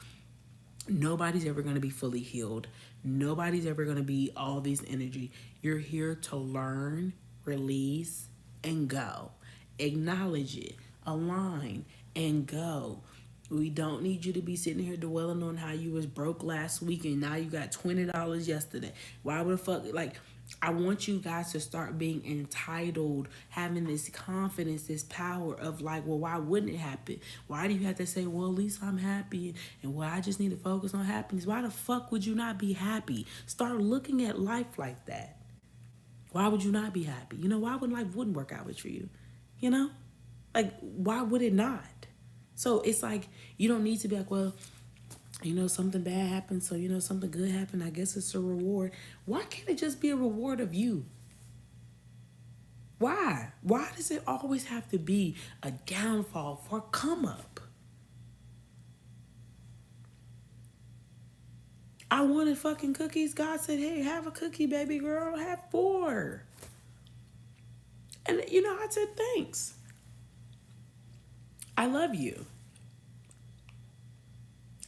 Nobody's ever going to be fully healed. Nobody's ever going to be all this energy. You're here to learn, release, and go. Acknowledge it, align, and go. We don't need you to be sitting here dwelling on how you was broke last week and now you got $20 yesterday. Why would the fuck, I want you guys to start being entitled, having this confidence, this power of well, why wouldn't it happen? Why do you have to say, well, at least I'm happy and well, I just need to focus on happiness? Why the fuck would you not be happy? Start looking at life like that. Why would you not be happy? Why would life wouldn't work out with you? Why would it not? So it's you don't need to be well, something bad happened, so, something good happened. I guess it's a reward. Why can't it just be a reward of you? Why? Why does it always have to be a downfall for a come up? I wanted fucking cookies. God said, hey, have a cookie, baby girl. Have 4. And, I said, thanks. I love you.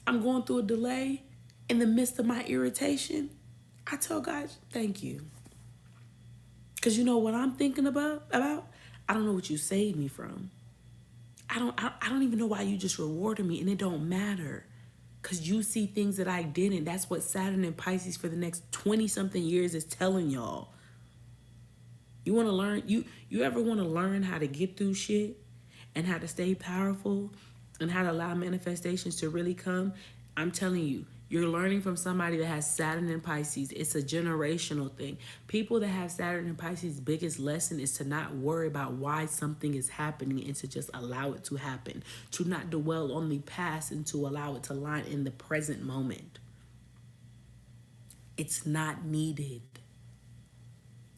I'm going through a delay in the midst of my irritation. I tell God, thank you. Because you know what I'm thinking about? I don't know what you saved me from. I don't even know why you just rewarded me, and it don't matter. Because you see things that I didn't. That's what Saturn and Pisces for the next 20-something years is telling y'all. You want to learn? You ever want to learn how to get through shit and how to stay powerful and how to allow manifestations to really come, I'm telling you, you're learning from somebody that has Saturn and Pisces. It's a generational thing. People that have Saturn and Pisces, biggest lesson is to not worry about why something is happening and to just allow it to happen. To not dwell on the past and to allow it to line in the present moment. It's not needed.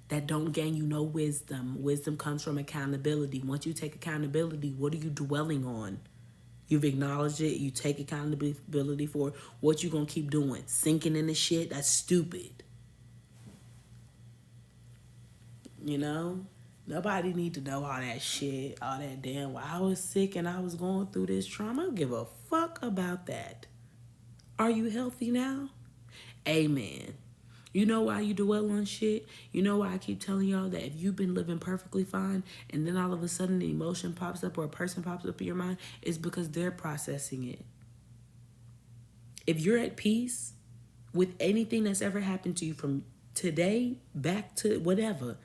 That don't gain you no wisdom. Wisdom comes from accountability. Once you take accountability, what are you dwelling on? You've acknowledged it. You take accountability for it. What you gonna keep doing? Sinking in the shit? That's stupid. You know? Nobody need to know all that shit. All that damn, well, I was sick and I was going through this trauma. I don't give a fuck about that. Are you healthy now? Amen. You know why you dwell on shit? You know why I keep telling y'all that if you've been living perfectly fine and then all of a sudden an emotion pops up or a person pops up in your mind, it's because they're processing it. If you're at peace with anything that's ever happened to you from today back to whatever,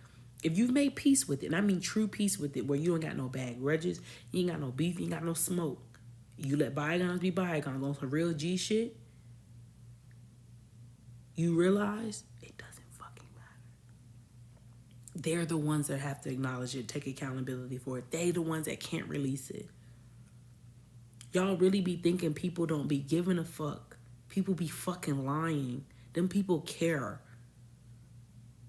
if you've made peace with it, and I mean true peace with it, where you ain't got no bad grudges, you ain't got no beef, you ain't got no smoke, you let bygones be bygones on some real G shit, you realize it doesn't fucking matter. They're the ones that have to acknowledge it, take accountability for it. They the ones that can't release it. Y'all really be thinking people don't be giving a fuck. People be fucking lying. Them people care.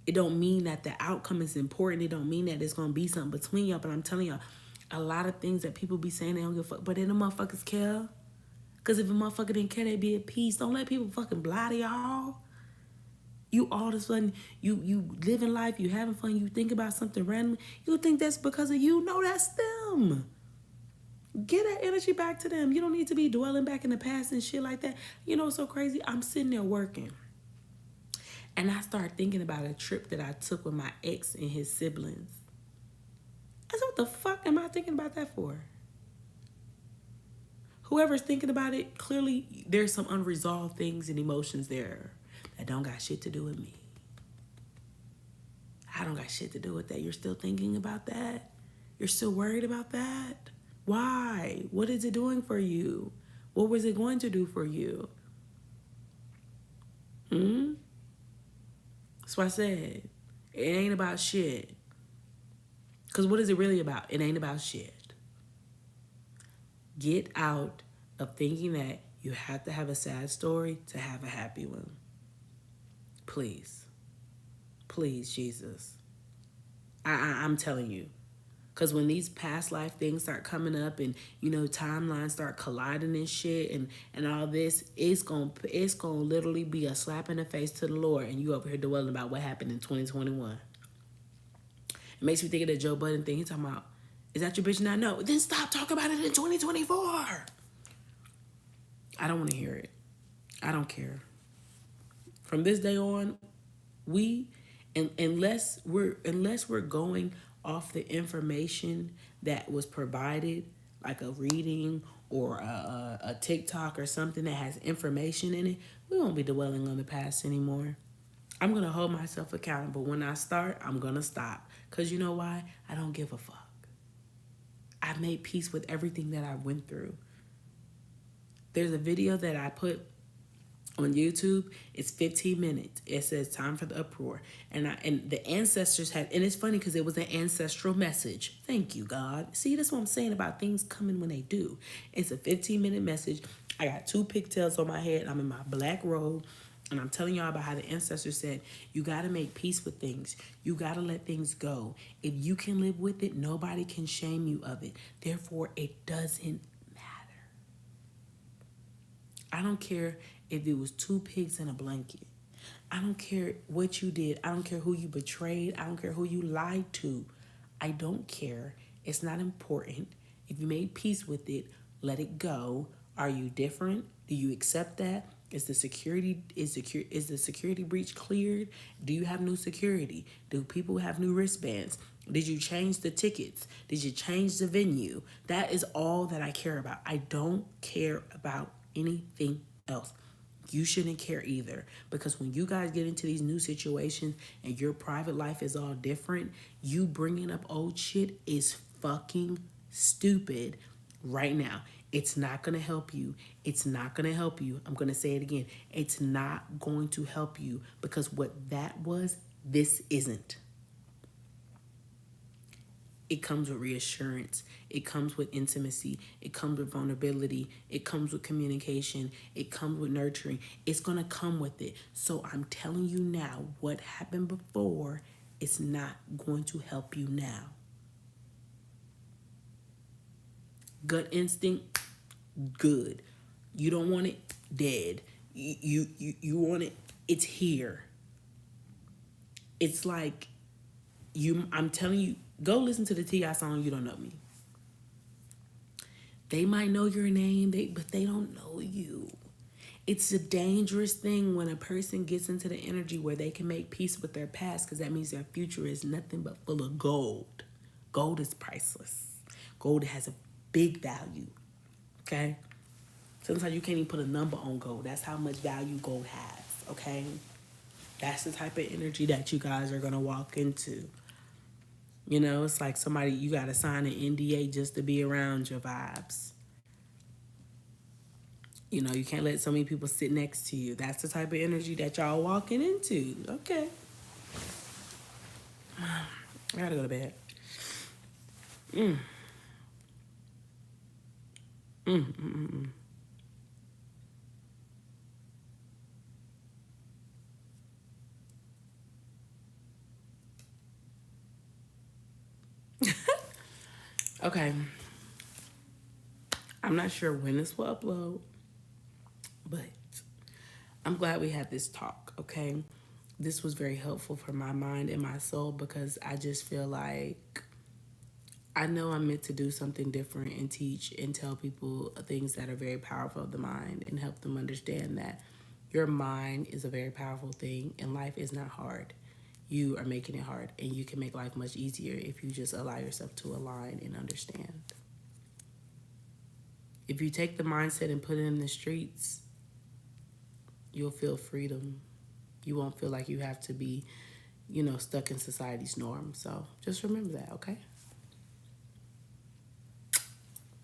It don't mean that the outcome is important. It don't mean that there's gonna be something between y'all. But I'm telling y'all, a lot of things that people be saying they don't give a fuck, but then the motherfuckers care. Cause if a motherfucker didn't care, they'd be at peace. Don't let people fucking lie to y'all. You all of a sudden, you living life, you having fun, you think about something random, you think that's because of you. No, that's them. Get that energy back to them. You don't need to be dwelling back in the past and shit like that. You know what's so crazy? I'm sitting there working. And I started thinking about a trip that I took with my ex and his siblings. I said, what the fuck am I thinking about that for? Whoever's thinking about it, clearly there's some unresolved things and emotions there that don't got shit to do with me. I don't got shit to do with that. You're still thinking about that? You're still worried about that? Why? What is it doing for you? What was it going to do for you? That's what I said. It ain't about shit. Because what is it really about? It ain't about shit. Get out of thinking that you have to have a sad story to have a happy one. Please. Please, Jesus. I'm telling you. Because when these past life things start coming up and, you know, timelines start colliding and shit and all this, it's gonna literally be a slap in the face to the Lord and you over here dwelling about what happened in 2021. It makes me think of that Joe Budden thing. He's talking about, is that your bitch not? No. Then stop talking about it in 2024. I don't want to hear it. I don't care. From this day on, unless we're going off the information that was provided, like a reading or a TikTok or something that has information in it, we won't be dwelling on the past anymore. I'm going to hold myself accountable. When I start, I'm going to stop. Because you know why? I don't give a fuck. I've made peace with everything that I went through. There's a video that I put on YouTube. It's 15 minutes. It says time for the uproar. And the ancestors had, and it's funny because it was an ancestral message. Thank you, God. See, that's what I'm saying about things coming when they do. It's a 15-minute message. I got 2 pigtails on my head. I'm in my black robe. And I'm telling y'all about how the ancestors said, you got to make peace with things. You got to let things go. If you can live with it, nobody can shame you of it. Therefore, it doesn't matter. I don't care if it was 2 pigs in a blanket. I don't care what you did. I don't care who you betrayed. I don't care who you lied to. I don't care. It's not important. If you made peace with it, let it go. Are you different? Do you accept that? Is the security breach cleared? Do you have new security? Do people have new wristbands? Did you change the tickets? Did you change the venue? That is all that I care about. I don't care about anything else. You shouldn't care either, because when you guys get into these new situations and your private life is all different, you bringing up old shit is fucking stupid right now. It's not going to help you. It's not going to help you. I'm going to say it again. It's not going to help you because what that was, this isn't. It comes with reassurance. It comes with intimacy. It comes with vulnerability. It comes with communication. It comes with nurturing. It's going to come with it. So I'm telling you now, what happened before is not going to help you now. Gut instinct, good. You don't want it, dead. You want it, it's here. It's like I'm telling you, go listen to the T.I. song, You Don't Know Me. They might know your name, but they don't know you. It's a dangerous thing when a person gets into the energy where they can make peace with their past because that means their future is nothing but full of gold. Gold is priceless. Gold has a big value, okay? Sometimes you can't even put a number on gold. That's how much value gold has, okay? That's the type of energy that you guys are going to walk into. You know, it's like somebody, you got to sign an NDA just to be around your vibes. You know, you can't let so many people sit next to you. That's the type of energy that y'all walking into. Okay. I gotta go to bed. Okay. I'm not sure when this will upload, but I'm glad we had this talk, okay? This was very helpful for my mind and my soul because I just feel like I know I'm meant to do something different and teach and tell people things that are very powerful of the mind and help them understand that your mind is a very powerful thing and life is not hard. You are making it hard and you can make life much easier if you just allow yourself to align and understand. If you take the mindset and put it in the streets, you'll feel freedom. You won't feel like you have to be, stuck in society's norm. So just remember that, okay?